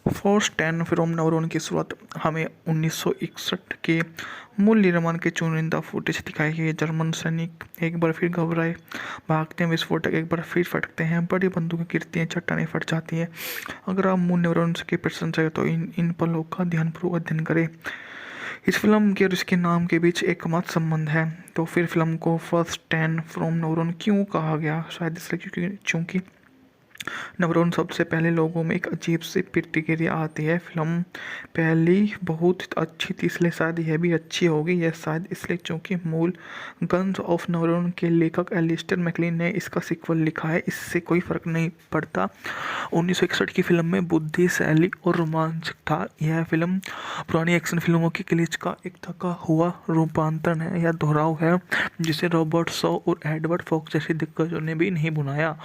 Force 10 film नवरोन की शुरुआत हमें 1961 के मूल निर्माण के चुनिंदा फुटेज दिखाई गई। जर्मन सैनिक एक बार फिर घबराए भागते हैं, विस्फोटक एक बार फिर फटते हैं, बड़ी बंदूकें गिरती हैं, चट्टानें फट जाती हैं। अगर आप मूल न्यूरॉन्स की प्रशंसा है तो इन पलों का ध्यानपूर्वक अध्ययन करें। इस फिल्म के और इसके नाम के बीच एकमात्र संबंध है। तो फिर फिल्म को फर्स्ट 10 फ्रॉम न्यूरॉन क्यों कहा गया? शायद इसलिए क्योंकि चूंकि नवरोन सबसे पहले लोगों में एक अजीब सी प्रतिक्रिया आती है। फिल्म पहली बहुत अच्छी थी, इसलिए शायद यह भी अच्छी होगी। यह शायद इसलिए क्योंकि मूल गन्स ऑफ नवरोन के लेखक एलिस्टर मैकलिन ने इसका सीक्वल लिखा है। इससे कोई फर्क नहीं पड़ता 1961 की फिल्म में बुद्धि, शैली और रोमांच था। यह फिल्म पुरानी एक्शन फिल्मों की क्लिच का एक थका हुआ रूपांतरण है या दोहराव है, जिसे रॉबर्ट शॉ और एडवर्ड फॉक्स जैसे दिग्गजों ने भी नहीं बनाया।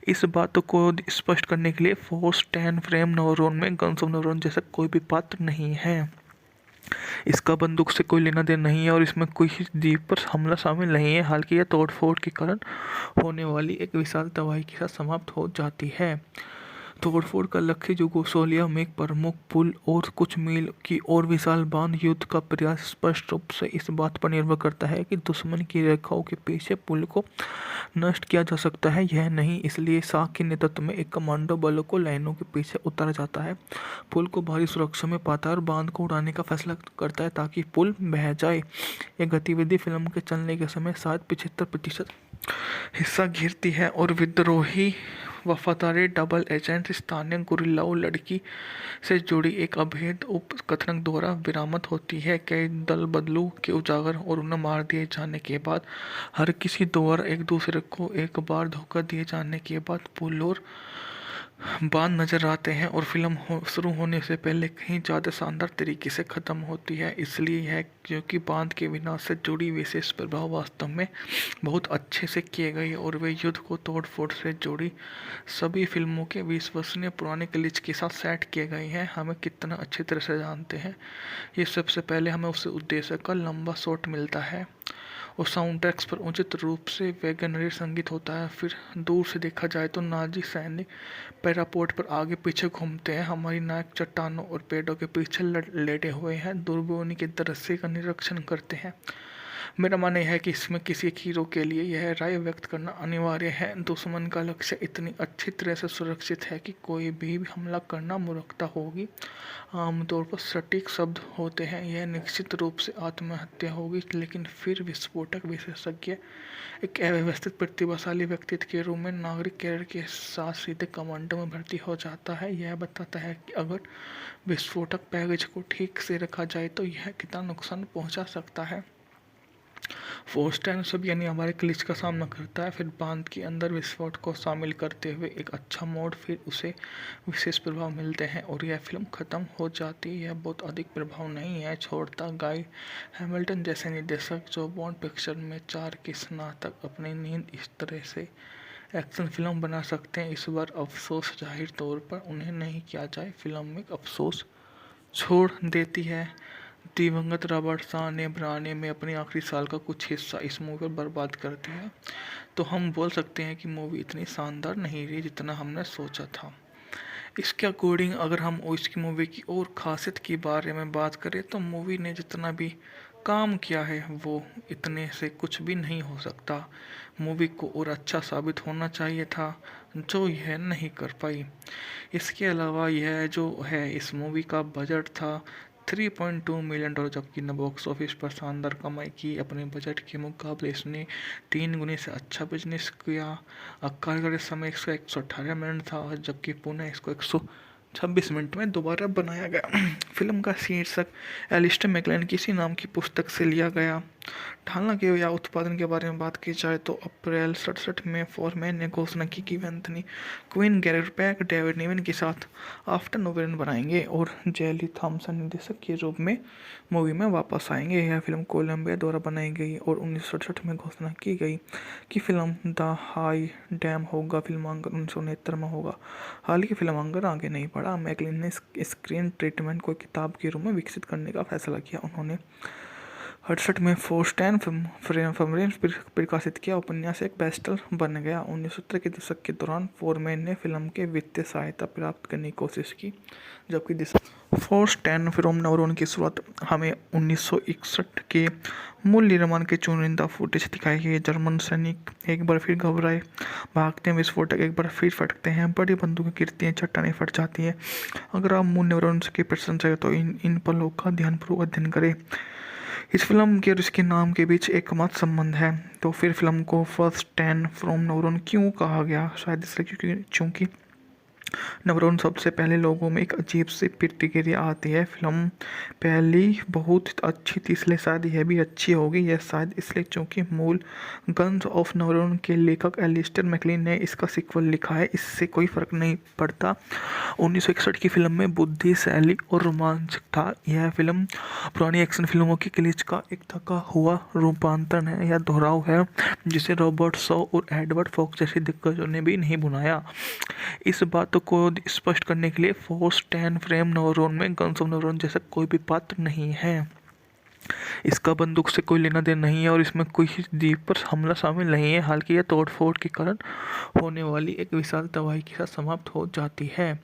इस बात को स्पष्ट करने के लिए फोर्स 10 फ्रेम नवरोन में गन्स ऑफ नवरोन जैसा कोई भी पात्र नहीं है। इसका बंदूक से कोई लेना देना नहीं है और इसमें कोई द्वीप पर हमला शामिल नहीं है। हालांकि यह तोड़फोड़ के कारण होने वाली एक विशाल तबाही के साथ समाप्त हो जाती है। तोड़फोड़ का लक्ष्य यूगोस्लाविया में एक प्रमुख पुल और कुछ मील की और विशाल बांध युद्ध का प्रयास स्पष्ट रूप से इस बात पर निर्भर करता है कि दुश्मन की रेखाओं के पीछे पुल को नष्ट किया जा सकता है यह नहीं। इसलिए शाह के नेतृत्व में एक कमांडो बलों को लाइनों के पीछे उतारा जाता है, पुल को भारी सुरक्षा में पाता है और बांध को उड़ाने का फैसला करता है ताकि पुल बह जाए। यह गतिविधि फिल्म के चलने के समय शायद 75% हिस्सा घेरती है और विद्रोही वफादारी डबल एजेंट स्थानीय गुरिल्लाओं लड़की से जुड़ी एक अभेद उपकथन द्वारा विरामत होती है। कई दल बदलू के उजागर और उन्हें मार दिए जाने के बाद हर किसी द्वारा एक दूसरे को एक बार धोखा दिए जाने के बाद पुल और बांध नजर आते हैं और फिल्म शुरू होने से पहले कहीं ज़्यादा शानदार तरीके से ख़त्म होती है। इसलिए यह क्योंकि बांध के विनाश से जुड़ी विशेष प्रभाव वास्तव में बहुत अच्छे से किए गए और वे युद्ध को तोड़ फोड़ से जुड़ी सभी फिल्मों के विश्वसनीय पुराने क्लिच के साथ सेट किए गए हैं। हमें कितना अच्छी तरह से जानते हैं। ये सबसे पहले हमें उस उद्देश्य का लंबा शॉट मिलता है और साउंड ट्रैक्स पर उचित रूप से वैगनरी संगीत होता है। फिर दूर से देखा जाए तो नाजी सैनिक पैरापोर्ट पर आगे पीछे घूमते हैं। हमारी नायक चट्टानों और पेड़ों के पीछे लेटे हुए हैं, दूरबीनी के दृश्य का निरीक्षण करते हैं। मेरा मानना यह है कि इसमें किसी एक हीरो के लिए यह राय व्यक्त करना अनिवार्य है। दुश्मन का लक्ष्य इतनी अच्छी तरह से सुरक्षित है कि कोई भी हमला करना मूर्खता होगी। आमतौर पर सटीक शब्द होते हैं, यह निश्चित रूप से आत्महत्या होगी। लेकिन फिर विस्फोटक विशेषज्ञ एक अव्यवस्थित प्रतिभाशाली व्यक्तित्व के रूप में नागरिक कैरियर के साथ सीधे कमांडो में भर्ती हो जाता है। यह बताता है कि अगर विस्फोटक पैकेज को ठीक से रखा जाए तो यह कितना नुकसान पहुंचा सकता है। फोर्स 10 सब यानी हमारे क्लिच का सामना करता है, फिर बांध के अंदर विस्फोट को शामिल करते हुए एक अच्छा मोड, फिर उसे विशेष प्रभाव मिलते हैं और यह फिल्म ख़त्म हो जाती है। यह बहुत अधिक प्रभाव नहीं है छोड़ता। गाय हैमिल्टन जैसे निर्देशक जो बॉन्ड पिक्चर में 4 के स्नातक अपनी नींद इस तरह से एक्शन फिल्म बना सकते हैं, इस बार अफसोस जाहिर तौर पर उन्हें नहीं किया जाए। फिल्म में अफसोस छोड़ देती है। दिवंगत रॉबर्ट शाह ने बनाने में अपने आखिरी साल का कुछ हिस्सा इस मूवी पर बर्बाद कर दिया, तो हम बोल सकते हैं कि मूवी इतनी शानदार नहीं रही जितना हमने सोचा था। इसके अकॉर्डिंग अगर हम इसकी मूवी की और खासियत के बारे में बात करें तो मूवी ने जितना भी काम किया है वो इतने से कुछ भी नहीं हो सकता। मूवी को और अच्छा साबित होना चाहिए था, जो यह नहीं कर पाई। इसके अलावा यह जो है इस मूवी का बजट था $3.2 मिलियन, जबकि न बॉक्स ऑफिस पर शानदार कमाई की। अपने बजट के मुकाबले इसने 3 गुने से अच्छा बिजनेस किया। कार्यकारी समय इसका 118 मिनट था, जबकि पुणे इसको 126 मिनट में दोबारा बनाया गया। फिल्म का शीर्षक एलिस्टर मैकलिन किसी नाम की पुस्तक से लिया गया। हालांकि या उत्पादन के बारे में बात की जाए तो अप्रैल 67 में फोरमैन ने घोषणा की कि वे Anthony Quinn, Garrett Peck, David Niven के साथ आफ्टर नोवेलन बनाएंगे और जेली थॉमसन निर्देशक के रूप में मूवी में वापस आएंगे। यह फिल्म कोलंबिया द्वारा बनाई गई और 1967 में घोषणा की गई कि फिल्म द हाई डैम होगा फिल्मांकन 1969 में होगा। हालांकि फिल्मांकन आगे नहीं बढ़ा। मैकलिन ने स्क्रीन ट्रीटमेंट को किताब के रूप में विकसित करने का फैसला किया। उन्होंने 68 में फोर्स्टैन फ्रेम प्रकाशित किया उपन्यास एक बेस्टसेलर बन गया। 1970 के दशक के दौरान फोरमैन ने फिल्म के वित्तीय सहायता प्राप्त करने की कोशिश की, जबकि फोर्स्टैन फिल्म और उनकी शुरुआत हमें 1961 के मूल निर्माण के चुनिंदा फुटेज दिखाई गई। जर्मन सैनिक एक बार फिर घबराए, भागते हैं, विस्फोटक एक बार फिर फटते हैं, बड़ी बंदूकें गिरती हैं, चट्टानें फट जाती हैं। अगर आप मूल न्यूरॉन्स की प्रशंसा करें तो इन पलों का ध्यानपूर्वक अध्ययन करें। इस फिल्म के और इसके नाम के बीच एकमात्र संबंध है। तो फिर फिल्म को फर्स्ट 10 फ्रॉम न्यूरॉन क्यों कहा गया? शायद इसलिए क्योंकि न्यूरॉन सबसे पहले लोगों में एक अजीब सी प्रतिक्रिया आती है। फिल्म पहली बहुत अच्छी थी, इसलिए शायद यह भी अच्छी होगी। यह शायद इसलिए क्योंकि मूल गन्स ऑफ न्यूरॉन के लेखक एलिस्टर मैकलीन ने इसका सीक्वल लिखा है। इससे कोई फर्क नहीं पड़ता 1961 की फिल्म में बुद्धिशाली और रोमांचक था। यह फिल्म पुरानी एक्शन फिल्मों की क्लिच का एक थका हुआ रूपांतरण है या दोहराव है, जिसे रॉबर्ट शॉ और एडवर्ड फॉक्स जैसे दिग्गजों ने भी नहीं बनाया। इस बात को स्पष्ट करने के लिए फोर्स्टैन फ्रेम न्यूरॉन में गन्स ऑफ न्यूरॉन जैसा कोई भी पात्र नहीं है। इसका बंदूक से कोई लेना देना नहीं है और इसमें कोई द्वीप पर हमला शामिल नहीं है। हालांकि यह तोड़फोड़ के कारण होने वाली एक विशाल तबाही के साथ समाप्त हो जाती है।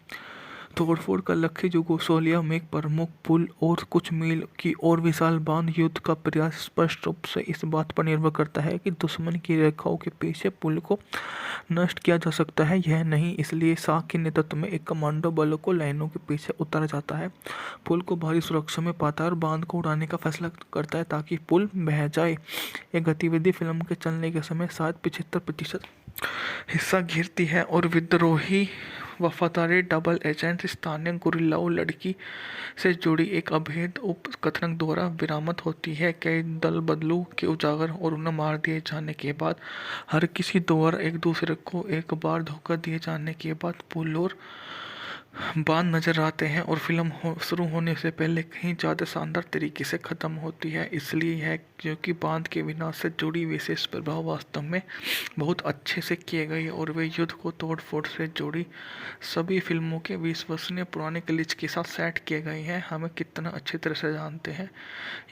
तोड़फोड़ का लक्ष्य यूगोस्लाविया में एक प्रमुख पुल और कुछ मील की और विशाल बांध युद्ध का प्रयास स्पष्ट रूप से इस बात पर निर्भर करता है कि दुश्मन की रेखाओं के पीछे पुल को नष्ट किया जा सकता है यह नहीं। इसलिए शाह के नेतृत्व में एक कमांडो बलों को लाइनों के पीछे उतारा जाता है, पुल को भारी सुरक्षा में पाता है और बांध को उड़ाने का फैसला करता है ताकि पुल बह जाए। यह गतिविधि फिल्म के चलने के समय शायद 75% हिस्सा घेरती है और विद्रोही वफादारी डबल एजेंट स्थानीय गुरिल्लाओं लड़की से जुड़ी एक अभेद उपकथन द्वारा विरामत होती है। कई दल बदलू के उजागर और उन्हें मार दिए जाने के बाद हर किसी द्वारा एक दूसरे को एक बार धोखा दिए जाने के बाद पुल और बांध नजर आते हैं और फिल्म शुरू होने से पहले कहीं ज़्यादा शानदार तरीके से ख़त्म होती है। इसलिए है क्योंकि बांध के विनाश से जुड़ी विशेष प्रभाव वास्तव में बहुत अच्छे से किए गए और वे युद्ध को तोड़ फोड़ से जुड़ी सभी फिल्मों के विश्वसनीय पुराने क्लिच के साथ सेट किए गए हैं। हमें कितना अच्छी तरह से जानते हैं।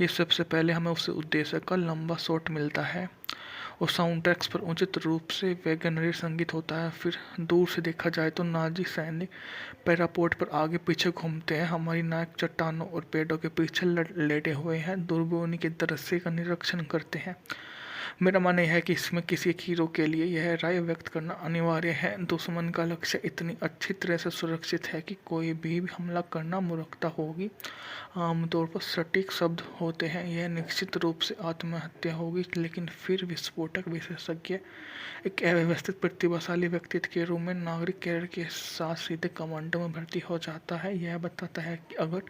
ये सबसे पहले हमें उस उद्देश्य का लंबा शॉट मिलता है और साउंड ट्रैक्स पर उचित रूप से वैगनरी संगीत होता है। फिर दूर से देखा जाए तो नाजी सैनिक पैरापोर्ट पर आगे पीछे घूमते हैं। हमारी नायक चट्टानों और पेड़ों के पीछे लेटे हुए हैं, दूरबीनी के दृश्य का निरीक्षण करते हैं। मेरा मानना यह है कि इसमें किसी एक हीरो के लिए यह राय व्यक्त करना अनिवार्य है, दुश्मन का लक्ष्य इतनी अच्छी तरह से सुरक्षित है कि कोई भी हमला करना मूर्खता होगी। आमतौर पर सटीक शब्द होते हैं, यह निश्चित रूप से आत्महत्या होगी। लेकिन फिर विस्फोटक विशेषज्ञ एक अव्यवस्थित प्रतिभाशाली व्यक्तित्व के रूप में नागरिक कैरियर के साथ सीधे कमांडो में भर्ती हो जाता है। यह बताता है कि अगर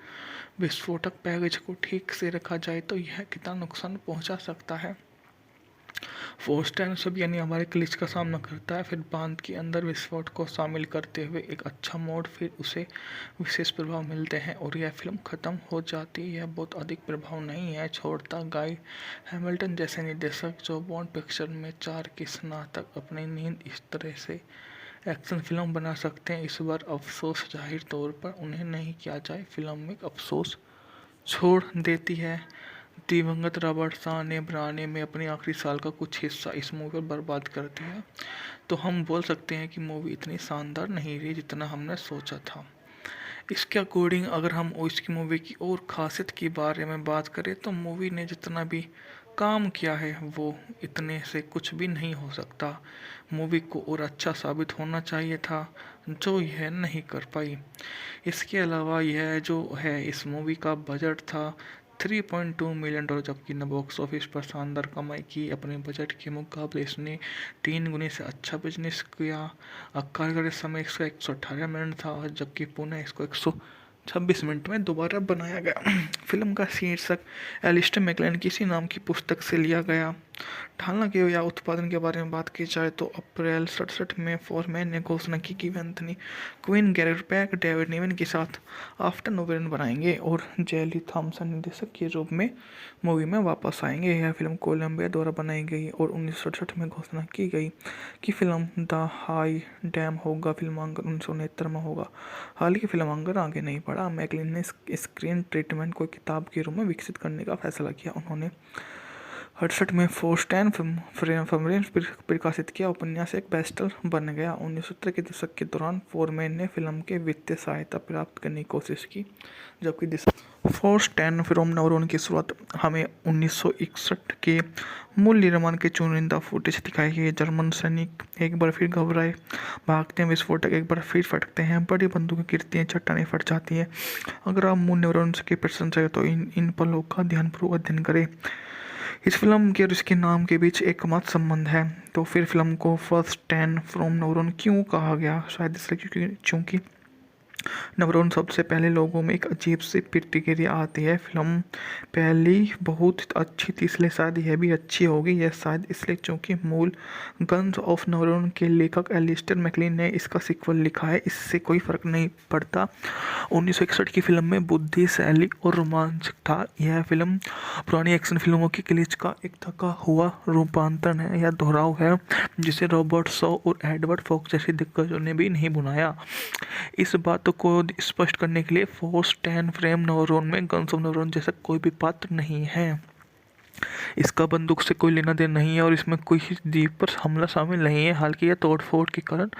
विस्फोटक पैकेज को ठीक से रखा जाए तो यह कितना नुकसान पहुंचा सकता है। फोर्स्टैन सब यानी हमारे क्लिच का सामना करता है, फिर बांध के अंदर विस्फोट को शामिल करते हुए एक अच्छा मोड, फिर उसे विशेष प्रभाव मिलते हैं और यह फिल्म ख़त्म हो जाती है। यह बहुत अधिक प्रभाव नहीं है छोड़ता। गाय हैमिल्टन जैसे निर्देशक जो बॉन्ड पिक्चर में 4 के स्नातक अपनी नींद इस तरह से एक्शन फिल्म बना सकते हैं, इस बार अफसोस जाहिर तौर पर उन्हें नहीं किया जाए। फिल्म में अफसोस छोड़ देती है। दिवंगत रॉबर्ट शाह ने बनाने में अपने आखिरी साल का कुछ हिस्सा इस मूवी पर बर्बाद कर दिया, तो हम बोल सकते हैं कि मूवी इतनी शानदार नहीं रही जितना हमने सोचा था। इसके अकॉर्डिंग अगर हम इसकी मूवी की और खासियत के बारे में बात करें तो मूवी ने जितना भी काम किया है वो इतने से कुछ भी नहीं हो सकता। मूवी को और अच्छा साबित होना चाहिए था, जो यह नहीं कर पाई। इसके अलावा यह जो है इस मूवी का बजट था $3.2 मिलियन, जबकि ने बॉक्स ऑफिस पर शानदार कमाई की। अपने बजट के मुकाबले इसने 3 गुने से अच्छा बिजनेस किया। कार्यक्रम समय इसका 118 मिनट था, जबकि पुणे इसको 126 मिनट में दोबारा बनाया गया। फिल्म का शीर्षक एलिस्टर मैकलीन किसी नाम की पुस्तक से लिया गया। हालांकि या उत्पादन के बारे में बात की जाए तो अप्रैल 67 में फोरमैन ने घोषणा की कि वे Anthony Quinn, Gary Peck, David Niven के साथ आफ्टर नोवेन बनाएंगे और जेली थॉमसन निर्देशक के रूप में मूवी में वापस आएंगे। यह फिल्म कोलंबिया द्वारा बनाई गई और 1967 में घोषणा की गई कि फिल्म द हाई डैम होगा फिल्मांकन 1969 में होगा। हालांकि फिल्मांकन आगे नहीं बढ़ा। पढ़ा, मैकलिन ने स्क्रीन ट्रीटमेंट को किताब के रूप में विकसित करने का फैसला किया। उन्होंने 68 में फोर्स्टैन फमरेन प्रकाशित किया। उपन्यास एक बेस्टसेलर बन गया। 1970 के दशक के दौरान फोरमैन ने फिल्म के वित्तीय सहायता प्राप्त करने की कोशिश की, जबकि फोर्स्टैन फिल्म नवरोन की शुरुआत हमें 1961 के मूल निर्माण के चुनिंदा फुटेज दिखाई गई। जर्मन सैनिक एक बार फिर घबराए, भागते हैं, विस्फोटक एक बार फिर फटकते हैं, बड़ी बंदूकें गिरती हैं, चट्टानें फट जाती हैं। अगर आप मूल नवरोन की प्रशंसा है तो इन पलों का ध्यानपूर्वक अध्ययन करें। इस फिल्म के और इसके नाम के बीच एकमात्र संबंध है। तो फिर फिल्म को फर्स्ट टैन फ्रॉम नवरोन क्यों कहा गया? शायद इसलिए क्योंकि नवरोन सबसे पहले लोगों में एक अजीब सी प्रतिक्रिया आती है। फिल्म पहली बहुत अच्छी थी, इसलिए शायद यह भी अच्छी होगी। यह शायद इसलिए क्योंकि मूल गन्स ऑफ नवरोन के लेखक एलिस्टर मैकलिन ने इसका सीक्वल लिखा है। इससे कोई फर्क नहीं पड़ता 1961 की फिल्म में बुद्धि, शैली और रोमांच था। यह फिल्म पुरानी एक्शन फिल्मों की क्लिच का एक थका हुआ रूपांतरण है या दोहराव है, जिसे रॉबर्ट शॉ और एडवर्ड फॉक्स जैसे दिग्गजों ने भी नहीं बनाया। इस बात को स्पष्ट करने के लिए फोर्स्टैन फ्रेम नवरोन में गन्स ऑफ नवरोन जैसा कोई भी पात्र नहीं है। इसका बंदूक से कोई लेना देना नहीं है और इसमें कोई द्वीप पर हमला शामिल नहीं है। हालांकि यह तोड़फोड़ के कारण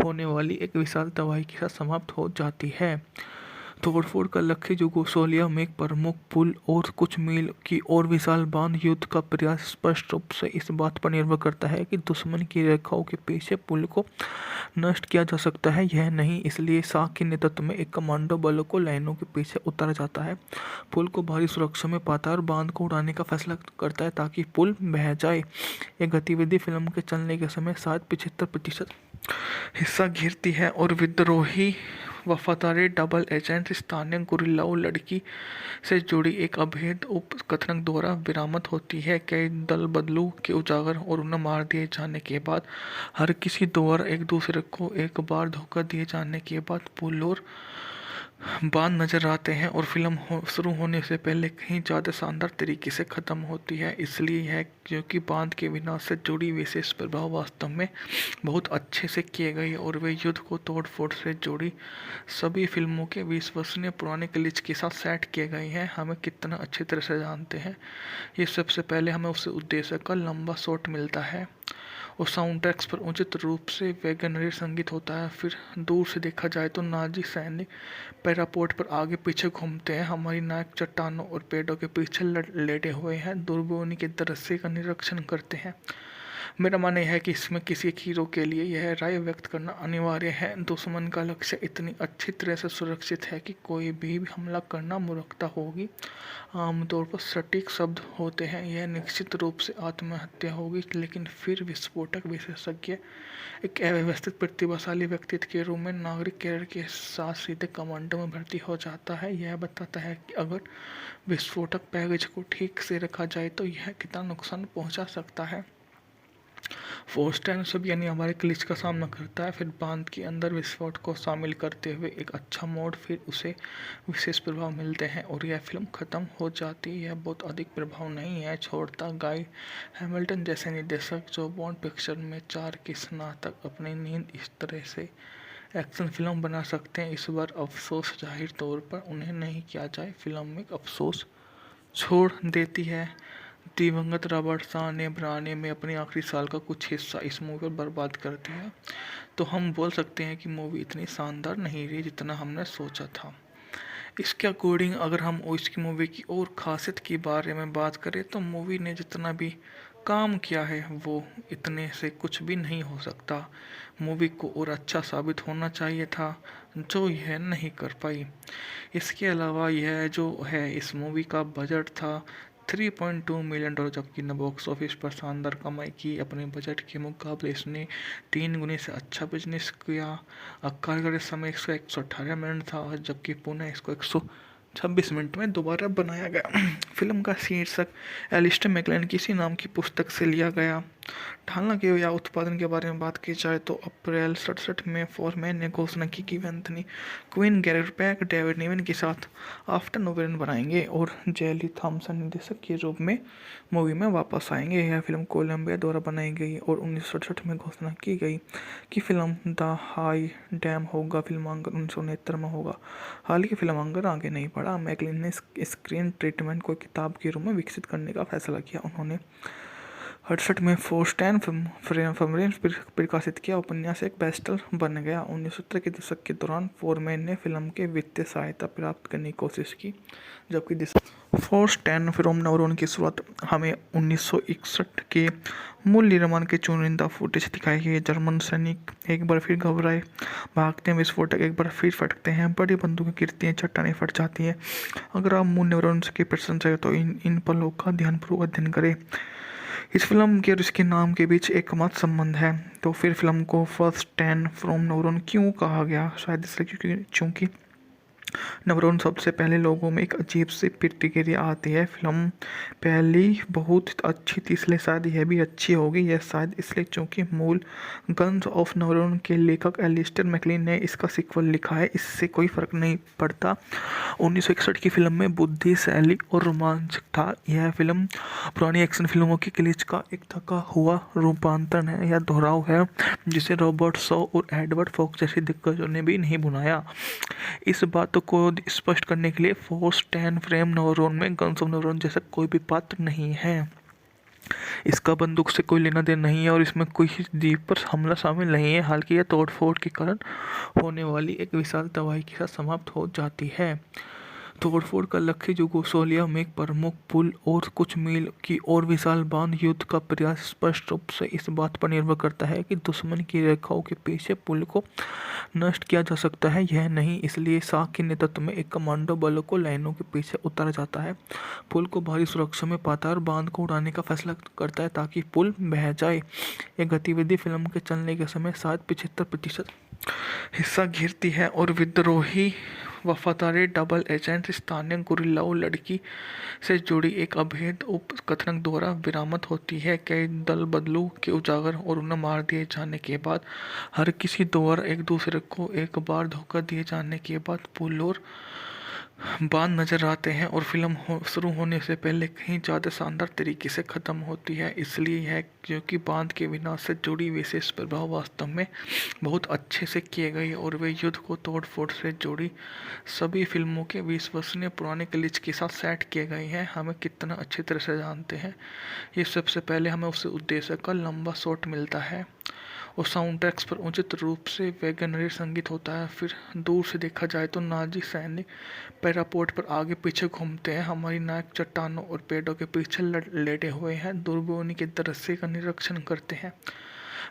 होने वाली एक विशाल तबाही के साथ समाप्त हो जाती है। तोड़फोड़ का लक्ष्य यूगोस्लाविया में एक प्रमुख पुल और कुछ मील की और विशाल बांध युद्ध का प्रयास स्पष्ट रूप से इस बात पर निर्भर करता है कि दुश्मन की रेखाओं के पीछे पुल को नष्ट किया जा सकता है यह नहीं। इसलिए शाह के नेतृत्व में एक कमांडो बलों को लाइनों के पीछे उतारा जाता है, पुल को भारी सुरक्षा में पाता है और बांध को उड़ाने का फैसला करता है ताकि पुल बह जाए। यह गतिविधि फिल्म के चलने के समय शायद 75% हिस्सा घेरती है और विद्रोही वफादारी डबल एजेंट स्थानीय गुरिल्लाओं लड़की से जुड़ी एक अभेद उपकथन द्वारा बरामद होती है। कई दल बदलू के उजागर और उन्हें मार दिए जाने के बाद हर किसी द्वारा एक दूसरे को एक बार धोखा दिए जाने के बाद पुल और बांध नजर आते हैं और फिल्म शुरू होने से पहले कहीं ज़्यादा शानदार तरीके से ख़त्म होती है। इसलिए है क्योंकि बांध के विनाश से जुड़ी विशेष प्रभाव वास्तव में बहुत अच्छे से किए गए और वे युद्ध को तोड़ फोड़ से जुड़ी सभी फिल्मों के विश्वसनीय पुराने क्लिच के साथ सेट किए गए हैं। हमें कितना अच्छी तरह से जानते हैं। ये सबसे पहले हमें उस उद्देश्य का लंबा शॉट मिलता है और साउंड ट्रैक्स पर उचित रूप से वैगनरी संगीत होता है। फिर दूर से देखा जाए तो नाजी सैनिक पैरापोर्ट पर आगे पीछे घूमते हैं। हमारी नायक चट्टानों और पेड़ों के पीछे लेटे हुए हैं, दूरबीनी के दृश्य का निरीक्षण करते हैं। मेरा मानना यह है कि इसमें किसी एक हीरो के लिए यह राय व्यक्त करना अनिवार्य है, दुश्मन का लक्ष्य इतनी अच्छी तरह से सुरक्षित है कि कोई भी हमला करना मूर्खता होगी। आमतौर पर सटीक शब्द होते हैं, यह निश्चित रूप से आत्महत्या होगी। लेकिन फिर विस्फोटक विशेषज्ञ एक अव्यवस्थित प्रतिभाशाली व्यक्तित्व के रूप में नागरिक कैरियर के साथ सीधे कमांडो में भर्ती हो जाता है। यह बताता है कि अगर विस्फोटक पैकेज को ठीक से रखा जाए तो यह कितना नुकसान पहुंचा सकता है। फोर्स्टैन सब यानी हमारे क्लिच का सामना करता है, फिर बांध के अंदर विस्फोट को शामिल करते हुए एक अच्छा मोड, फिर उसे विशेष प्रभाव मिलते हैं और यह फिल्म ख़त्म हो जाती है। यह बहुत अधिक प्रभाव नहीं है छोड़ता। गाय हैमिल्टन जैसे निर्देशक जो बॉन्ड पिक्चर में 4 के स्नातक अपनी नींद इस तरह से एक्शन फिल्म बना सकते हैं, इस बार अफसोस जाहिर तौर पर उन्हें नहीं किया जाए। फिल्म में अफसोस छोड़ देती है। दिवंगत रॉबर्ट शाह ने बनाने में अपने आखिरी साल का कुछ हिस्सा इस मूवी पर बर्बाद कर दिया, तो हम बोल सकते हैं कि मूवी इतनी शानदार नहीं रही जितना हमने सोचा था। इसके अकॉर्डिंग अगर हम इसकी मूवी की और खासियत के बारे में बात करें तो मूवी ने जितना भी काम किया है वो इतने से कुछ भी नहीं हो सकता। मूवी को और अच्छा साबित होना चाहिए था, जो यह नहीं कर पाई। इसके अलावा यह जो है इस मूवी का बजट था $3.2 मिलियन, जबकि न बॉक्स ऑफिस पर शानदार कमाई की। अपने बजट के मुकाबले इसने 3 गुने से अच्छा बिजनेस किया। कारगर समय इसका 118 मिनट था, जबकि पुणे इसको 126 मिनट में दोबारा बनाया गया। फिल्म का शीर्षक एलिस्टर मैकलिन किसी नाम की पुस्तक से लिया गया। हालांकि या उत्पादन के बारे में बात की जाए तो अप्रैल 67 में फोरमैन ने घोषणा की कि वे Anthony Quinn, Garrett Peck, David Niven के साथ आफ्टर नोवेन बनाएंगे और जेली थॉमसन निर्देशक के रूप में मूवी में वापस आएंगे। यह फिल्म कोलंबिया द्वारा बनाई गई और 1967 में घोषणा की गई कि फिल्म द हाई डैम होगा फिल्मांकन 1969 में होगा। हालांकि फिल्मांकन आगे नहीं बढ़ा। मैकलिन ने स्क्रीन ट्रीटमेंट को किताब के रूप में विकसित करने का फैसला किया। उन्होंने 68 में फोर्स्टैन फ्रेम प्रकाशित किया। उपन्यास एक बेस्टसेलर बन गया। 1970 के दशक के दौरान फोरमैन ने फिल्म के वित्तीय सहायता प्राप्त करने की कोशिश की, जबकि फोर्स्टैन फ्रेम नवरोन की शुरुआत हमें 1961 के मूल निर्माण के चुनिंदा फुटेज दिखाई गई। जर्मन सैनिक एक बार फिर घबराए, भागते हैं, विस्फोटक एक बार फिर फटते हैं, बड़ी बंदूकें गिरती हैं, चट्टानें फट जाती हैं। अगर आप मूल न्यूरॉन्स की प्रशंसा करें तो इन पलों का ध्यानपूर्वक अध्ययन करें। इस फिल्म के और इसके नाम के बीच एकमात्र संबंध है। तो फिर फिल्म को फर्स्ट 10 फ्रॉम नवरोन क्यों कहा गया? शायद इसलिए क्योंकि नवरोन सबसे पहले लोगों में एक अजीब सी प्रतिक्रिया आती है। फिल्म पहली बहुत अच्छी थी इसलिए शायद यह भी अच्छी होगी। यह शायद इसलिए क्योंकि मूल गन्स ऑफ नवरोन के लेखक एलिस्टर मैकलिन ने इसका सीक्वल लिखा है। इससे कोई फर्क नहीं पड़ता 1961 की फिल्म में बुद्धिशैली और रोमांच था। यह फिल्म पुरानी एक्शन फिल्मों की क्लिच का एक थका हुआ रूपांतरण है या दोहराव है, जिसे रॉबर्ट शॉ और एडवर्ड फॉक्स जैसे दिग्गजों ने भी नहीं बनाया। इस बात को स्पष्ट करने के लिए फोर्स 10 फ्रेम नवरोन में गन्स ऑफ नवरोन जैसा कोई भी पात्र नहीं है। इसका बंदूक से कोई लेना देना नहीं है और इसमें कोई द्वीप पर हमला शामिल नहीं है। हालांकि यह तोड़फोड़ के कारण होने वाली एक विशाल तबाही के साथ समाप्त हो जाती है। तोड़फोड़ का लक्ष्य यूगोस्लाविया में एक प्रमुख पुल और कुछ मील की और विशाल बांध युद्ध का प्रयास स्पष्ट रूप से इस बात पर निर्भर करता है कि दुश्मन की रेखाओं के पीछे पुल को नष्ट किया जा सकता है यह नहीं। इसलिए शाह के नेतृत्व में एक कमांडो बलों को लाइनों के पीछे उतारा जाता है, पुल को भारी सुरक्षा में पाता है और बांध को उड़ाने का फैसला करता है ताकि पुल बह जाए। यह गतिविधि फिल्म के चलने के समय शायद 75% हिस्सा घेरती है और विद्रोही वफादारी डबल एजेंट स्थानीय गुरिल्लाओं लड़की से जुड़ी एक अभेद उपकथन द्वारा बरामद होती है। कई दल बदलू के उजागर और उन्हें मार दिए जाने के बाद हर किसी द्वारा एक दूसरे को एक बार धोखा दिए जाने के बाद पुल और बांध नजर आते हैं और फिल्म शुरू होने से पहले कहीं ज़्यादा शानदार तरीके से ख़त्म होती है। इसलिए है क्योंकि बांध के विनाश से जुड़ी विशेष प्रभाव वास्तव में बहुत अच्छे से किए गए और वे युद्ध को तोड़ फोड़ से जुड़ी सभी फिल्मों के विश्वसनीय पुराने क्लिच के साथ सेट किए गए हैं। हमें कितना अच्छी तरह से जानते हैं। ये सबसे पहले हमें उस उद्देश्य का लंबा शॉट मिलता है और साउंड ट्रैक्स पर उचित रूप से वैगनरी संगीत होता है। फिर दूर से देखा जाए तो नाजी सैनिक पैरापोर्ट पर आगे पीछे घूमते हैं। हमारी नायक चट्टानों और पेड़ों के पीछे लेटे हुए हैं, दूरबीनी के दृश्य का निरीक्षण करते हैं।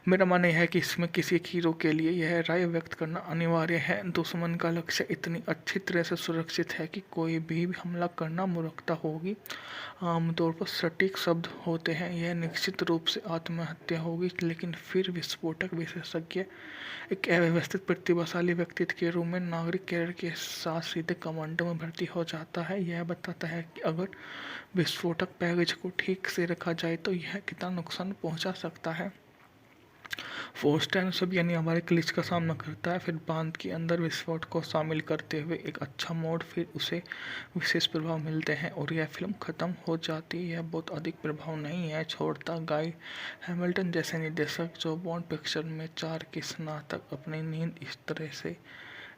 मेरा मानना यह है कि इसमें किसी एक हीरो के लिए यह राय व्यक्त करना अनिवार्य है, दुश्मन का लक्ष्य इतनी अच्छी तरह से सुरक्षित है कि कोई भी हमला करना मूर्खता होगी। आमतौर पर सटीक शब्द होते हैं, यह निश्चित रूप से आत्महत्या होगी। लेकिन फिर विस्फोटक विशेषज्ञ एक अव्यवस्थित प्रतिभाशाली व्यक्तित्व के रूप में नागरिक कैरियर के साथ सीधे कमांडो में भर्ती हो जाता है। यह बताता है कि अगर विस्फोटक पैकेज को ठीक से रखा जाए तो यह कितना नुकसान पहुंचा सकता है। फोर्स 10 सब यानी हमारे क्लिच का सामना करता है, फिर बांध के अंदर विस्फोट को शामिल करते हुए एक अच्छा मोड, फिर उसे विशेष प्रभाव मिलते हैं और यह फिल्म ख़त्म हो जाती है। यह बहुत अधिक प्रभाव नहीं है छोड़ता। गाय हैमिल्टन जैसे निर्देशक जो बॉन्ड पिक्चर में 4 के स्नातक अपनी नींद इस तरह से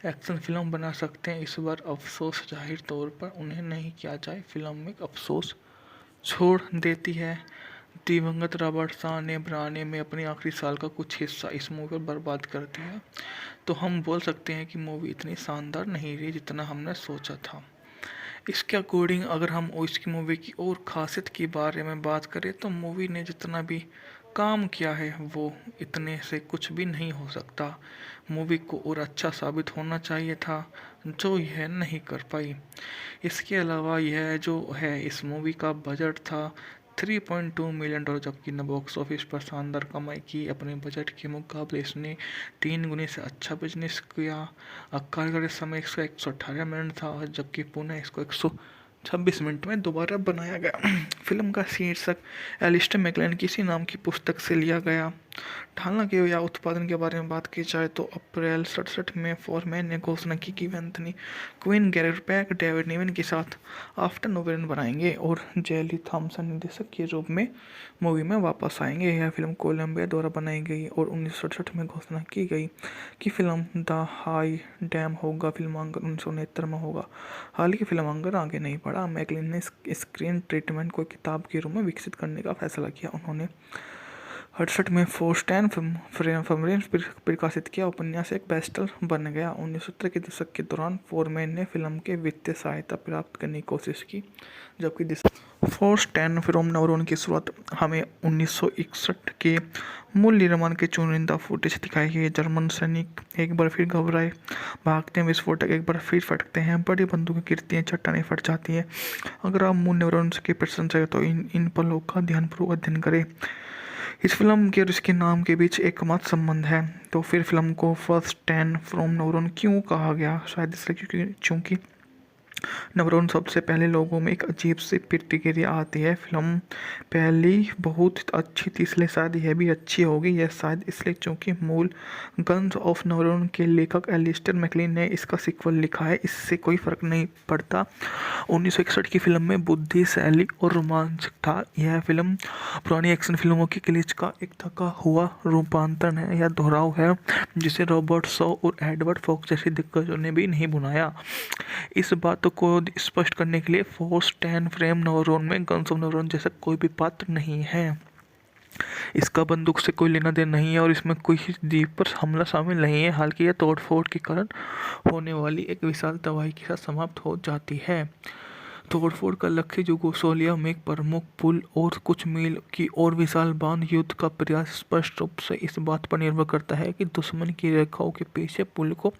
एक्शन फिल्म बना सकते हैं, इस बार अफसोस जाहिर तौर पर उन्हें नहीं किया जाए। फिल्म में अफसोस छोड़ देती है। दिवंगत रॉबर्ट शाह ने बनाने में अपनी आखिरी साल का कुछ हिस्सा इस मूवी पर बर्बाद कर दिया, तो हम बोल सकते हैं कि मूवी इतनी शानदार नहीं रही जितना हमने सोचा था। इसके अकॉर्डिंग अगर हम इसकी मूवी की और खासियत के बारे में बात करें तो मूवी ने जितना भी काम किया है वो इतने से कुछ भी नहीं हो सकता। मूवी को और अच्छा साबित होना चाहिए था जो यह नहीं कर पाई। इसके अलावा यह जो है इस मूवी का बजट था $3.2 मिलियन, जबकि न बॉक्स ऑफिस पर शानदार कमाई की। अपने बजट के मुकाबले इसने 3 गुने से अच्छा बिजनेस किया। कार्यकारी समय इसका 118 मिनट था, जबकि पुणे इसको 26 मिनट में दोबारा बनाया गया। फिल्म का शीर्षक एलिस्टर मैकलेन किसी नाम की पुस्तक से लिया गया। हालांकि या उत्पादन के बारे में बात की जाए तो अप्रैल 67 में फोरमैन ने घोषणा की कि वे Anthony Quinn, Garrett Peck, David Niven के साथ आफ्टर नोवेन बनाएंगे और जेली थॉमसन निर्देशक के रूप में मूवी में वापस आएंगे। यह फिल्म कोलंबिया द्वारा बनाई गई और 1967 में घोषणा की गई कि फिल्म द हाई डैम होगा फिल्मांकन 1969 में होगा। हालांकि फिल्मांकन आगे नहीं बढ़ा। मैकलिन ने स्क्रीन ट्रीटमेंट को किताब के रूप में विकसित करने का फैसला किया। उन्होंने 68 में फोर्स्टैन फमरेन प्रकाशित किया। उपन्यास एक बेस्टसेलर बन गया। 1970 के दशक के दौरान फोरमैन ने फिल्म के वित्तीय सहायता प्राप्त करने की कोशिश की, जबकि फोर्स्टैन फ्रॉम नवरोन की शुरुआत हमें 1961 के मूल निर्माण के चुनिंदा फुटेज दिखाई गई। जर्मन सैनिक एक बार फिर घबराए, भागते हैं, विस्फोटक एक बार फिर फटकते हैं, बड़ी बंदूकें गिरती हैं, चट्टानें फट जाती हैं। अगर आप मूल न्यूरॉन की प्रशंसा करें तो इन पलों का ध्यानपूर्वक अध्ययन करें। इस फिल्म के और इसके नाम के बीच एकमात्र संबंध है। तो फिर फिल्म को फर्स्ट 10 फ्रॉम नवरोन क्यों कहा गया? शायद इसलिए क्योंकि नवरोन सबसे पहले लोगों में एक अजीब सी प्रतिक्रिया आती है। फिल्म पहली बहुत अच्छी थी इसलिए शायद यह भी अच्छी होगी। यह शायद इसलिए क्योंकि मूल गन्स ऑफ नवरोन के लेखक एलिस्टर मैकलिन ने इसका सीक्वल लिखा है। इससे कोई फर्क नहीं पड़ता 1961 की फिल्म में बुद्धि, शैली और रोमांच था। यह फिल्म पुरानी एक्शन फिल्मों की क्लिच का एक थका हुआ रूपांतरण है या दोहराव है, जिसे रॉबर्ट शॉ और एडवर्ड फॉक्स जैसे दिग्गजों ने भी नहीं बनाया। इस बात को स्पष्ट करने के लिए फोर्स 10 फ्रेम नवरोन में गन्स ऑफ नवरोन जैसा कोई भी पात्र नहीं है। इसका बंदूक से कोई लेना देना नहीं है और इसमें कोई द्वीप पर हमला शामिल नहीं है। हालांकि यह तोड़फोड़ के कारण होने वाली एक विशाल तबाही के साथ समाप्त हो जाती है। तोड़फोड़ का लक्ष्य यूगोस्लाविया में एक प्रमुख पुल और कुछ मील की और विशाल बांध युद्ध का प्रयास स्पष्ट रूप से इस बात पर निर्भर करता है कि दुश्मन की रेखाओं के पीछे पुल को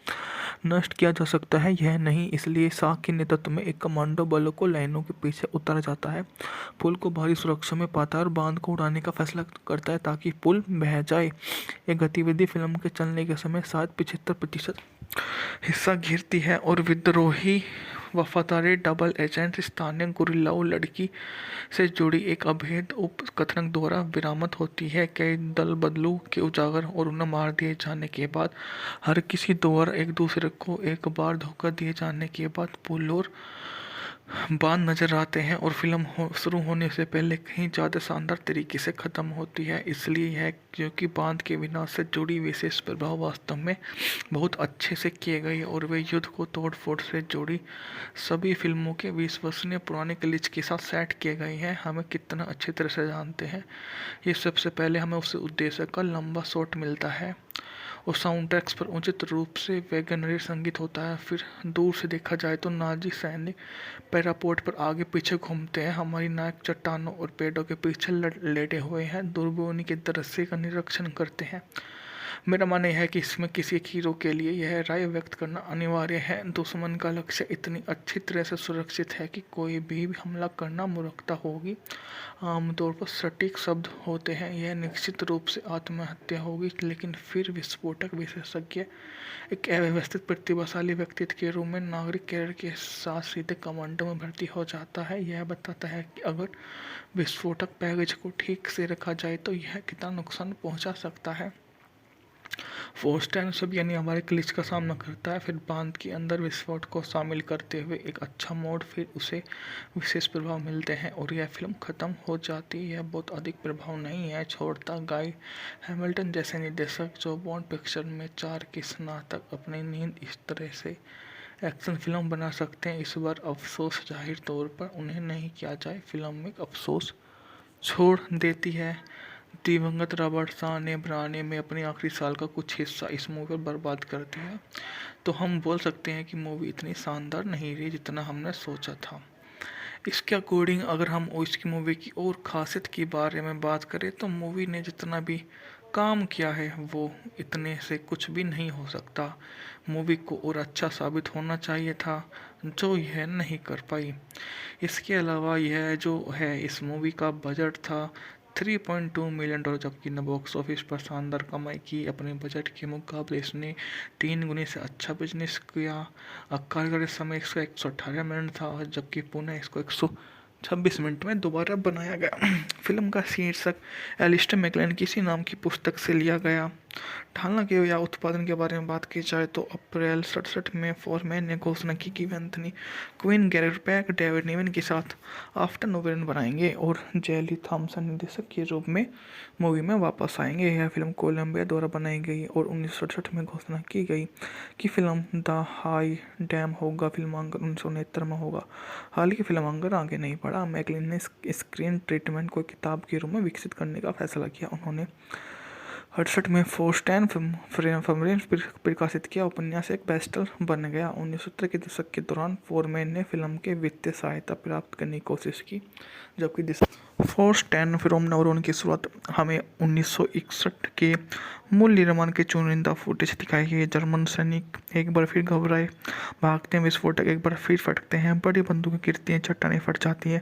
नष्ट किया जा सकता है यह नहीं। इसलिए शाह के नेतृत्व में एक कमांडो बलों को लाइनों के पीछे उतारा जाता है, पुल को भारी सुरक्षा में पाता है और बांध को उड़ाने का फैसला करता है ताकि पुल बह जाए। यह गतिविधि फिल्म के चलने के समय शायद 75% हिस्सा घेरती है और विद्रोही वफादारी डबल एजेंट स्थानीय गुरिल्लाओं लड़की से जुड़ी एक अभेद उपकथन द्वारा बरामद होती है। कई दल बदलू के उजागर और उन्हें मार दिए जाने के बाद हर किसी द्वारा एक दूसरे को एक बार धोखा दिए जाने के बाद पुल और बांध नजर आते हैं और फिल्म शुरू होने से पहले कहीं ज़्यादा शानदार तरीके से ख़त्म होती है। इसलिए है क्योंकि बांध के विनाश से जुड़ी विशेष प्रभाव वास्तव में बहुत अच्छे से किए गए और वे युद्ध को तोड़ फोड़ से जुड़ी सभी फिल्मों के विश्वसनीय पुराने क्लिच के साथ सेट किए गए हैं। हमें कितना अच्छी तरह से जानते हैं। ये सबसे पहले हमें उस उद्देश्य का लंबा शॉट मिलता है और साउंड ट्रैक्स पर उचित रूप से वैगनरी संगीत होता है। फिर दूर से देखा जाए तो नाजी सैनिक पैरापोर्ट पर आगे पीछे घूमते हैं। हमारी नायक चट्टानों और पेड़ों के पीछे लेटे हुए हैं, दूरबीनी के दृश्य का निरीक्षण करते हैं। मेरा मानना यह है कि इसमें किसी एक हीरो के लिए यह राय व्यक्त करना अनिवार्य है, दुश्मन का लक्ष्य इतनी अच्छी तरह से सुरक्षित है कि कोई भी हमला करना मूर्खता होगी। आमतौर पर सटीक शब्द होते हैं, यह निश्चित रूप से आत्महत्या होगी। लेकिन फिर विस्फोटक विशेषज्ञ एक अव्यवस्थित प्रतिभाशाली व्यक्तित्व के रूप में नागरिक कैरियर के साथ सीधे कमांडो में भर्ती हो जाता है। यह बताता है कि अगर विस्फोटक पैकेज को ठीक से रखा जाए तो यह कितना नुकसान पहुंचा सकता है। फोर्स 10 सब यानी हमारे क्लिच का सामना करता है, फिर बांध के अंदर विस्फोट को शामिल करते हुए एक अच्छा मोड, फिर उसे विशेष प्रभाव मिलते हैं और यह फिल्म ख़त्म हो जाती है। यह बहुत अधिक प्रभाव नहीं है छोड़ता। गाय हैमिल्टन जैसे निर्देशक जो बॉन्ड पिक्चर में 4 के स्नातक अपनी नींद इस तरह से एक्शन फिल्म बना सकते हैं, इस बार अफसोस जाहिर तौर पर उन्हें नहीं किया जाए। फिल्म में अफसोस छोड़ देती है। दिवंगत रॉबर्ट शाह ने बनाने में अपने आखिरी साल का कुछ हिस्सा इस मूवी पर बर्बाद कर दिया, तो हम बोल सकते हैं कि मूवी इतनी शानदार नहीं रही जितना हमने सोचा था। इसके अकॉर्डिंग अगर हम इसकी मूवी की और खासियत के बारे में बात करें तो मूवी ने जितना भी काम किया है वो इतने से कुछ भी नहीं हो सकता। मूवी को और अच्छा साबित होना चाहिए था जो यह नहीं कर पाई। इसके अलावा यह जो है इस मूवी का बजट था $3.2 मिलियन, जबकि न बॉक्स ऑफिस पर शानदार कमाई की। अपने बजट के मुकाबले इसने 3 गुने से अच्छा बिजनेस किया। कार्यकारी समय इसका 118 मिनट था, जबकि पुणे इसको 126 मिनट में दोबारा बनाया गया। फिल्म का शीर्षक एलिस्टर मैकलेन किसी नाम की पुस्तक से लिया गया। हालांकि या उत्पादन के बारे में बात की जाए तो अप्रैल 67 में फोरमैन ने घोषणा की कि वे Anthony Quinn, Garrett Peck, David Niven के साथ आफ्टर नोवेन बनाएंगे और जेली थॉमसन निर्देशक के रूप में मूवी में वापस आएंगे। यह फिल्म कोलंबिया द्वारा बनाई गई और 1967 में घोषणा की गई कि फिल्म द हाई डैम होगा फिल्मांकन 1969 में होगा। हालांकि फिल्मांकन आगे नहीं बढ़ा। मैकलिन ने स्क्रीन ट्रीटमेंट को किताब के रूप में विकसित करने का फैसला किया। उन्होंने 68 में फोर्स्टैन फिल्म प्रकाशित किया। उपन्यास एक बेस्टसेलर बन गया। 1970 के दशक के दौरान फोरमैन ने फिल्म के वित्तीय सहायता प्राप्त करने की कोशिश की, जबकि फोर्स्टैन फिल्म और उनकी शुरुआत हमें 1961 के मूल निर्माण के चुनिंदा फुटेज दिखाई गई। जर्मन सैनिक एक बार फिर घबराए, भागते हैं, विस्फोटक एक बार फिर फटते हैं, बड़ी बंदूकें गिरती हैं, चट्टानें फट जाती हैं।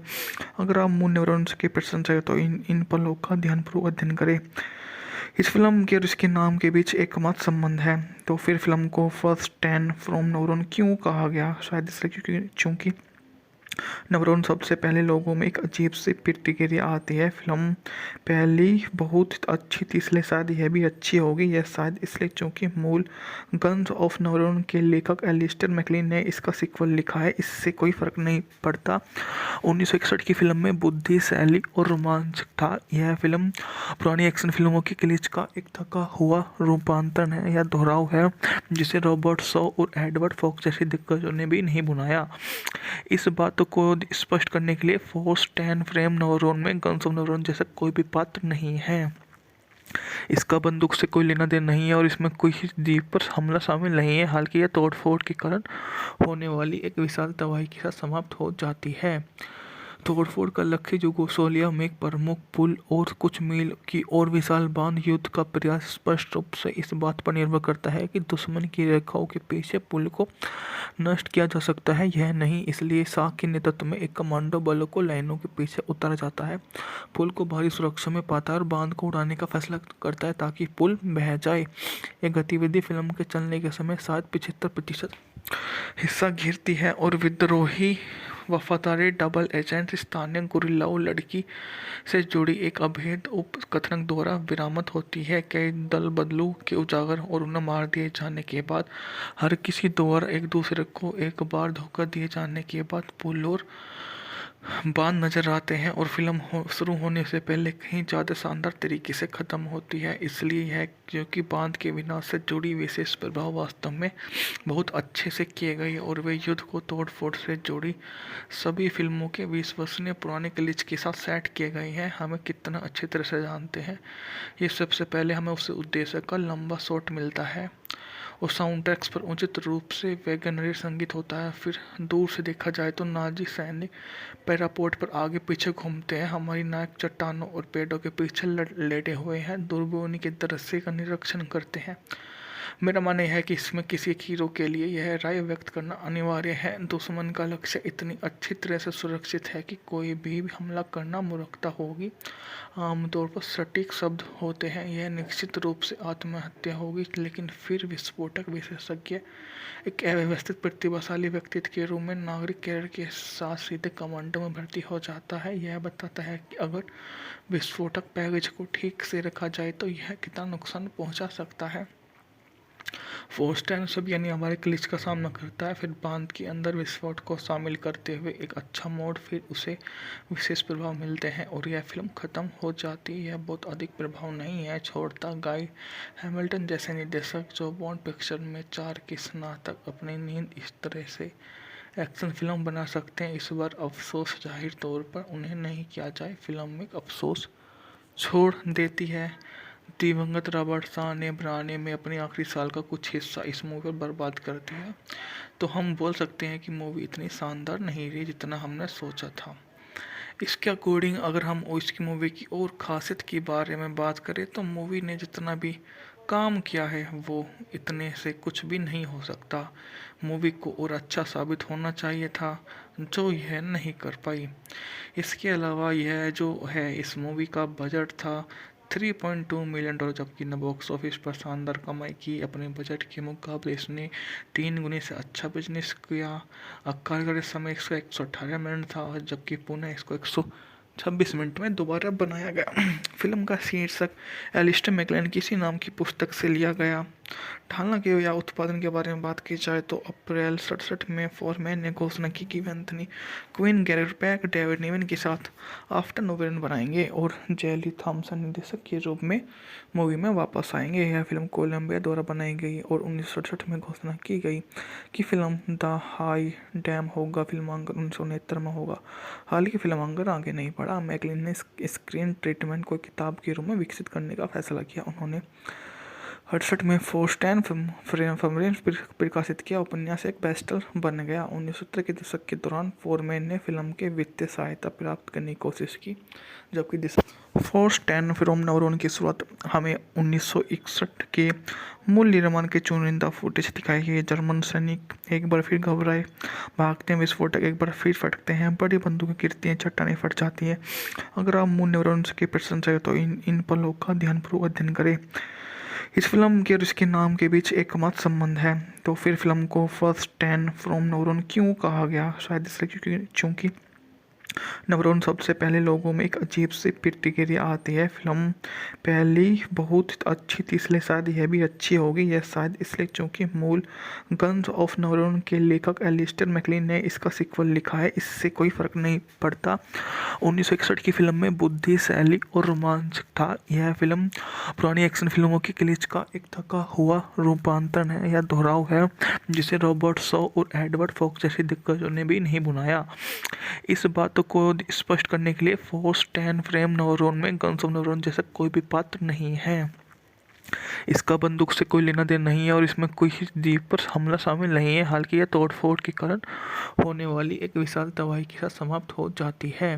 अगर आप मूल निर्माण की प्रशंसा है तो इन पलों का ध्यानपूर्वक अध्ययन करें। इस फिल्म के और इसके नाम के बीच एकमात्र संबंध है। तो फिर फिल्म को फर्स्ट 10 फ्रॉम नवरोन क्यों कहा गया? शायद इसलिए क्योंकि नवरोन सबसे पहले लोगों में एक अजीब सी प्रतिक्रिया आती है। फिल्म पहली बहुत अच्छी थी, इसलिए शायद यह भी अच्छी होगी। यह शायद इसलिए क्योंकि मूल गन्स ऑफ नवरोन के लेखक एलिस्टर मैकलिन ने इसका सीक्वल लिखा है। इससे कोई फर्क नहीं पड़ता 1961 की फिल्म में बुद्धि, शैली और रोमांच था। यह फिल्म पुरानी एक्शन फिल्मों की क्लिच का एक थका हुआ रूपांतरण है या दोहराव है, जिसे रॉबर्ट शॉ और एडवर्ड फॉक्स जैसे दिग्गजों ने भी नहीं बनाया। इस बात को स्पष्ट करने के लिए फोर्स 10 फ्रेम नवरोन में गन्स ऑफ नवरोन जैसा कोई भी पात्र नहीं है। इसका बंदूक से कोई लेना देना नहीं है और इसमें कोई द्वीप पर हमला शामिल नहीं है। हालांकि यह तोड़फोड़ के कारण होने वाली एक विशाल तबाही के साथ समाप्त हो जाती है। तोड़फोड़ का लक्ष्य युगोस्लाविया में एक प्रमुख पुल और कुछ मील की और विशाल बांध युद्ध का प्रयास स्पष्ट रूप से इस बात पर निर्भर करता है कि दुश्मन की रेखाओं के पीछे पुल को नष्ट किया जा सकता है यह नहीं। इसलिए शाह के नेतृत्व में एक कमांडो बलों को लाइनों के पीछे उतारा जाता है, पुल को भारी सुरक्षा में पाता है और बांध को उड़ाने का फैसला करता है ताकि पुल बह जाए। यह गतिविधि फिल्म के चलने के समय शायद 75% हिस्सा घेरती है और विद्रोही वफादारी डबल एजेंट स्थानीय गुरिल्लाओं लड़की से जुड़ी एक अभेद उपकथन द्वारा बरामद होती है। कई दल बदलू के उजागर और उन्हें मार दिए जाने के बाद हर किसी द्वारा एक दूसरे को एक बार धोखा दिए जाने के बाद पुल और बांध नजर आते हैं और फिल्म शुरू होने से पहले कहीं ज़्यादा शानदार तरीके से ख़त्म होती है। इसलिए यह क्योंकि बांध के विनाश से जुड़ी विशेष प्रभाव वास्तव में बहुत अच्छे से किए गए और वे युद्ध को तोड़-फोड़ से जुड़ी सभी फिल्मों के विश्वसनीय पुराने क्लिच के साथ सेट किए गए हैं। हमें कितना अच्छी तरह से जानते हैं। ये सबसे पहले हमें उस उद्देश्य का लंबा शॉट मिलता है और साउंड ट्रैक्स पर उचित रूप से वैगनरी संगीत होता है। फिर दूर से देखा जाए तो नाजी सैनिक पैरापोर्ट पर आगे पीछे घूमते हैं। हमारी नायक चट्टानों और पेड़ों के पीछे लेटे हुए हैं, दूरबीनी के दृश्य का निरीक्षण करते हैं। मेरा मानना यह है कि इसमें किसी हीरो के लिए यह राय व्यक्त करना अनिवार्य है, दुश्मन का लक्ष्य इतनी अच्छी तरह से सुरक्षित है कि कोई भी हमला करना मूर्खता होगी। आमतौर पर सटीक शब्द होते हैं, यह निश्चित रूप से आत्महत्या होगी। लेकिन फिर विस्फोटक विशेषज्ञ एक अव्यवस्थित प्रतिभाशाली व्यक्तित्व के रूप में नागरिक कैरियर के साथ सीधे कमांडो में भर्ती हो जाता है। यह बताता है कि अगर विस्फोटक पैकेज को ठीक से रखा जाए तो यह कितना नुकसान पहुंचा सकता है। फोर्स 10 सब यानी हमारे क्लिच का सामना करता है, फिर बांध के अंदर विस्फोट को शामिल करते हुए एक अच्छा मोड, फिर उसे विशेष प्रभाव मिलते हैं और यह फिल्म ख़त्म हो जाती है। यह बहुत अधिक प्रभाव नहीं है छोड़ता। गाय हैमिल्टन जैसे निर्देशक जो बॉन्ड पिक्चर में 4 के स्नातक अपनी नींद इस तरह से एक्शन फिल्म बना सकते हैं, इस बार अफसोस जाहिर तौर पर उन्हें नहीं किया जाए। फिल्म में अफसोस छोड़ देती है। दिवंगत रॉबर्ट शाह ने बनाने में अपने आखिरी साल का कुछ हिस्सा इस मूवी पर बर्बाद कर दिया, तो हम बोल सकते हैं कि मूवी इतनी शानदार नहीं रही जितना हमने सोचा था। इसके अकॉर्डिंग अगर हम इसकी मूवी की और खासियत के बारे में बात करें तो मूवी ने जितना भी काम किया है वो इतने से कुछ भी नहीं हो सकता। मूवी को और अच्छा साबित होना चाहिए था, जो यह नहीं कर पाई। इसके अलावा यह जो है इस मूवी का बजट था 3.2 मिलियन डॉलर, जबकि न बॉक्स ऑफिस पर शानदार कमाई की। अपने बजट के मुकाबले इसने 3 गुने से अच्छा बिजनेस किया। आखिरकार इस समय इसका 118 मिनट था, जबकि पुणे इसको 126 मिनट में दोबारा बनाया गया। फिल्म का शीर्षक एलिस्टर मैकलेन किसी नाम की पुस्तक से लिया गया। हालांकि या उत्पादन के बारे में बात की जाए तो अप्रैल 67 में फोरमैन ने घोषणा की कि वे Anthony Quinn, Garrett Peck, David Niven के साथ आफ्टर नोवेलन बनाएंगे और जेली थॉमसन निर्देशक के रूप में मूवी में वापस आएंगे। यह फिल्म कोलंबिया द्वारा बनाई गई और 1967 में घोषणा की गई कि फिल्म द हाई डैम होगा फिल्मांकन 1969 में होगा। हालांकि फिल्मांकन आगे नहीं बढ़ा। मैकलिन ने स्क्रीन ट्रीटमेंट को किताब के रूप में विकसित करने का फैसला किया। उन्होंने 68 में फोर्स्टैन फ्रेम प्रकाशित किया। उपन्यास एक बेस्टसेलर बन गया। 1970 के दशक के दौरान फोरमैन ने फिल्म के वित्तीय सहायता प्राप्त करने की कोशिश की, जबकि फोर्स्टैन फिल्म नवरोन की शुरुआत हमें 1961 के मूल निर्माण के चुनिंदा फुटेज दिखाई गई। जर्मन सैनिक एक बार फिर घबराए, भागते हैं, विस्फोटक एक बार फिर फटते हैं, बड़ी बंदूकें गिरती हैं, चट्टानें फट जाती हैं। अगर आप मूल नवरोन की प्रशंसा तो इन पलों का ध्यानपूर्वक अध्ययन करें। इस फिल्म के और इसके नाम के बीच एक मत संबंध है। तो फिर फिल्म को फर्स्टैन फ्रॉम नवरोन क्यों कहा गया? शायद इसलिए क्योंकि नवरोन सबसे पहले लोगों में एक अजीब सी प्रतिक्रिया आती है। फिल्म पहली बहुत अच्छी थी, इसलिए शायद यह भी अच्छी होगी। यह शायद इसलिए क्योंकि मूल गन्स ऑफ नवरोन के लेखक एलिस्टर मैकलिन ने इसका सीक्वल लिखा है। इससे कोई फर्क नहीं पड़ता 1961 की फिल्म में बुद्धि, शैली और रोमांच था। यह फिल्म पुरानी एक्शन फिल्मों की क्लिच का एक थका हुआ रूपांतरण है या दोहराव है, जिसे रॉबर्ट शॉ और एडवर्ड फॉक्स जैसे दिग्गजों ने भी नहीं बनाया। इस बात को स्पष्ट करने के लिए फोर्स्टैन फ्रेम नवरोन में गन्स ऑफ नवरोन जैसा कोई भी पात्र नहीं है। इसका बंदूक से कोई लेना देना नहीं है और इसमें कोई द्वीप पर हमला शामिल नहीं है। हालांकि यह तोड़फोड़ के कारण होने वाली एक विशाल तबाही के साथ समाप्त हो जाती है।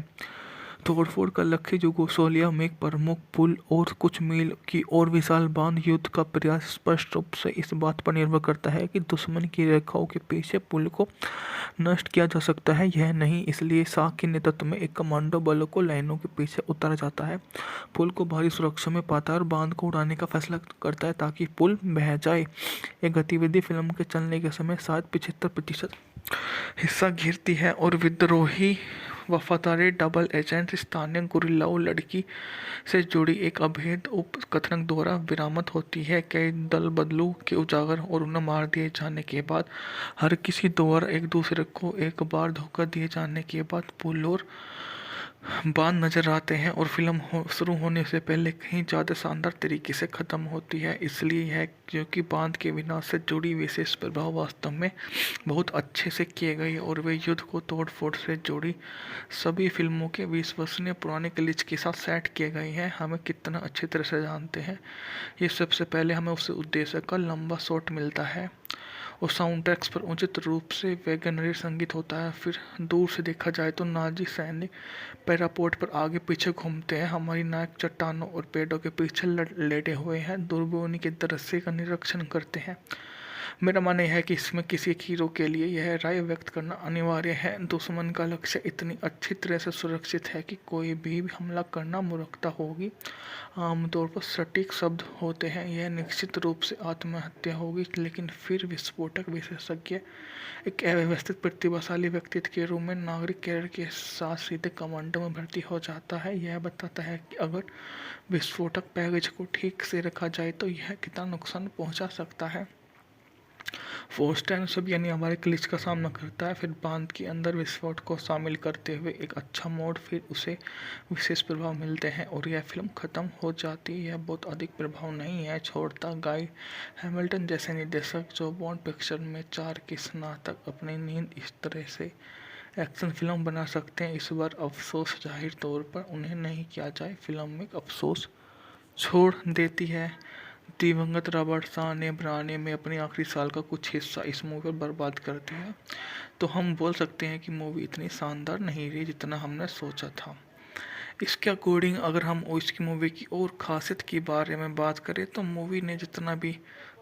तोड़फोड़ का लक्ष्य यूगोस्लाविया में एक प्रमुख पुल और कुछ मील की और विशाल बांध युद्ध का प्रयास स्पष्ट रूप से इस बात पर निर्भर करता है कि दुश्मन की रेखाओं के पीछे पुल को नष्ट किया जा सकता है यह नहीं। इसलिए शाह के नेतृत्व में एक कमांडो बलों को लाइनों के पीछे उतारा जाता है, पुल को भारी सुरक्षा में पाता है और बांध को उड़ाने का फैसला करता है ताकि पुल बह जाए। यह गतिविधि फिल्म के चलने के समय शायद 75% हिस्सा घेरती है और विद्रोही वफादारी डबल एजेंट स्थानीय गुरिल्लाओं लड़की से जुड़ी एक अभेद उपकथन द्वारा विरामत होती है। कई दल बदलू के उजागर और उन्हें मार दिए जाने के बाद हर किसी द्वारा एक दूसरे को एक बार धोखा दिए जाने के बाद पुल और बांध नजर आते हैं और फिल्म शुरू होने से पहले कहीं ज़्यादा शानदार तरीके से ख़त्म होती है। इसलिए है क्योंकि बांध के विनाश से जुड़ी विशेष प्रभाव वास्तव में बहुत अच्छे से किए गए और वे युद्ध को तोड़ फोड़ से जुड़ी सभी फिल्मों के विश्वसनीय पुराने क्लिच के साथ सेट किए गए हैं। हमें कितना अच्छी तरह से जानते हैं। ये सबसे पहले हमें उस उद्देश्य का लंबा शॉट मिलता है और साउंड ट्रैक्स पर उचित रूप से वैगनरी संगीत होता है। फिर दूर से देखा जाए तो नाजी सैनिक पैरापोर्ट पर आगे पीछे घूमते हैं। हमारी नायक चट्टानों और पेड़ों के पीछे लेटे हुए हैं, दूरबीनी के दृश्य का निरीक्षण करते हैं। मेरा मानना यह है कि इसमें किसी एक हीरो के लिए यह राय व्यक्त करना अनिवार्य है, दुश्मन का लक्ष्य इतनी अच्छी तरह से सुरक्षित है कि कोई भी हमला करना मूर्खता होगी। आमतौर पर सटीक शब्द होते हैं, यह निश्चित रूप से आत्महत्या होगी। लेकिन फिर विस्फोटक विशेषज्ञ एक अव्यवस्थित प्रतिभाशाली व्यक्तित्व के रूप में नागरिक कैरियर के साथ सीधे कमांडो में भर्ती हो जाता है। यह बताता है कि अगर विस्फोटक पैकेज को ठीक से रखा जाए तो यह कितना नुकसान पहुंचा सकता है। फोर्स्टैन सब यानी हमारे क्लिच का सामना करता है, फिर बांध के अंदर विस्फोट को शामिल करते हुए एक अच्छा मोड, फिर उसे विशेष प्रभाव मिलते हैं और यह फिल्म ख़त्म हो जाती है। यह बहुत अधिक प्रभाव नहीं है छोड़ता। गाय हैमिल्टन जैसे निर्देशक जो बॉन्ड पिक्चर में 4 के स्नातक अपनी नींद इस तरह से एक्शन फिल्म बना सकते हैं, इस बार अफसोस जाहिर तौर पर उन्हें नहीं किया जाए। फिल्म में अफसोस छोड़ देती है। दिवंगत रॉबर्ट शाह ने बनाने में अपने आखिरी साल का कुछ हिस्सा इस मूवी पर बर्बाद कर दिया, तो हम बोल सकते हैं कि मूवी इतनी शानदार नहीं रही जितना हमने सोचा था। इसके अकॉर्डिंग अगर हम इसकी मूवी की और ख़ासियत के बारे में बात करें तो मूवी ने जितना भी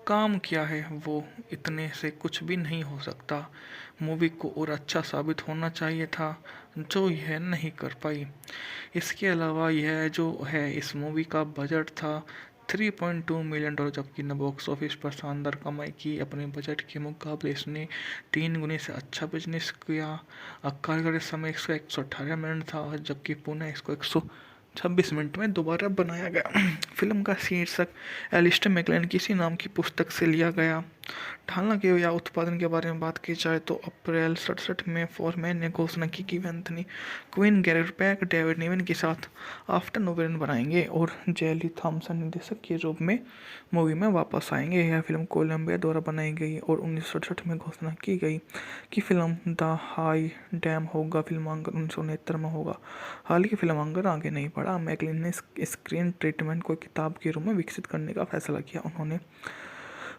काम किया है वो इतने से कुछ भी नहीं हो सकता। मूवी को और अच्छा साबित होना चाहिए था, जो यह नहीं कर पाई। इसके अलावा यह जो है इस मूवी का बजट था 3.2 मिलियन डॉलर, जबकि ने बॉक्स ऑफिस पर शानदार कमाई की। अपने बजट के मुकाबले इसने 3 गुने से अच्छा बिजनेस किया। आखिरकार इस समय इसका 118 मिनट था, जबकि पुणे इसको 126 मिनट में दोबारा बनाया गया। फिल्म का शीर्षक एलिस्टर मैकलेन किसी नाम की पुस्तक से लिया गया। हालांकि या उत्पादन के बारे में बात की जाए तो अप्रैल 67 में फोरमैन ने घोषणा की कि वे Anthony Quinn, Garrett Peck, David Niven के साथ आफ्टर नोवेलन बनाएंगे और जेली थॉमसन निर्देशक के रूप में मूवी में वापस आएंगे। यह फिल्म कोलंबिया द्वारा बनाई गई और 1967 में घोषणा की गई कि फिल्म द हाई डैम होगा फिल्मांकन 1969 में होगा। हालांकि फिल्मांकन आगे नहीं बढ़ा। मैकलिन ने स्क्रीन ट्रीटमेंट को किताब के रूप में विकसित करने का फैसला किया। उन्होंने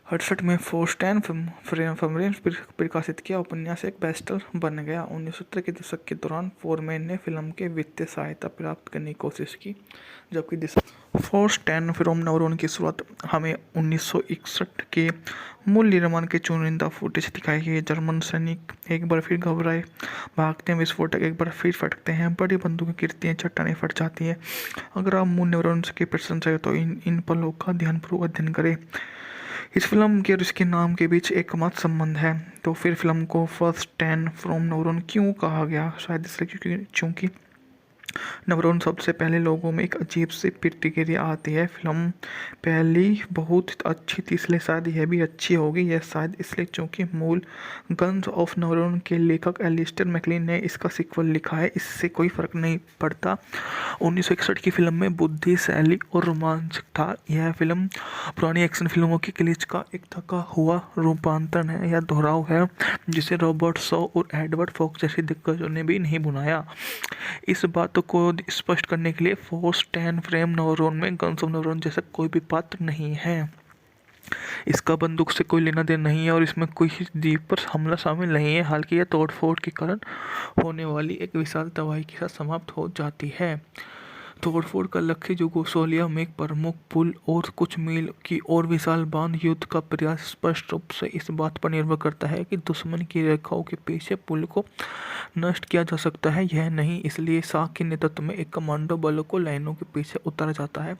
68 में फोर्स्टैन फ्रेम प्रकाशित किया। उपन्यास एक बेस्टसेलर बन गया। 1970 के दशक के दौरान फोरमैन ने फिल्म के वित्तीय सहायता प्राप्त करने की कोशिश की, जबकि फोर्स्टैन फिल्म नवरोन की शुरुआत हमें 1961 के मूल निर्माण के चुनिंदा फुटेज दिखाई गई। जर्मन सैनिक एक बार फिर घबराए, भागते हैं, विस्फोटक एक बार फिर फटकते हैं, बड़ी बंदूकें गिरती हैं, चट्टानें फट जाती हैं। अगर आप मूल नवरोन की प्रशंसा है तो इन पलों का ध्यानपूर्वक अध्ययन करें। इस फिल्म के और इसके नाम के बीच एकमात्र संबंध है। तो फिर फिल्म को फर्स्ट 10 फ्रॉम नवरोन क्यों कहा गया? शायद इसलिए क्योंकि नवरोन सबसे पहले लोगों में एक अजीब सी प्रतिक्रिया आती है। फिल्म पहली बहुत अच्छी थी इसलिए शायद यह भी अच्छी होगी। यह शायद इसलिए क्योंकि मूल गन्स ऑफ नवरोन के लेखक एलिस्टर मैकलिन ने इसका सीक्वल लिखा है। इससे कोई फर्क नहीं पड़ता 1961 की फिल्म में बुद्धि, शैली और रोमांच था। यह फिल्म पुरानी एक्शन फिल्मों की क्लिच का एक थका हुआ रूपांतरण है या दोहराव है, जिसे रॉबर्ट शॉ और एडवर्ड फॉक्स जैसे दिग्गजों ने भी नहीं बनाया। इस बात को स्पष्ट करने के लिए फोर्स 10 फ्रेम नवरोन में गन्स ऑफ नवरोन जैसा कोई भी पात्र नहीं है। इसका बंदूक से कोई लेना देना नहीं है और इसमें कोई द्वीप पर हमला शामिल नहीं है। हालांकि यह तोड़फोड़ के कारण होने वाली एक विशाल तबाही के साथ समाप्त हो जाती है। तोड़फोड़ का लक्ष्य यूगोस्लाविया में एक प्रमुख पुल और कुछ मील की और विशाल बांध युद्ध का प्रयास स्पष्ट रूप से इस बात पर निर्भर करता है कि दुश्मन की रेखाओं के पीछे पुल को नष्ट किया जा सकता है यह नहीं। इसलिए शाह के नेतृत्व में एक कमांडो बलों को लाइनों के पीछे उतारा जाता है,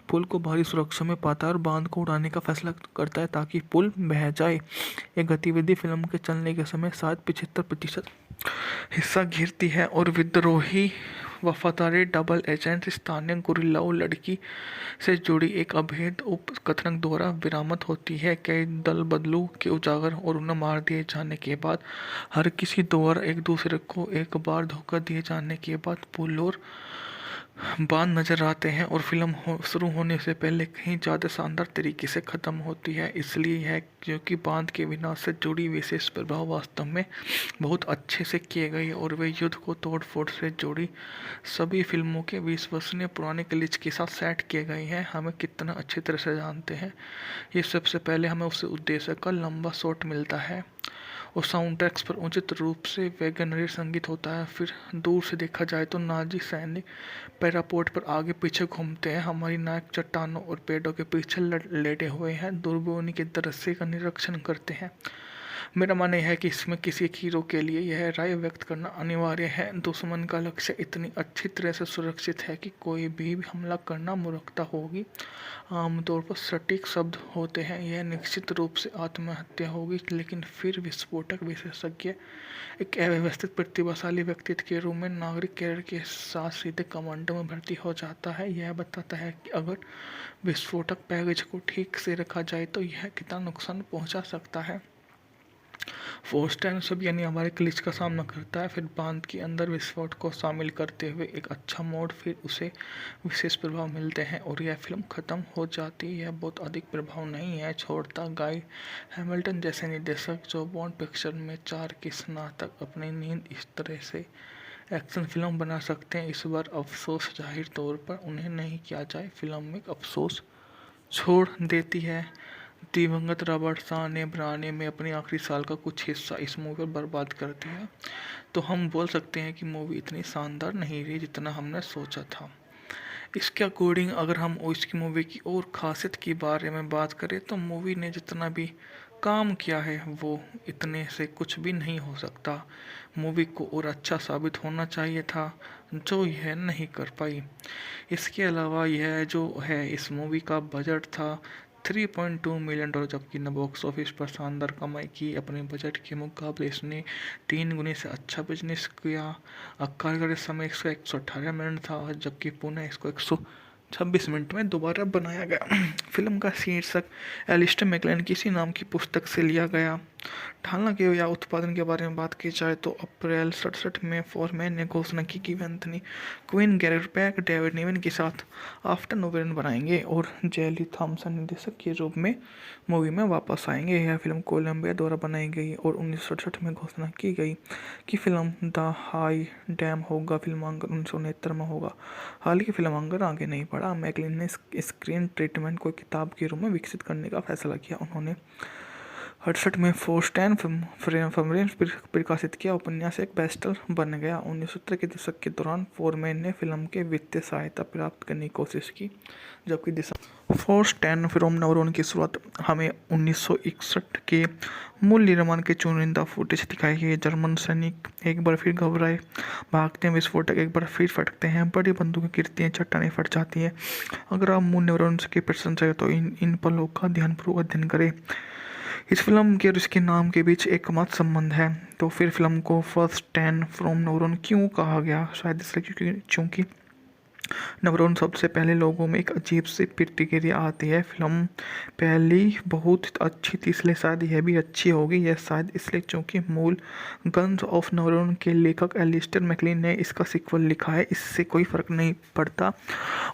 पुल को भारी सुरक्षा में पाता है और बांध को उड़ाने का फैसला करता है ताकि पुल बह जाए। यह गतिविधि फिल्म के चलने के समय शायद 75% हिस्सा घेरती है और विद्रोही वफादारी डबल एजेंट स्थानीय गुरिल्लाओं लड़की से जुड़ी एक अभेद उपकथन द्वारा विरामत होती है। कई दल बदलू के उजागर और उन्हें मार दिए जाने के बाद हर किसी द्वारा एक दूसरे को एक बार धोखा दिए जाने के बाद पुल और बांध नजर आते हैं और फिल्म शुरू होने से पहले कहीं ज़्यादा शानदार तरीके से ख़त्म होती है। इसलिए है क्योंकि बांध के विनाश से जुड़ी विशेष प्रभाव वास्तव में बहुत अच्छे से किए गए और वे युद्ध को तोड़ फोड़ से जुड़ी सभी फिल्मों के विश्वसनीय पुराने क्लिच के साथ सेट किए गए हैं। हमें कितना अच्छी तरह से जानते हैं। ये सबसे पहले हमें उस उद्देश्य का लंबा शॉट मिलता है और साउंड ट्रैक्स पर उचित रूप से वैगनरी संगीत होता है। फिर दूर से देखा जाए तो नाजी सैनिक पैरापोर्ट पर आगे पीछे घूमते हैं। हमारी नायक चट्टानों और पेड़ों के पीछे लेटे हुए हैं, दूरबीनी के दृश्य का निरीक्षण करते हैं। मेरा मानना यह है कि इसमें किसी एक हीरो के लिए यह राय व्यक्त करना अनिवार्य है, दुश्मन का लक्ष्य इतनी अच्छी तरह से सुरक्षित है कि कोई भी हमला करना मूर्खता होगी। आमतौर पर सटीक शब्द होते हैं, यह निश्चित रूप से आत्महत्या होगी। लेकिन फिर विस्फोटक विशेषज्ञ एक अव्यवस्थित प्रतिभाशाली व्यक्तित्व के रूप में नागरिक कैरियर के साथ सीधे कमांडो में भर्ती हो जाता है। यह बताता है कि अगर विस्फोटक पैकेज को ठीक से रखा जाए तो यह कितना नुकसान पहुंचा सकता है। फोर्स 10 सब यानी हमारे क्लिच का सामना करता है, फिर बांध के अंदर विस्फोट को शामिल करते हुए एक अच्छा मोड, फिर उसे विशेष प्रभाव मिलते हैं और यह फिल्म ख़त्म हो जाती है। यह बहुत अधिक प्रभाव नहीं है छोड़ता। गाय हैमिल्टन जैसे निर्देशक जो बॉन्ड पिक्चर में 4 के स्नातक अपनी नींद इस तरह से एक्शन फिल्म बना सकते हैं, इस बार अफसोस जाहिर तौर पर उन्हें नहीं किया जाए। फिल्म में अफसोस छोड़ देती है। दिवंगत रॉबर्ट शाह ने बनाने में अपने आखिरी साल का कुछ हिस्सा इस मूवी पर बर्बाद कर दिया, तो हम बोल सकते हैं कि मूवी इतनी शानदार नहीं रही जितना हमने सोचा था। इसके अकॉर्डिंग अगर हम इसकी मूवी की और ख़ासियत के बारे में बात करें तो मूवी ने जितना भी काम किया है वो इतने से कुछ भी नहीं हो सकता। मूवी को और अच्छा साबित होना चाहिए था, जो यह नहीं कर पाई। इसके अलावा यह जो है इस मूवी का बजट था 3.2 मिलियन डॉलर, जबकि न बॉक्स ऑफिस पर शानदार कमाई की। अपने बजट के मुकाबले इसने 3 गुने से अच्छा बिजनेस किया। कार्यकारी समय इसका 118 मिनट था, जबकि पुणे इसको 126 मिनट में दोबारा बनाया गया। फिल्म का शीर्षक एलिस्टर मैकलेन किसी नाम की पुस्तक से लिया गया। हालांकि या उत्पादन के बारे में बात की जाए तो अप्रैल 67 में फोरमैन ने घोषणा की कि वे Anthony Quinn, Garrett Peck, David Niven के साथ आफ्टर नोवेन बनाएंगे और जेली थॉमसन निर्देशक के रूप में मूवी में वापस आएंगे। यह फिल्म कोलंबिया द्वारा बनाई गई और 1967 में घोषणा की गई कि फिल्म द हाई डैम होगा फिल्मांकन 1969 में होगा। हालांकि फिल्मांकन आगे नहीं बढ़ा। मैकलिन ने स्क्रीन ट्रीटमेंट को किताब के रूप में विकसित करने का फैसला किया। उन्होंने 68 में फोर्स्टैन फमरेन प्रकाशित किया। उपन्यास एक बेस्टसेलर बन गया। 1970 के दशक के दौरान फोरमैन ने फिल्म के वित्तीय सहायता प्राप्त करने की कोशिश की, जबकि फोर्स्टैन फिल्म नवरोन की शुरुआत हमें 1961 के मूल निर्माण के चुनिंदा फुटेज दिखाई गई। जर्मन सैनिक एक बार फिर घबराए, भागते हैं, विस्फोटक एक बार फिर फटते हैं, बड़ी बंदूकें गिरती हैं, चट्टानें फट जाती हैं। अगर आप मूल न्यूरॉन की प्रशंसा करें तो इन पलों का ध्यानपूर्वक अध्ययन करें। इस फिल्म के और इसके नाम के बीच एकमात्र संबंध है। तो फिर फिल्म को फर्स्ट टेन फ्रॉम नवरोन क्यों कहा गया? शायद इसलिए क्योंकि नवरोन सबसे पहले लोगों में एक अजीब सी प्रतिक्रिया आती है। फिल्म पहली बहुत अच्छी थी इसलिए शायद यह भी अच्छी होगी। यह शायद इसलिए क्योंकि मूल गन्स ऑफ नवरोन के लेखक एलिस्टर मैकलिन ने इसका सीक्वल लिखा है। इससे कोई फर्क नहीं पड़ता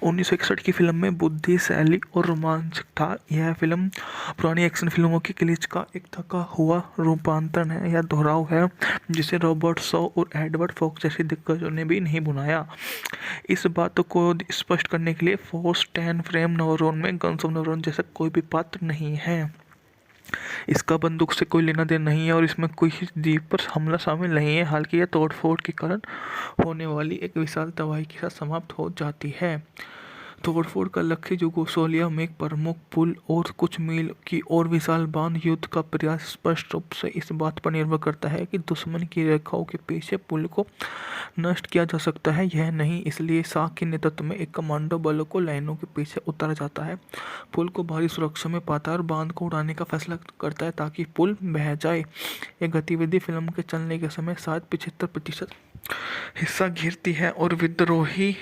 1961 की फिल्म में बुद्धि, शैली और रोमांच था। यह फिल्म पुरानी एक्शन फिल्मों की क्लिच का एक थका हुआ रूपांतरण है या दोहराव है, जिसे रॉबर्ट शॉ और एडवर्ड फॉक्स जैसे दिग्गजों ने भी नहीं बनाया। इस बात को स्पष्ट करने के लिए फोर्स 10 फ्रेम नवरोन में गन्स ऑफ नवरोन जैसा कोई भी पात्र नहीं है। इसका बंदूक से कोई लेना देना नहीं है और इसमें कोई द्वीप पर हमला शामिल नहीं है। हालांकि यह तोड़फोड़ के कारण होने वाली एक विशाल तबाही के साथ समाप्त हो जाती है। तोड़फोड़ का लक्ष्य यूगोस्लाविया में एक प्रमुख पुल और कुछ मील की और विशाल बांध युद्ध का प्रयास स्पष्ट रूप से इस बात पर निर्भर करता है कि दुश्मन की रेखाओं के पीछे पुल को नष्ट किया जा सकता है यह नहीं। इसलिए शाह के नेतृत्व में एक कमांडो बलों को लाइनों के पीछे उतारा जाता है, पुल को भारी सुरक्षा में पाता है और बांध को उड़ाने का फैसला करता है ताकि पुल बह जाए। यह गतिविधि फिल्म के चलने के समय शायद 75% हिस्सा घेरती है और विद्रोही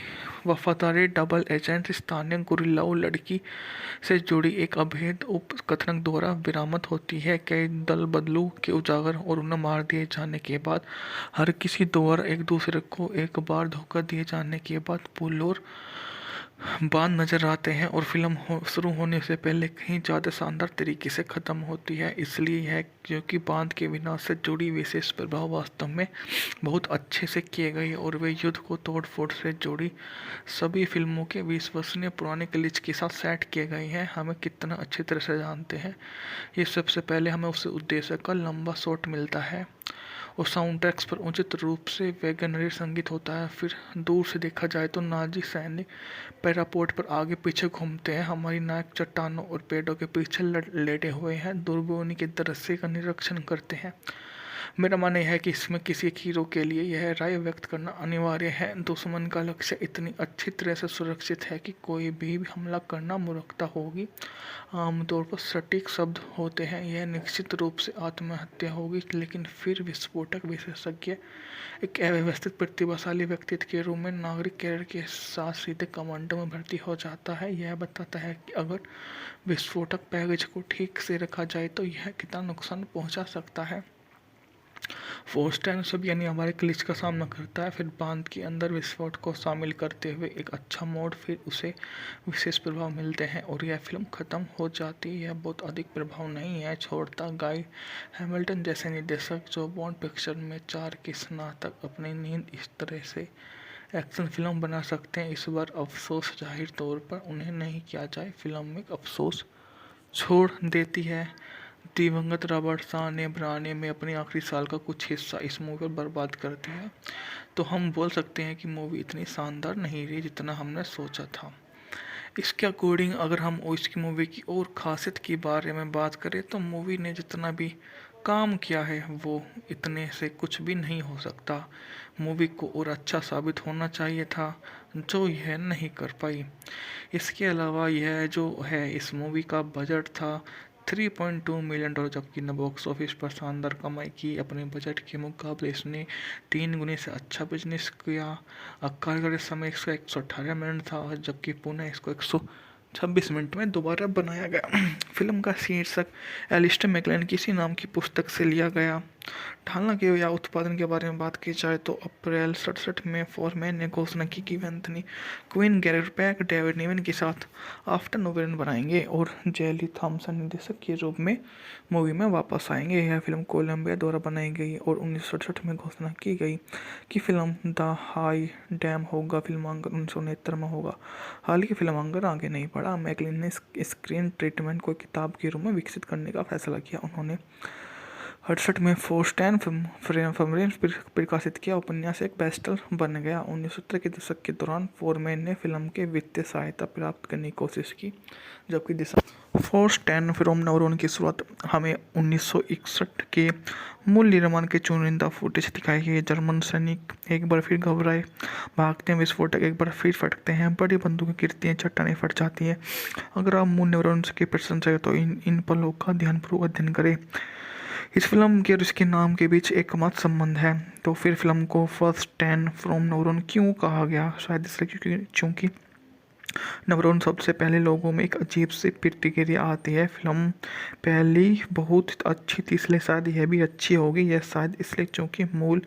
वफादारी डबल एजेंट स्थानीय गुरिल्लाओं लड़की से जुड़ी एक अभेद उपकथन द्वारा बरामद होती है। कई दल बदलू के उजागर और उन्हें मार दिए जाने के बाद हर किसी द्वारा एक दूसरे को एक बार धोखा दिए जाने के बाद पुल और बांध नजर आते हैं और फिल्म शुरू होने से पहले कहीं ज़्यादा शानदार तरीके से ख़त्म होती है। इसलिए है क्योंकि बांध के विनाश से जुड़ी विशेष प्रभाव वास्तव में बहुत अच्छे से किए गए और वे युद्ध को तोड़ फोड़ से जुड़ी सभी फिल्मों के विश्वसनीय पुराने क्लिच के साथ सेट किए गए हैं। हमें कितना अच्छी तरह से जानते हैं। ये सबसे पहले हमें उस उद्देश्य का लंबा शॉट मिलता है और साउंड ट्रैक्स पर उचित रूप से वैगनरी संगीत होता है। फिर दूर से देखा जाए तो नाजी सैनिक पैरापोर्ट पर आगे पीछे घूमते हैं। हमारी नायक चट्टानों और पेड़ों के पीछे लेटे हुए हैं, दूरबीनी के दृश्य का निरीक्षण करते हैं। मेरा मानना यह है कि इसमें किसी एक हीरो के लिए यह राय व्यक्त करना अनिवार्य है, दुश्मन का लक्ष्य इतनी अच्छी तरह से सुरक्षित है कि कोई भी हमला करना मूर्खता होगी। आमतौर पर सटीक शब्द होते हैं, यह निश्चित रूप से आत्महत्या होगी। लेकिन फिर विस्फोटक विशेषज्ञ एक अव्यवस्थित प्रतिभाशाली व्यक्तित्व के रूप में नागरिक कैरियर के साथ सीधे कमांडो में भर्ती हो जाता है। यह बताता है कि अगर विस्फोटक पैकेज को ठीक से रखा जाए तो यह कितना नुकसान पहुंचा सकता है। फोर्स 10 सब यानी हमारे क्लिच का सामना करता है, फिर बांध के अंदर विस्फोट को शामिल करते हुए एक अच्छा मोड, फिर उसे विशेष प्रभाव मिलते हैं और यह फिल्म ख़त्म हो जाती है। यह बहुत अधिक प्रभाव नहीं है छोड़ता। गाय हैमिल्टन जैसे निर्देशक जो बॉन्ड पिक्चर में 4 के स्नातक अपनी नींद इस तरह से एक्शन फिल्म बना सकते हैं, इस बार अफसोस जाहिर तौर पर उन्हें नहीं किया जाए। फिल्म में अफसोस छोड़ देती है। दिवंगत रॉबर्ट शाह ने बनाने में अपने आखिरी साल का कुछ हिस्सा इस मूवी पर बर्बाद कर दिया, तो हम बोल सकते हैं कि मूवी इतनी शानदार नहीं रही जितना हमने सोचा था। इसके अकॉर्डिंग अगर हम इसकी मूवी की और ख़ासियत के बारे में बात करें तो मूवी ने जितना भी काम किया है वो इतने से कुछ भी नहीं हो सकता। मूवी को और अच्छा साबित होना चाहिए था, जो यह नहीं कर पाई। इसके अलावा यह जो है इस मूवी का बजट था 3.2 मिलियन डॉलर, जबकि न बॉक्स ऑफिस पर शानदार कमाई की। अपने बजट के मुकाबले इसने 3 गुने से अच्छा बिजनेस किया। कार्यकारी समय इसका 118 मिनट था, जबकि पुणे इसको 126 मिनट में दोबारा बनाया गया। फिल्म का शीर्षक एलिस्टर मैकलेन किसी नाम की पुस्तक से लिया गया। हालांकि या उत्पादन के बारे में बात की जाए तो अप्रैल 67 में फोरमैन ने घोषणा की कि वे Anthony Quinn, Garrett Peck, David Niven के साथ आफ्टर नोवेन बनाएंगे और जेली थॉमसन निर्देशक के रूप में मूवी में वापस आएंगे। यह फिल्म कोलंबिया द्वारा बनाई गई और 1967 में घोषणा की गई कि फिल्म द हाई डैम होगा फिल्मांकन 1969 में होगा। हालांकि फिल्मांकन आगे नहीं बढ़ा। मैकलिन ने स्क्रीन ट्रीटमेंट को किताब के रूप में विकसित करने का फैसला किया। उन्होंने 68 में फोर्स्टैन फ्रेम प्रकाशित किया। उपन्यास एक बेस्टसेलर बन गया। 1970 के दशक के दौरान फोरमैन ने फिल्म के वित्तीय सहायता प्राप्त करने की कोशिश की, जबकि फोर्स्टैन फ्रॉम नवरोन की शुरुआत हमें 1961 के मूल निर्माण के चुनिंदा फुटेज दिखाई गई। जर्मन सैनिक एक बार फिर घबराए, भागते हैं, विस्फोटक एक बार फिर फटते हैं, बड़ी बंदूकें गिरती हैं, चट्टानें फट जाती हैं। अगर आप मूल न्यूरॉन की प्रशंसा करें तो इन पलों का ध्यानपूर्वक अध्ययन करें। इस फिल्म के और इसके नाम के बीच एकमात्र संबंध है। तो फिर फिल्म को फर्स्ट टेन फ्रॉम नवरोन क्यों कहा गया? शायद इसलिए क्योंकि नवरोन सबसे पहले लोगों में एक अजीब सी प्रतिक्रिया आती है। फिल्म पहली बहुत अच्छी थी इसलिए शायद यह भी अच्छी होगी। यह शायद इसलिए क्योंकि मूल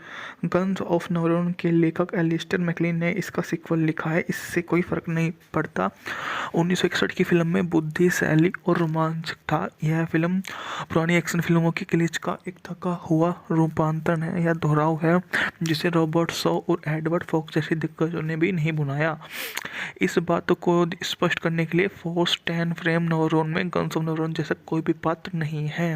गन्स ऑफ नवरोन के लेखक एलिस्टर मैकलिन ने इसका सीक्वल लिखा है। इससे कोई फर्क नहीं पड़ता 1961 की फिल्म में बुद्धिशैली और रोमांच था। यह फिल्म पुरानी एक्शन फिल्मों की क्लिच का एक थका हुआ रूपांतरण है या दोहराव है, जिसे रॉबर्ट शॉ और एडवर्ड फॉक्स जैसे दिग्गजों ने भी नहीं बनाया। इस बात को स्पष्ट करने के लिए फोर्स 10 फ्रेम नवरोन में गन्स ऑफ नवरोन जैसा कोई भी पात्र नहीं है।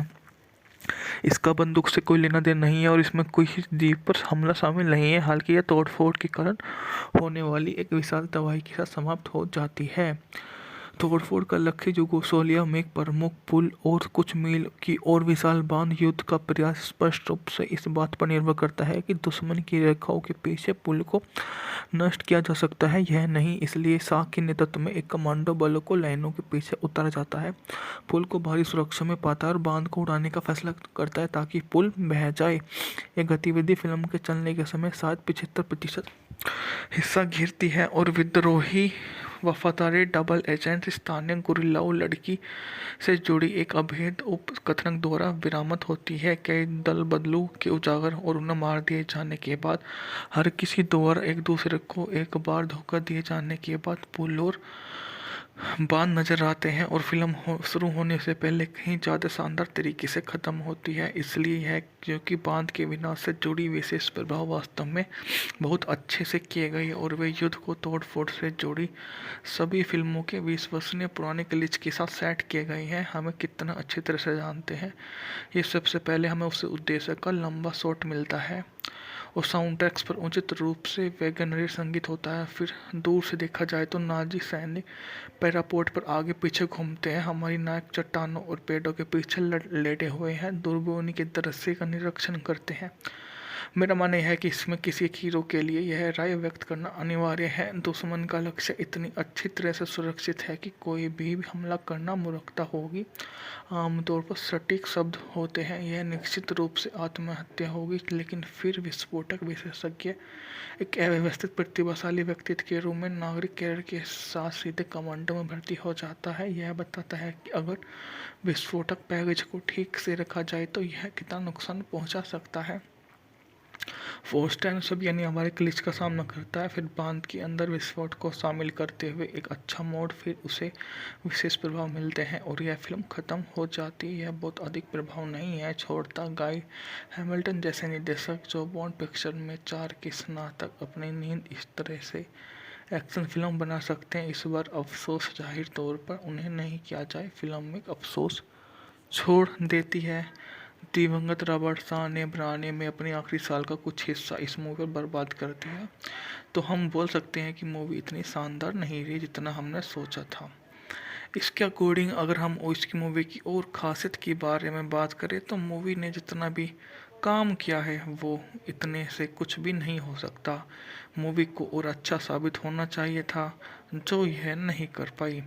इसका बंदूक से कोई लेना देना नहीं है और इसमें कोई द्वीप पर हमला शामिल नहीं है। हालांकि यह तोड़फोड़ के कारण होने वाली एक विशाल तबाही के साथ समाप्त हो जाती है। तोड़फोड़ का लक्ष्य यूगोस्लाविया में एक प्रमुख पुल और कुछ मील की और विशाल बांध युद्ध का प्रयास स्पष्ट रूप से इस बात पर निर्भर करता है कि दुश्मन की रेखाओं के पीछे पुल को नष्ट किया जा सकता है यह नहीं। इसलिए शाह के नेतृत्व में एक कमांडो बलों को लाइनों के पीछे उतारा जाता है, पुल को भारी सुरक्षा में पाता है और बांध को उड़ाने का फैसला करता है ताकि पुल बह जाए। यह गतिविधि फिल्म के चलने के समय शायद 75% हिस्सा घेरती है और विद्रोही वफादारी डबल एजेंट स्थानीय गुरिल्लाओं लड़की से जुड़ी एक अभेद उपकथन द्वारा बरामद होती है। कई दल बदलू के उजागर और उन्हें मार दिए जाने के बाद हर किसी द्वारा एक दूसरे को एक बार धोखा दिए जाने के बाद पुल और बांध नजर आते हैं और फिल्म शुरू होने से पहले कहीं ज़्यादा शानदार तरीके से ख़त्म होती है। इसलिए है क्योंकि बांध के विनाश से जुड़ी विशेष प्रभाव वास्तव में बहुत अच्छे से किए गए और वे युद्ध को तोड़ फोड़ से जुड़ी सभी फिल्मों के विश्वसनीय पुराने क्लिच के साथ सेट किए गए हैं। हमें कितना अच्छी तरह से जानते हैं। ये सबसे पहले हमें उस उद्देश्य का लंबा शॉट मिलता है और साउंड ट्रैक्स पर उचित रूप से वैगनरी संगीत होता है। फिर दूर से देखा जाए तो नाजी सैनिक पैरापोर्ट पर आगे पीछे घूमते हैं। हमारी नायक चट्टानों और पेड़ों के पीछे लेटे हुए हैं, दूरबीनी के दृश्य का निरीक्षण करते हैं। मेरा मानना यह है कि इसमें किसी एक हीरो के लिए यह राय व्यक्त करना अनिवार्य है, दुश्मन का लक्ष्य इतनी अच्छी तरह से सुरक्षित है कि कोई भी हमला करना मूर्खता होगी। आमतौर पर सटीक शब्द होते हैं, यह निश्चित रूप से आत्महत्या होगी। लेकिन फिर विस्फोटक विशेषज्ञ एक अव्यवस्थित प्रतिभाशाली व्यक्तित्व के रूप में नागरिक कैरियर के साथ सीधे कमांडो में भर्ती हो जाता है। यह बताता है कि अगर विस्फोटक पैकेज को ठीक से रखा जाए तो यह कितना नुकसान पहुंचा सकता है। फोर्स 10 सब यानी हमारे क्लिच का सामना करता है, फिर बांध के अंदर विस्फोट को शामिल करते हुए एक अच्छा मोड, फिर उसे विशेष प्रभाव मिलते हैं और यह फिल्म ख़त्म हो जाती है। यह बहुत अधिक प्रभाव नहीं है छोड़ता। गाय हैमिल्टन जैसे निर्देशक जो बॉन्ड पिक्चर में 4 के स्नातक अपनी नींद इस तरह से एक्शन फिल्म बना सकते हैं। इस बार अफसोस जाहिर तौर पर उन्हें नहीं किया जाए, फिल्म में अफसोस छोड़ देती है। दिवंगत रॉबर्ट शाह ने बनाने में अपने आखिरी साल का कुछ हिस्सा इस मूवी पर बर्बाद कर दिया, तो हम बोल सकते हैं कि मूवी इतनी शानदार नहीं रही जितना हमने सोचा था। इसके अकॉर्डिंग अगर हम इसकी मूवी की और ख़ासियत के बारे में बात करें तो मूवी ने जितना भी काम किया है वो इतने से कुछ भी नहीं हो सकता। मूवी को और अच्छा साबित होना चाहिए था, जो यह नहीं कर पाई।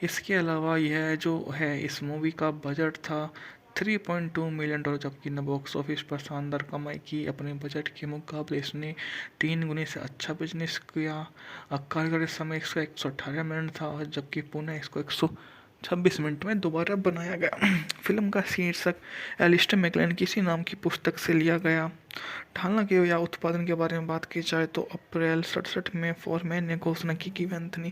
इसके अलावा यह जो है, इस मूवी का बजट था $3.2 मिलियन, जबकि न बॉक्स ऑफिस पर शानदार कमाई की। अपने बजट के मुकाबले इसने 3 गुने से अच्छा बिजनेस किया। कार्यकारी समय इसका 118 मिनट था, जबकि पुणे इसको 126 मिनट में दोबारा बनाया गया। फिल्म का शीर्षक एलिस्टर मैकलेन किसी नाम की पुस्तक से लिया गया। हालांकि या उत्पादन के बारे में बात की जाए तो अप्रैल 67 में फॉरमैन ने घोषणा की कि वे Anthony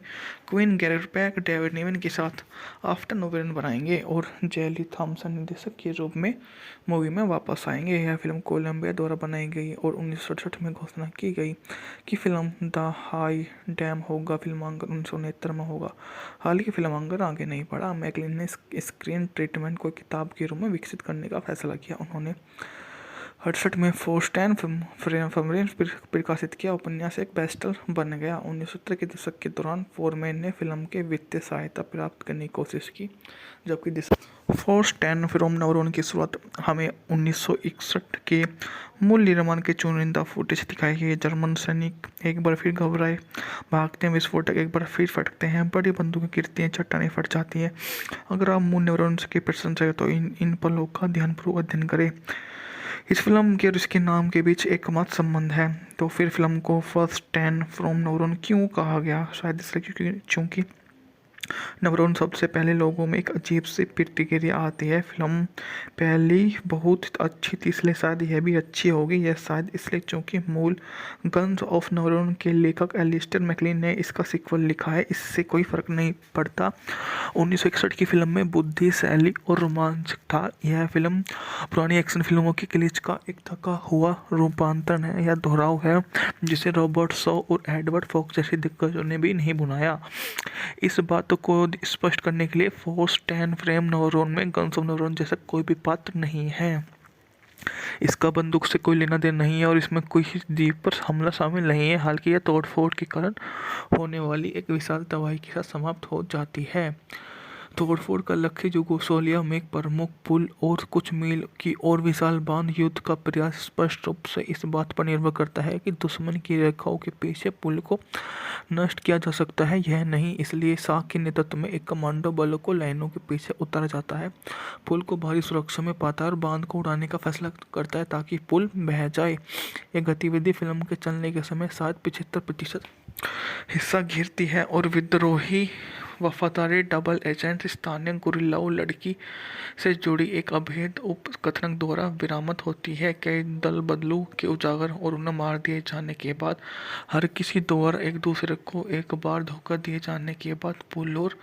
Quinn, Garrett Peck, David Niven के साथ आफ्टर नोवेलन बनाएंगे और जेली थॉमसन निर्देशक के रूप में मूवी में वापस आएंगे। यह फिल्म कोलंबिया द्वारा बनाई गई और 1967 में घोषणा की गई कि फिल्म द हाई डैम होगा फिल्मांकन 1969 में होगा। हालांकि फिल्मांकन आगे नहीं बढ़ा। मैकलिन ने स्क्रीन ट्रीटमेंट को किताब के रूप में विकसित करने का फैसला किया। उन्होंने 68 में फोर्स्टैन फमरेन प्रकाशित किया। उपन्यास एक बेस्टसेलर बन गया। 1970 के दशक के दौरान फोरमैन ने फिल्म के वित्तीय सहायता प्राप्त करने की कोशिश की, जबकि फोर्स्टैन फिल्म नवरोन की शुरुआत हमें 1961 के मूल निर्माण के चुनिंदा फुटेज दिखाई गई। जर्मन सैनिक एक बार फिर घबराए, भागते हैं, विस्फोटक एक बार फिर फटकते हैं, बड़ी बंदूकें गिरती हैं, चट्टानें फट जाती हैं। अगर आप मूल नवरोन की प्रशंसा करें तो इन पलों का ध्यानपूर्वक अध्ययन करें। इस फिल्म के और इसके नाम के बीच एकमात्र संबंध है। तो फिर फिल्म को फर्स्ट 10 फ्रॉम नवरोन क्यों कहा गया? शायद इसलिए क्योंकि नवरोन सबसे पहले लोगों में एक अजीब सी प्रतिक्रिया आती है। फिल्म पहली बहुत अच्छी थी, इसलिए शायद यह भी अच्छी होगी। यह शायद इसलिए क्योंकि मूल गन्स ऑफ नवरोन के लेखक एलिस्टर मैकलिन ने इसका सीक्वल लिखा है। इससे कोई फर्क नहीं पड़ता 1961 की फिल्म में बुद्धि, शैली और रोमांच था। यह फिल्म पुरानी एक्शन फिल्मों की क्लिच का एक थका हुआ रूपांतरण है या दोहराव है, जिसे रॉबर्ट शॉ और एडवर्ड फॉक्स जैसे दिग्गजों ने भी नहीं बनाया। इस बात को स्पष्ट करने के लिए फोर्स 10 फ्रेम नवरोन में गन्स ऑफ नवरोन जैसा कोई भी पात्र नहीं है। इसका बंदूक से कोई लेना देना नहीं है और इसमें कोई द्वीप पर हमला शामिल नहीं है। हालांकि यह तोड़फोड़ के कारण होने वाली एक विशाल तबाही के साथ समाप्त हो जाती है। तोड़फोड़ का लक्ष्य यूगोस्लाविया में एक प्रमुख पुल और कुछ मील की और विशाल बांध युद्ध का प्रयास स्पष्ट रूप से इस बात पर निर्भर करता है कि दुश्मन की रेखाओं के पीछे पुल को नष्ट किया जा सकता है यह नहीं। इसलिए शाह के नेतृत्व में एक कमांडो बलों को लाइनों के पीछे उतारा जाता है, पुल को भारी सुरक्षा में पाता है और बांध को उड़ाने का फैसला करता है ताकि पुल बह जाए। यह गतिविधि फिल्म के चलने के समय शायद 75% हिस्सा घेरती है और विद्रोही वफादारी डबल एजेंट स्थानीय गुरिल्लाओं लड़की से जुड़ी एक अभेद उपकथन द्वारा बरामद होती है। कई दल बदलू के उजागर और उन्हें मार दिए जाने के बाद हर किसी द्वारा एक दूसरे को एक बार धोखा दिए जाने के बाद पुल और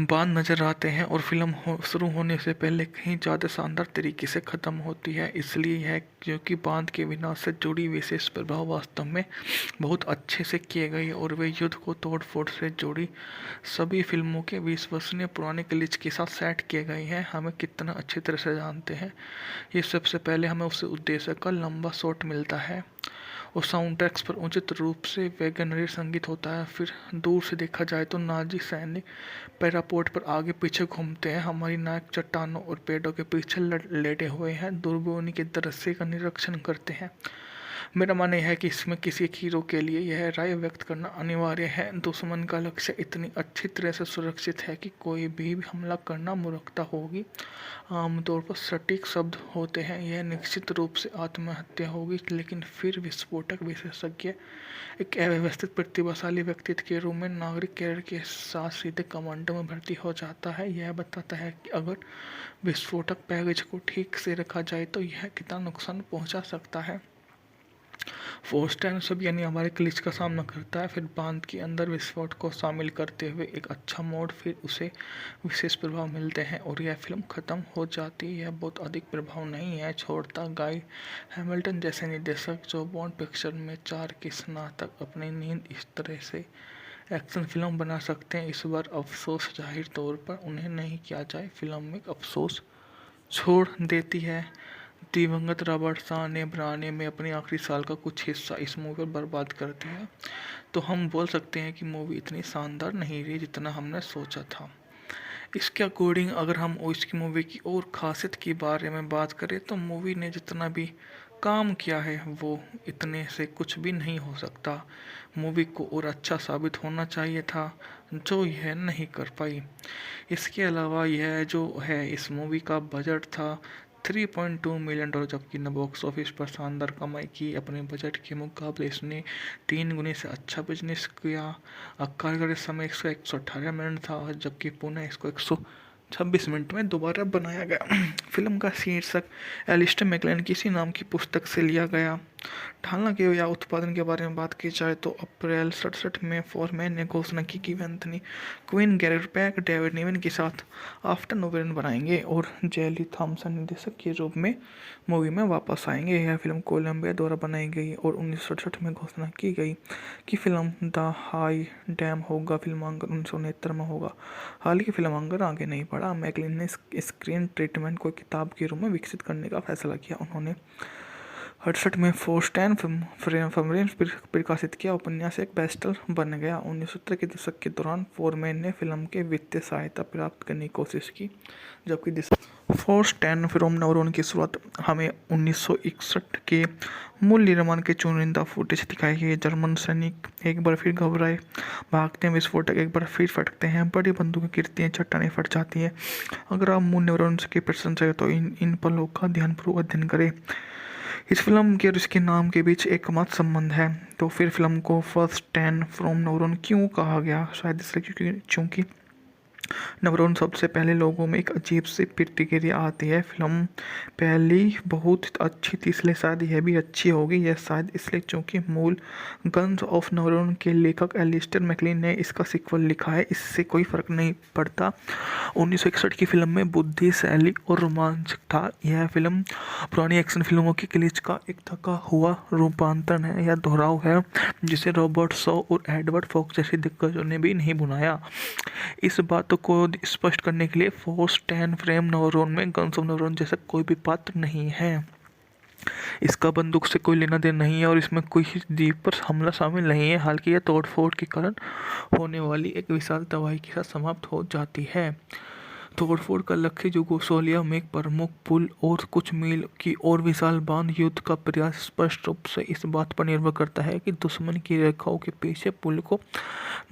बांध नजर आते हैं और फिल्म शुरू होने से पहले कहीं ज़्यादा शानदार तरीके से ख़त्म होती है। इसलिए है क्योंकि बांध के विनाश से जुड़ी विशेष प्रभाव वास्तव में बहुत अच्छे से किए गए और वे युद्ध को तोड़ फोड़ से जुड़ी सभी फिल्मों के विश्वसनीय पुराने क्लिच के साथ सेट किए गए हैं। हमें कितना अच्छी तरह से जानते हैं। ये सबसे पहले हमें उस उद्देश्य का लंबा शॉट मिलता है और साउंड ट्रैक्स पर उचित रूप से वैगनरी संगीत होता है। फिर दूर से देखा जाए तो नाजी सैनिक पैरापोर्ट पर आगे पीछे घूमते हैं। हमारी नायक चट्टानों और पेड़ों के पीछे लेटे हुए हैं, दूरबीनी के दृश्य का निरीक्षण करते हैं। मेरा मानना यह है कि इसमें किसी एक हीरो के लिए यह राय व्यक्त करना अनिवार्य है, दुश्मन का लक्ष्य इतनी अच्छी तरह से सुरक्षित है कि कोई भी हमला करना मूर्खता होगी। आमतौर पर सटीक शब्द होते हैं, यह निश्चित रूप से आत्महत्या होगी। लेकिन फिर विस्फोटक विशेषज्ञ एक अव्यवस्थित प्रतिभाशाली व्यक्तित्व के रूप में नागरिक कैरियर के साथ सीधे कमांडो में भर्ती हो जाता है। यह बताता है कि अगर विस्फोटक पैकेज को ठीक से रखा जाए तो यह कितना नुकसान पहुंचा सकता है। फोर्स सब यानी हमारे क्लिच का सामना करता है, फिर बांध के अंदर विस्फोट को शामिल करते हुए एक अच्छा मोड, फिर उसे विशेष प्रभाव मिलते हैं और यह फिल्म ख़त्म हो जाती है। यह बहुत अधिक प्रभाव नहीं है छोड़ता। गाय हैमिल्टन जैसे निर्देशक जो बॉन्ड पिक्चर में 4 के स्नातक अपनी नींद इस तरह से एक्शन फिल्म बना सकते हैं, इस बार अफसोस जाहिर तौर पर उन्हें नहीं किया जाए। फिल्म में अफसोस छोड़ देती है। दिवंगत रॉबर्ट शाह ने बनाने में अपने आखिरी साल का कुछ हिस्सा इस मूवी पर बर्बाद कर दिया, तो हम बोल सकते हैं कि मूवी इतनी शानदार नहीं रही जितना हमने सोचा था। इसके अकॉर्डिंग अगर हम इसकी मूवी की और ख़ासियत के बारे में बात करें तो मूवी ने जितना भी काम किया है वो इतने से कुछ भी नहीं हो सकता। मूवी को और अच्छा साबित होना चाहिए था, जो यह नहीं कर पाई। इसके अलावा यह जो है इस मूवी का बजट था 3.2 मिलियन डॉलर, जबकि न बॉक्स ऑफिस पर शानदार कमाई की। अपने बजट के मुकाबले इसने 3 गुने से अच्छा बिजनेस किया। कार्यकारी समय इसका 118 मिनट था, जबकि पुणे इसको 126 मिनट में दोबारा बनाया गया। फिल्म का शीर्षक एलिस्टर मैकलेन किसी नाम की पुस्तक से लिया गया। हालांकि या उत्पादन के बारे में बात की जाए तो अप्रैल 67 में फोरमैन ने घोषणा की कि वे Anthony Quinn, Garrett Peck, David Niven के साथ आफ्टर नोवेन बनाएंगे और जेली थॉमसन निर्देशक के रूप में मूवी में वापस आएंगे। यह फिल्म कोलंबिया द्वारा बनाई गई और 1967 में घोषणा की गई कि फिल्म द हाई डैम होगा फिल्मांकन 1969 में होगा। हालांकि फिल्मांकन आगे नहीं बढ़ा। मैकलिन ने स्क्रीन ट्रीटमेंट को किताब के रूप में विकसित करने का फैसला किया। उन्होंने 68 में फोर्स्टैन फ्रेम प्रकाशित किया। उपन्यास एक बेस्टसेलर बन गया। 1970 के दशक के दौरान फोरमैन ने फिल्म के वित्तीय सहायता प्राप्त करने की कोशिश की, जबकि फोर्स्टैन फिल्म नवरोन की शुरुआत हमें 1961 के मूल निर्माण के चुनिंदा फुटेज दिखाई गई। जर्मन सैनिक एक बार फिर घबराए, भागते हैं, विस्फोटक एक बार फिर फटकते हैं, बड़ी बंदूकें गिरती हैं, चट्टानें फट जाती हैं। अगर आप मूल न्यूरॉन की प्रशंसा है तो इन पलों का ध्यानपूर्वक अध्ययन करें। इस फिल्म के और इसके नाम के बीच एकमात्र संबंध है। तो फिर फिल्म को फर्स्ट 10 फ्रॉम नवरोन क्यों कहा गया? शायद इसलिए क्योंकि नवरोन सबसे पहले लोगों में एक अजीब सी प्रतिक्रिया आती है। फिल्म पहली बहुत अच्छी थी, इसलिए शायद यह भी अच्छी होगी। यह शायद इसलिए क्योंकि मूल गन्स ऑफ नवरोन के लेखक एलिस्टर मैकलिन ने इसका सीक्वल लिखा है। इससे कोई फर्क नहीं पड़ता 1961 की फिल्म में बुद्धि, शैली और रोमांच था। यह फिल्म पुरानी एक्शन फिल्मों की क्लिच का एक थका हुआ रूपांतरण है या दोहराव है, जिसे रॉबर्ट शॉ और एडवर्ड फॉक्स जैसे दिग्गजों ने भी नहीं बनाया। इस बात को स्पष्ट करने के लिए फोर्स 10 फ्रेम नवरोन में गन्स ऑफ नवरोन जैसा कोई भी पात्र नहीं है। इसका बंदूक से कोई लेना देना नहीं है और इसमें कोई द्वीप पर हमला शामिल नहीं है। हालांकि यह तोड़फोड़ के कारण होने वाली एक विशाल तबाही के साथ समाप्त हो जाती है। तोड़फोड़ का लक्ष्य यूगोस्लाविया में एक प्रमुख पुल और कुछ मील की और विशाल बांध युद्ध का प्रयास स्पष्ट रूप से इस बात पर निर्भर करता है कि दुश्मन की रेखाओं के पीछे पुल को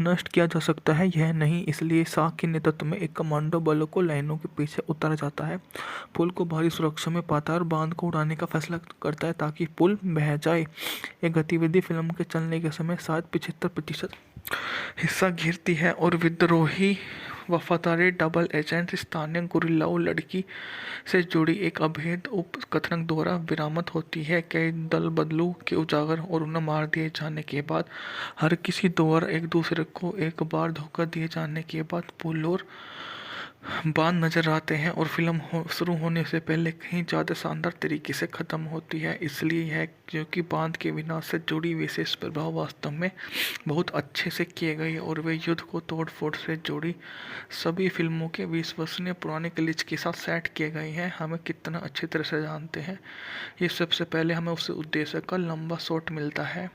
नष्ट किया जा सकता है यह नहीं। इसलिए शाह के नेतृत्व में एक कमांडो बलों को लाइनों के पीछे उतारा जाता है, पुल को भारी सुरक्षा में पाता है और बांध को उड़ाने का फैसला करता है ताकि पुल बह जाए। यह गतिविधि फिल्म के चलने के समय शायद 75% हिस्सा घेरती है और विद्रोही वफादारी डबल एजेंट स्थानीय गुरिल्लाओं लड़की से जुड़ी एक अभेद उपकथन द्वारा विरामत होती है। कई दल बदलू के उजागर और उन्हें मार दिए जाने के बाद हर किसी द्वारा एक दूसरे को एक बार धोखा दिए जाने के बाद पुल और बांध नजर आते हैं और फिल्म शुरू होने से पहले कहीं ज़्यादा शानदार तरीके से ख़त्म होती है। इसलिए है क्योंकि बांध के विनाश से जुड़ी विशेष प्रभाव वास्तव में बहुत अच्छे से किए गए और वे युद्ध को तोड़-फोड़ से जुड़ी सभी फिल्मों के विश्वसनीय पुराने क्लिच के साथ सेट किए गए हैं। हमें कितना अच्छी तरह से जानते हैं। ये सबसे पहले हमें उस उद्देश्य का लंबा शॉट मिलता है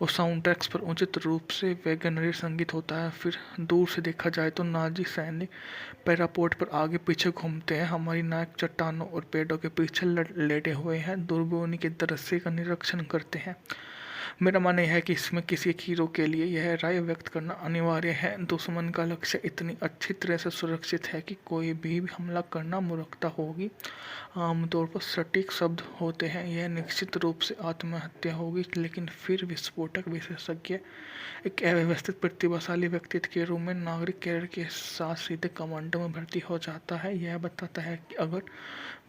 और साउंड ट्रैक्स पर उचित रूप से वैगनरी संगीत होता है। फिर दूर से देखा जाए तो नाजी सैनिक पैरापोर्ट पर आगे पीछे घूमते हैं। हमारी नायक चट्टानों और पेड़ों के पीछे लेटे हुए हैं, दूरबीनी के दृश्य का निरीक्षण करते हैं। मेरा मानना यह है कि इसमें किसी एक हीरो के लिए यह राय व्यक्त करना अनिवार्य है, दुश्मन का लक्ष्य इतनी अच्छी तरह से सुरक्षित है कि कोई भी हमला करना मूर्खता होगी। आमतौर पर सटीक शब्द होते हैं, यह निश्चित रूप से आत्महत्या होगी। लेकिन फिर विस्फोटक विशेषज्ञ एक अव्यवस्थित प्रतिभाशाली व्यक्तित्व के रूप में नागरिक कैरियर के साथ सीधे कमांडो में भर्ती हो जाता है। यह बताता है कि अगर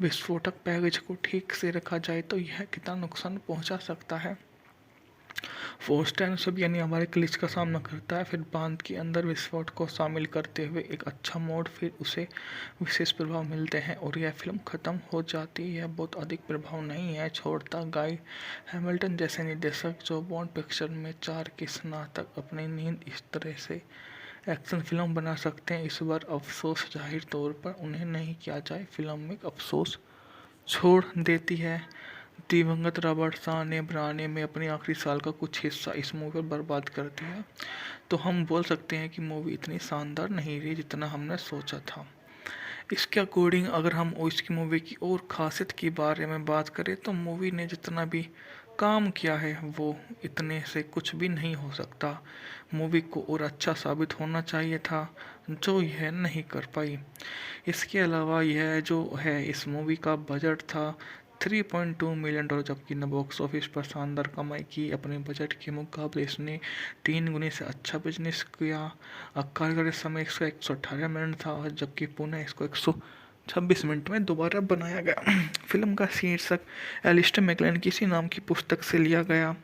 विस्फोटक पैकेज को ठीक से रखा जाए तो यह कितना नुकसान पहुंचा सकता है। फोर्स टेन सब यानी हमारे ग्लिच का सामना करता है, फिर बांध के अंदर विस्फोट को शामिल करते हुए एक अच्छा मोड, फिर उसे विशेष प्रभाव मिलते हैं और यह फिल्म खत्म हो जाती है। यह बहुत अधिक प्रभाव नहीं है छोड़ता। गाय हैमिल्टन जैसे निर्देशक जो बॉन्ड पिक्चर में 4 के स्नातक अपनी नींद इस तरह से एक्शन फिल्म बना सकते हैं, इस बार अफसोस जाहिर तौर पर उन्हें नहीं किया जाए। फिल्म में अफसोस छोड़ देती है। दिवंगत रॉबर्ट शाह ने बनाने में अपने आखिरी साल का कुछ हिस्सा इस मूवी पर बर्बाद कर दिया, तो हम बोल सकते हैं कि मूवी इतनी शानदार नहीं रही जितना हमने सोचा था। इसके अकॉर्डिंग अगर हम इसकी मूवी की और ख़ासियत के बारे में बात करें तो मूवी ने जितना भी काम किया है वो इतने से कुछ भी नहीं हो सकता। मूवी को और अच्छा साबित होना चाहिए था, जो यह नहीं कर पाई। इसके अलावा यह जो है इस मूवी का बजट था 3.2 मिलियन डॉलर, जबकि न बॉक्स ऑफिस पर शानदार कमाई की। अपने बजट के मुकाबले इसने 3 गुने से अच्छा बिजनेस किया। कार्यकारी समय इसका 118 मिनट था, जबकि पुणे इसको 126 मिनट में दोबारा बनाया गया। फिल्म का शीर्षक एलिस्टर मैकलेन किसी नाम की पुस्तक से लिया गया।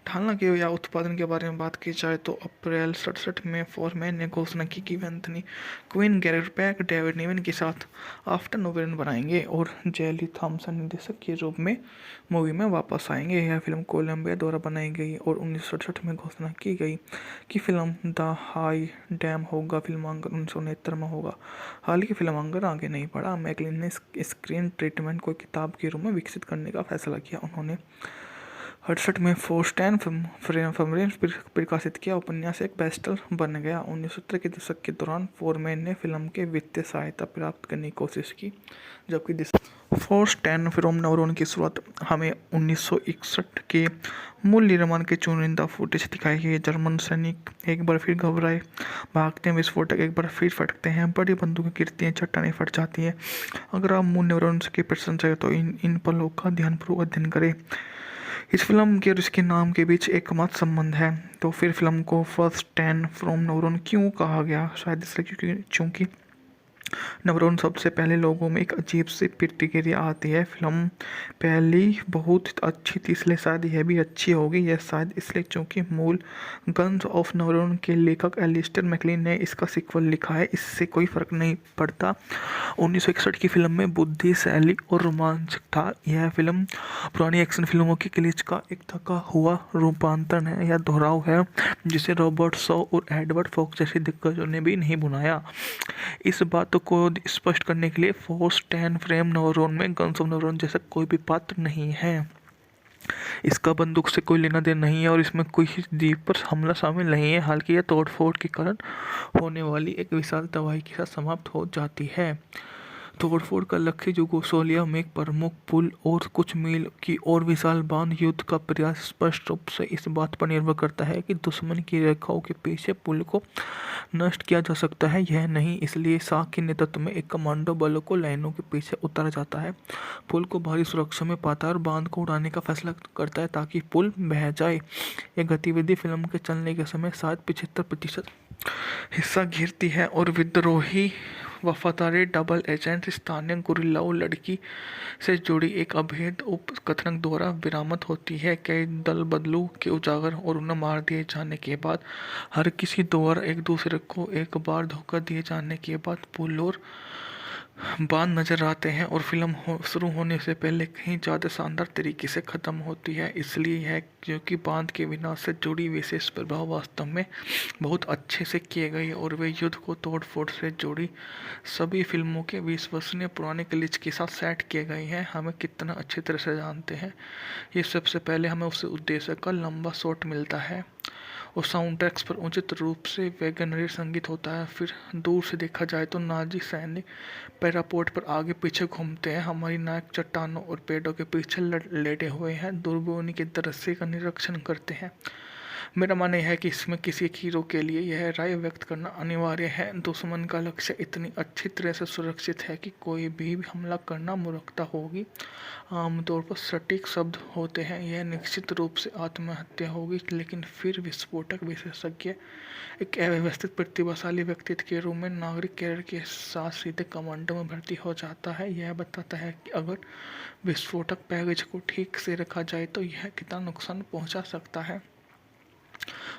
हालांकि या उत्पादन के बारे में बात की जाए तो अप्रैल 67 में फोरमैन ने घोषणा की कि वे Anthony Quinn, Garrett Peck, David Niven के साथ आफ्टर नोवेन बनाएंगे और जेली थॉमसन निर्देशक के रूप में मूवी में वापस आएंगे। यह फिल्म कोलंबिया द्वारा बनाई गई और 1967 में घोषणा की गई कि फिल्म द हाई डैम होगा फिल्मांकन 1969 में होगा। हालांकि फिल्मांकन आगे नहीं बढ़ा। मैकलिन ने स्क्रीन ट्रीटमेंट को किताब के रूप में विकसित करने का फैसला किया। उन्होंने 68 में फोर्स्टैन फ्रेम प्रकाशित किया। उपन्यास एक बेस्टसेलर बन गया। 1970 के दशक के दौरान फोरमैन ने फिल्म के वित्तीय सहायता प्राप्त करने की कोशिश की, जबकि फोर्स्टैन फिल्म नवरोन की शुरुआत हमें 1961 के मूल निर्माण के चुनिंदा फुटेज दिखाई गई। जर्मन सैनिक एक बार फिर घबराए, भागते हैं, विस्फोटक एक बार फिर फटते हैं, बड़ी बंदूकें गिरती हैं, चट्टानें फट जाती हैं। अगर आप मूल न्यूरॉन की प्रशंसा करें तो इन पलों का ध्यानपूर्वक अध्ययन करें। इस फिल्म के और इसके नाम के बीच एकमात्र संबंध है। तो फिर फिल्म को फर्स्ट 10 फ्रॉम नवरोन क्यों कहा गया? शायद इसलिए क्योंकि नवरोन सबसे पहले लोगों में एक अजीब सी प्रतिक्रिया आती है। फिल्म पहली बहुत अच्छी थी, इसलिए शायद यह भी अच्छी होगी। यह शायद इसलिए क्योंकि मूल गन्स ऑफ नवरोन के लेखक एलिस्टर मैकलिन ने इसका सीक्वल लिखा है। इससे कोई फर्क नहीं पड़ता 1961 की फिल्म में बुद्धि, शैली और रोमांच था। यह फिल्म पुरानी एक्शन फिल्मों की क्लिच का एक थका हुआ रूपांतरण है या दोहराव है, जिसे रॉबर्ट शॉ और एडवर्ड फॉक्स जैसे दिग्गजों ने भी नहीं बनाया। इस बात को स्पष्ट करने के लिए फोर्स 10 फ्रेम नवरोन में गन्स ऑफ नवरोन जैसा कोई भी पात्र नहीं है। इसका बंदूक से कोई लेना देना नहीं है और इसमें कोई द्वीप पर हमला शामिल नहीं है। हालांकि यह तोड़फोड़ के कारण होने वाली एक विशाल तबाही के साथ समाप्त हो जाती है। तोड़फोड़ का लक्ष्य यूगोस्लाविया में एक प्रमुख पुल और कुछ मील की और विशाल बांध युद्ध का प्रयास स्पष्ट रूप से इस बात पर निर्भर करता है कि दुश्मन की रेखाओं के पीछे पुल को नष्ट किया जा सकता है यह नहीं। इसलिए शाह के नेतृत्व में एक कमांडो बलों को लाइनों के पीछे उतारा जाता है, पुल को भारी सुरक्षा में पाता है और बांध को उड़ाने का फैसला करता है ताकि पुल बह जाए। यह गतिविधि फिल्म के चलने के समय शायद 75% हिस्सा घेरती है और विद्रोही वफादारी डबल एजेंट स्थानीय गुरिल्लाओं लड़की से जुड़ी एक अभेद उपकथन द्वारा बरामद होती है। कई दल बदलू के उजागर और उन्हें मार दिए जाने के बाद, हर किसी द्वारा एक दूसरे को एक बार धोखा दिए जाने के बाद पुल और बांध नजर आते हैं और फिल्म शुरू होने से पहले कहीं ज़्यादा शानदार तरीके से ख़त्म होती है। इसलिए है क्योंकि बांध के विनाश से जुड़ी विशेष प्रभाव वास्तव में बहुत अच्छे से किए गए और वे युद्ध को तोड़-फोड़ से जुड़ी सभी फिल्मों के विश्वसनीय पुराने क्लिच के साथ सेट किए गए हैं। हमें कितना अच्छी तरह से जानते हैं। ये सबसे पहले हमें उस उद्देश्य का लंबा शॉट मिलता है और साउंड ट्रैक्स पर उचित रूप से वैगनरी संगीत होता है। फिर दूर से देखा जाए तो नाजी सैनिक पैरापोर्ट पर आगे पीछे घूमते हैं। हमारी नायक चट्टानों और पेड़ों के पीछे लेटे हुए हैं, दूरबीनी के दृश्य का निरीक्षण करते हैं। मेरा मानना है कि इसमें किसी एक हीरो के लिए यह राय व्यक्त करना अनिवार्य है। दुश्मन का लक्ष्य इतनी अच्छी तरह से सुरक्षित है कि कोई भी हमला करना मूर्खता होगी। आमतौर पर सटीक शब्द होते हैं, यह निश्चित रूप से आत्महत्या होगी। लेकिन फिर विस्फोटक विशेषज्ञ एक अव्यवस्थित प्रतिभाशाली व्यक्तित्व के रूप में नागरिक कैरियर के साथ सीधे कमांडो में भर्ती हो जाता है। यह बताता है कि अगर विस्फोटक पैकेज को ठीक से रखा जाए तो यह कितना नुकसान पहुंचा सकता है।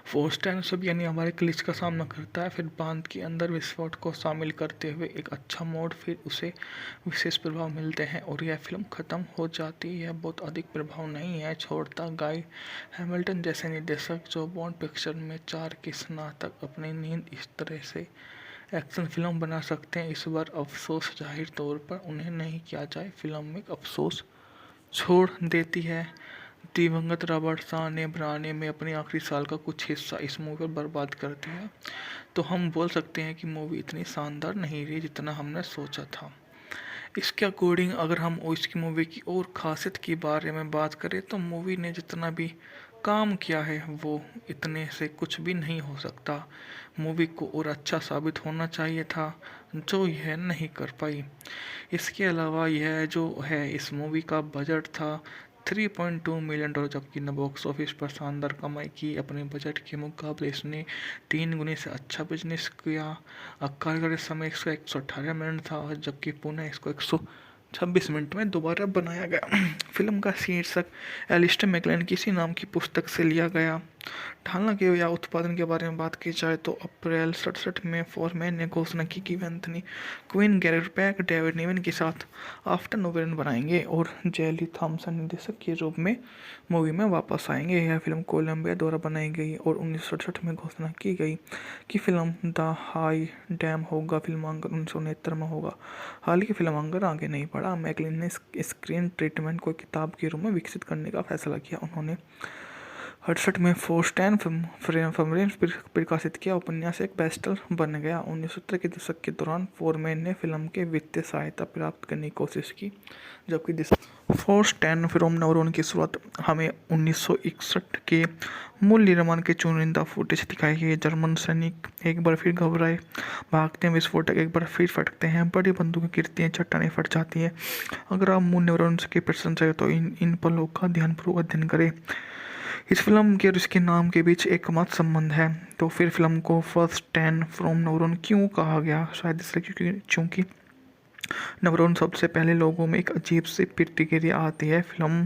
फोर्स टेन सब यानी हमारे ग्लिच का सामना करता है, फिर बांध के अंदर विस्फोट को शामिल करते हुए एक अच्छा मोड, फिर उसे विशेष प्रभाव मिलते हैं और यह फिल्म खत्म हो जाती है। यह बहुत अधिक प्रभाव नहीं है छोड़ता। गाय हैमिल्टन जैसे निर्देशक जो बॉन्ड पिक्चर में 4 के स्नातक अपनी नींद इस तरह से एक्शन फिल्म बना सकते हैं, इस बार अफसोस जाहिर तौर पर उन्हें नहीं किया जाए। फिल्म में अफसोस छोड़ देती है। दिवंगत रॉबर्ट शाह ने बनाने में अपने आखिरी साल का कुछ हिस्सा इस मूवी पर बर्बाद कर दिया, तो हम बोल सकते हैं कि मूवी इतनी शानदार नहीं रही जितना हमने सोचा था। इसके अकॉर्डिंग अगर हम इसकी मूवी की और ख़ासियत के बारे में बात करें तो मूवी ने जितना भी काम किया है वो इतने से कुछ भी नहीं हो सकता। मूवी को और अच्छा साबित होना चाहिए था, जो यह नहीं कर पाई। इसके अलावा यह जो है इस मूवी का बजट था 3.2 मिलियन डॉलर, जबकि न बॉक्स ऑफिस पर शानदार कमाई की। अपने बजट के मुकाबले इसने 3 गुने से अच्छा बिजनेस किया। कार्यकारी समय इसका 118 मिनट था, जबकि पुणे इसको 126 मिनट में दोबारा बनाया गया। फिल्म का शीर्षक एलिस्टर मैकलेन किसी नाम की पुस्तक से लिया गया। हालांकि या उत्पादन के बारे में बात की जाए तो अप्रैल 67 में फोरमैन ने घोषणा की कि वे Anthony Quinn, Garrett Peck, David Niven के साथ आफ्टर नोवेलन बनाएंगे और जेली थॉमसन निर्देशक के रूप में मूवी में वापस आएंगे। यह फिल्म कोलंबिया द्वारा बनाई गई और 1967 में घोषणा की गई कि फिल्म द हाई डैम होगा फिल्मांकन 1969 में होगा। हालांकि फिल्मांकन आगे नहीं बढ़ा। मैकलिन ने स्क्रीन ट्रीटमेंट को किताब के रूप में विकसित करने का फैसला किया। उन्होंने 68 में फोर्स्टैन फ्रेम प्रकाशित किया। उपन्यास एक बेस्टसेलर बन गया। 1970 के दशक के दौरान फोरमैन ने फिल्म के वित्तीय सहायता प्राप्त करने की कोशिश की, जबकि फोर्स्टैन फिल्म नवरोन की शुरुआत हमें 1961 के मूल निर्माण के चुनिंदा फुटेज दिखाई गई। जर्मन सैनिक एक बार फिर घबराए, भागते हैं, विस्फोटक एक बार फिर फटते हैं, बड़ी बंदूकें गिरती हैं, चट्टानें फट जाती हैं। अगर आप मूल नवरोन की प्रशंसा करें तो इन पलों का ध्यानपूर्वक अध्ययन करें। इस फिल्म के और इसके नाम के बीच एकमात्र संबंध है। तो फिर फिल्म को फर्स्ट टेन फ्रॉम नवरोन क्यों कहा गया? शायद इसलिए क्योंकि नवरोन सबसे पहले लोगों में एक अजीब सी प्रतिक्रिया आती है। फिल्म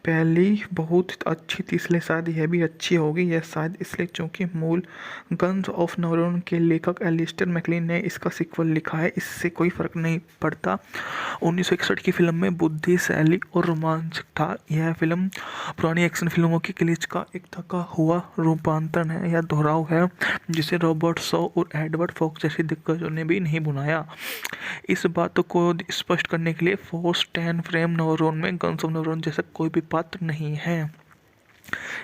पहली बहुत अच्छी थी, इसलिए शायद यह भी अच्छी होगी। यह शायद इसलिए क्योंकि मूल गन्स ऑफ नवरोन के लेखक एलिस्टर मैकलिन ने इसका सीक्वल लिखा है। इससे कोई फर्क नहीं पड़ता 1961 की फिल्म में बुद्धिशैली और रोमांचक था। यह फिल्म पुरानी एक्शन फिल्मों की क्लिच का एक थका हुआ रूपांतरण है या दोहराव है, जिसे रॉबर्ट शॉ और एडवर्ड फॉक्स जैसे दिग्गजों ने भी नहीं बनाया। इस बात को स्पष्ट करने के लिए फोर्स 10 फ्रेम नवरोन में गन्स ऑफ नवरोन जैसा कोई भी पात्र नहीं है।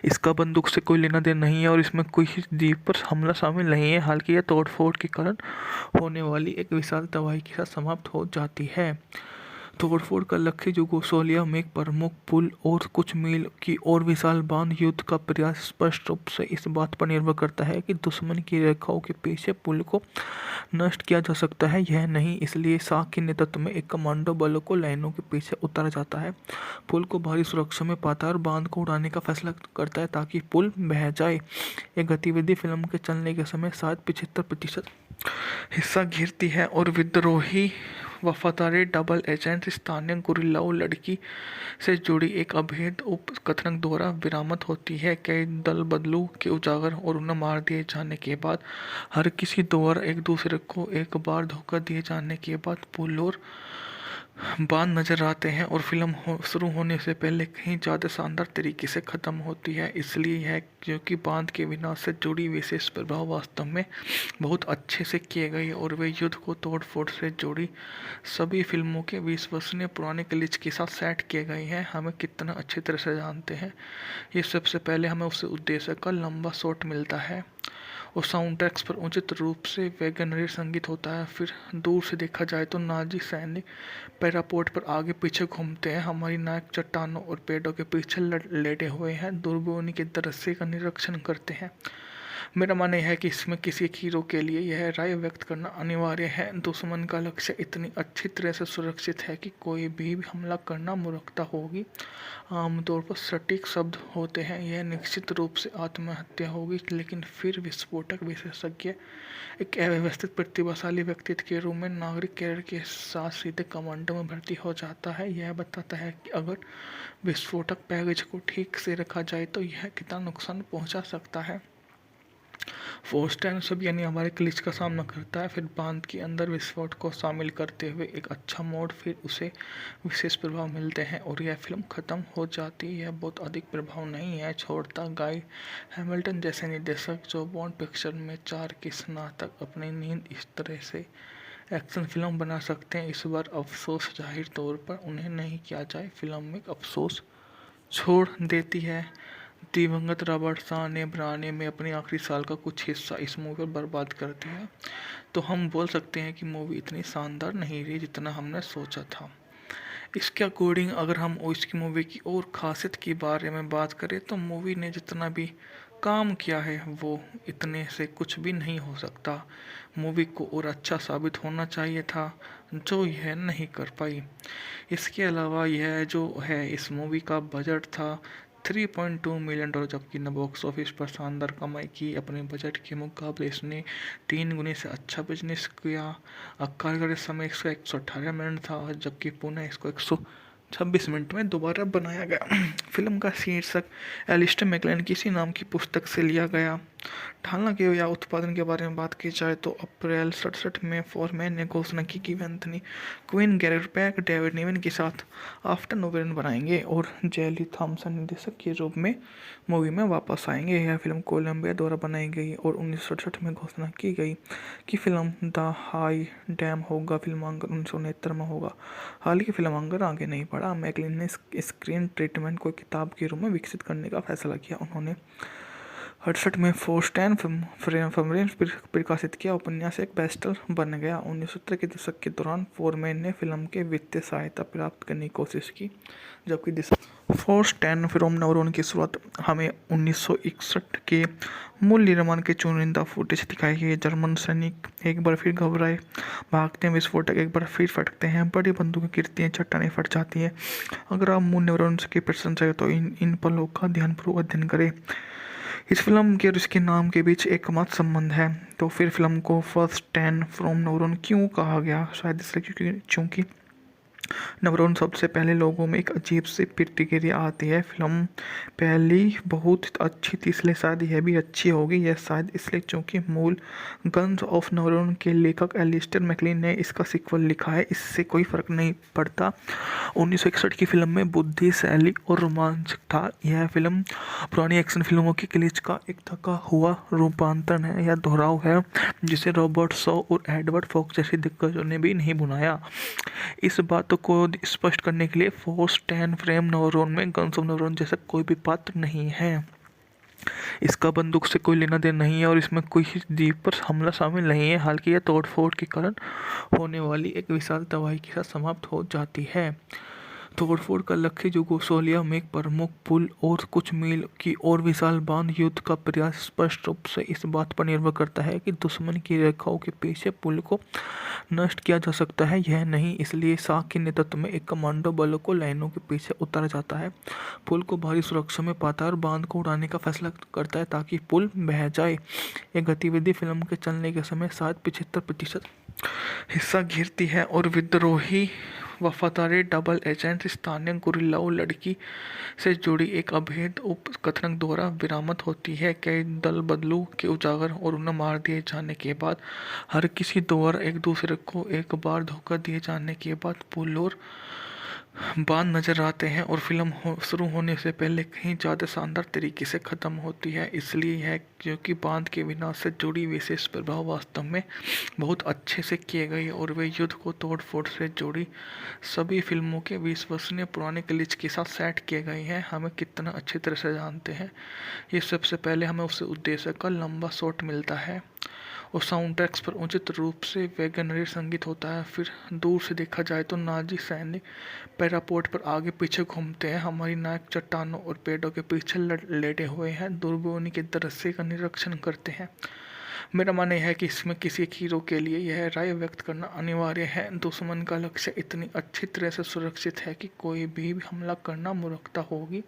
इसका बंदूक से कोई लेना देना नहीं है और इसमें कोई द्वीप पर हमला शामिल नहीं है। हालांकि यह तोड़फोड़ के कारण होने वाली एक विशाल तबाही के साथ समाप्त हो जाती है। तोड़फोड़ का लक्ष्य यूगोस्लाविया में एक प्रमुख पुल और कुछ मील की और विशाल बांध युद्ध का प्रयास स्पष्ट रूप से इस बात पर निर्भर करता है कि दुश्मन की रेखाओं के पीछे पुल को नष्ट किया जा सकता है यह नहीं। इसलिए शाह के नेतृत्व में एक कमांडो बलों को लाइनों के पीछे उतारा जाता है। पुल को भारी सुरक्षा में पाता है और बांध को उड़ाने का फैसला करता है ताकि पुल बह जाए। यह गतिविधि फिल्म के चलने के समय शायद 75% हिस्सा घेरती है और विद्रोही वफादारी डबल एजेंट स्थानीय गुरिल्लाओं लड़की से जुड़ी एक अभेद उपकथन द्वारा बरामद होती है। कई दल बदलू के उजागर और उन्हें मार दिए जाने के बाद हर किसी द्वारा एक दूसरे को एक बार धोखा दिए जाने के बाद पुल और बांध नजर आते हैं और फिल्म शुरू होने से पहले कहीं ज़्यादा शानदार तरीके से ख़त्म होती है। इसलिए यह क्योंकि बांध के विनाश से जुड़ी विशेष प्रभाव वास्तव में बहुत अच्छे से किए गए और वे युद्ध को तोड़ फोड़ से जुड़ी सभी फिल्मों के विश्वसनीय पुराने क्लिच के साथ सेट किए गए हैं। हमें कितना अच्छी तरह से जानते हैं। ये सबसे पहले हमें उस उद्देश्य का लंबा शॉट मिलता है और साउंड ट्रैक्स पर उचित रूप से वैगनरी संगीत होता है। फिर दूर से देखा जाए तो नाजी सैनिक पैरापोर्ट पर आगे पीछे घूमते हैं। हमारी नायक चट्टानों और पेड़ों के पीछे लेटे हुए हैं, दूरबीनी के दृश्य का निरीक्षण करते हैं। मेरा मानना यह है कि इसमें किसी एक हीरो के लिए यह राय व्यक्त करना अनिवार्य है। दुश्मन का लक्ष्य इतनी अच्छी तरह से सुरक्षित है कि कोई भी हमला करना मूर्खता होगी। आमतौर पर सटीक शब्द होते हैं, यह निश्चित रूप से आत्महत्या होगी। लेकिन फिर विस्फोटक विशेषज्ञ एक अव्यवस्थित प्रतिभाशाली व्यक्तित्व के रूप में नागरिक कैरियर के साथ सीधे कमांडो में भर्ती हो जाता है। यह बताता है कि अगर विस्फोटक पैकेज को ठीक से रखा जाए तो यह कितना नुकसान पहुंचा सकता है। फोर्स टेंस यानी हमारे क्लिच का सामना करता है, फिर बांध के अंदर विस्फोट को शामिल करते हुए एक अच्छा मोड, फिर उसे विशेष प्रभाव मिलते हैं और यह फिल्म खत्म हो जाती है। बहुत अधिक प्रभाव नहीं है छोड़ता। गाय हैमिल्टन जैसे निर्देशक जो बॉन्ड पिक्चर में 4 की स्नातक अपनी नींद इस तरह से एक्शन फिल्म बना सकते हैं, इस बार अफसोस जाहिर तौर पर उन्हें नहीं किया जाए। फिल्म में अफसोस छोड़ देती है। दिवंगत रॉबर्ट शाह ने बनाने में अपने आखिरी साल का कुछ हिस्सा इस मूवी पर बर्बाद कर दिया, तो हम बोल सकते हैं कि मूवी इतनी शानदार नहीं रही जितना हमने सोचा था। इसके अकॉर्डिंग अगर हम इसकी मूवी की और खासियत के बारे में बात करें तो मूवी ने जितना भी काम किया है वो इतने से कुछ भी नहीं हो सकता। मूवी को और अच्छा साबित होना चाहिए था, जो यह नहीं कर पाई। इसके अलावा यह जो है इस मूवी का बजट था 3.2 मिलियन डॉलर, जबकि न बॉक्स ऑफिस पर शानदार कमाई की। अपने बजट के मुकाबले इसने 3 गुने से अच्छा बिजनेस किया। कार्यकारी समय इसका 118 मिनट था, जबकि पुणे इसको 126 मिनट में दोबारा बनाया गया। फिल्म का शीर्षक एलिस्टर मैकलेन किसी नाम की पुस्तक से लिया गया। हालांकि या उत्पादन के बारे में बात की जाए तो अप्रैल 67 में फोरमैन ने घोषणा की कि वे Anthony Quinn, Garrett Peck, David Niven के साथ आफ्टर नोवेन बनाएंगे और जेली थॉमसन निर्देशक के रूप में मूवी में वापस आएंगे। यह फिल्म कोलंबिया द्वारा बनाई गई और 1967 में घोषणा की गई कि फिल्म द हाई डैम होगा फिल्मांकन 1969 में होगा। हालांकि फिल्मांकन आगे नहीं बढ़ा। मैकलिन ने स्क्रीन ट्रीटमेंट को किताब के रूप में विकसित करने का फैसला किया। उन्होंने 68 में फोर्स्टैन फ्रेम प्रकाशित किया। उपन्यास एक बेस्टसेलर बन गया। 1970 के दशक के दौरान फोरमैन ने फिल्म के वित्तीय सहायता प्राप्त करने की कोशिश की, जबकि फोर्स्टैन फिल्म नवरोन की शुरुआत हमें 1961 के मूल निर्माण के चुनिंदा फुटेज दिखाई गई। जर्मन सैनिक एक बार फिर घबराए, भागते हैं, विस्फोटक एक बार फिर फटते हैं, बड़ी बंदूकें गिरती हैं, चट्टानें फट जाती हैं। अगर आप मूल नवरोन की प्रशंसा करें तो इन पलों का ध्यानपूर्वक अध्ययन करें। इस फिल्म के और इसके नाम के बीच एकमात्र संबंध है। तो फिर फिल्म को फर्स्ट 10 फ्रॉम नवरोन क्यों कहा गया? शायद इसलिए क्योंकि नवरोन सबसे पहले लोगों में एक अजीब सी प्रतिक्रिया आती है। फिल्म पहली बहुत अच्छी थी इसलिए शायद यह भी अच्छी होगी। यह शायद इसलिए क्योंकि मूल गन्स ऑफ नवरोन के लेखक एलिस्टर मैकलिन ने इसका सीक्वल लिखा है। इससे कोई फर्क नहीं पड़ता 1961 की फिल्म में बुद्धिशैली और रोमांच था। यह फिल्म पुरानी एक्शन फिल्मों की क्लिच का एक थका हुआ रूपांतरण है या दोहराव है, जिसे रॉबर्ट शॉ और एडवर्ड फॉक्स जैसे दिग्गजों ने भी नहीं बनाया। इस बात को स्पष्ट करने के लिए फोर्स 10 फ्रेम नवरोन में गन्स ऑफ नवरोन जैसा कोई भी पात्र नहीं है। इसका बंदूक से कोई लेना देना नहीं है और इसमें कोई द्वीप पर हमला शामिल नहीं है। हालांकि यह तोड़फोड़ के कारण होने वाली एक विशाल तबाही के साथ समाप्त हो जाती है। तोड़फोड़ का लक्ष्य यूगोस्लाविया में एक प्रमुख पुल और कुछ मील की और विशाल बांध युद्ध का प्रयास स्पष्ट रूप से इस बात पर निर्भर करता है कि दुश्मन की रेखाओं के पीछे पुल को नष्ट किया जा सकता है यह नहीं। इसलिए शाह के नेतृत्व में एक कमांडो बलों को लाइनों के पीछे उतारा जाता है, पुल को भारी सुरक्षा में पाता है और बांध को उड़ाने का फैसला करता है ताकि पुल बह जाए। यह गतिविधि फिल्म के चलने के समय शायद 75% हिस्सा घेरती है और विद्रोही वफादारी डबल एजेंट स्थानीय गुरिल्लाओं लड़की से जुड़ी एक अभेद उपकथन द्वारा बरामद होती है। कई दल बदलू के उजागर और उन्हें मार दिए जाने के बाद हर किसी द्वारा एक दूसरे को एक बार धोखा दिए जाने के बाद पुल और बांध नजर आते हैं और फिल्म शुरू होने से पहले कहीं ज़्यादा शानदार तरीके से ख़त्म होती है। इसलिए है क्योंकि बांध के विनाश से जुड़ी विशेष प्रभाव वास्तव में बहुत अच्छे से किए गए और वे युद्ध को तोड़ फोड़ से जुड़ी सभी फिल्मों के विश्वसनीय पुराने क्लिच के साथ सेट किए गए हैं। हमें कितना अच्छी तरह से जानते हैं। ये सबसे पहले हमें उस उद्देश्य का लंबा शॉट मिलता है और साउंड ट्रैक्स पर उचित रूप से वैगनरी संगीत होता है। फिर दूर से देखा जाए तो नाजी सैनिक पैरापोर्ट पर आगे पीछे घूमते हैं। हमारी नायक चट्टानों और पेड़ों के पीछे लेटे हुए हैं, दूरबीनी के दृश्य का निरीक्षण करते हैं। मेरा मानना यह है कि इसमें किसी एक हीरो के लिए यह राय व्यक्त करना अनिवार्य है, दुश्मन का लक्ष्य इतनी अच्छी तरह से सुरक्षित है कि कोई भी हमला करना मूर्खता होगी।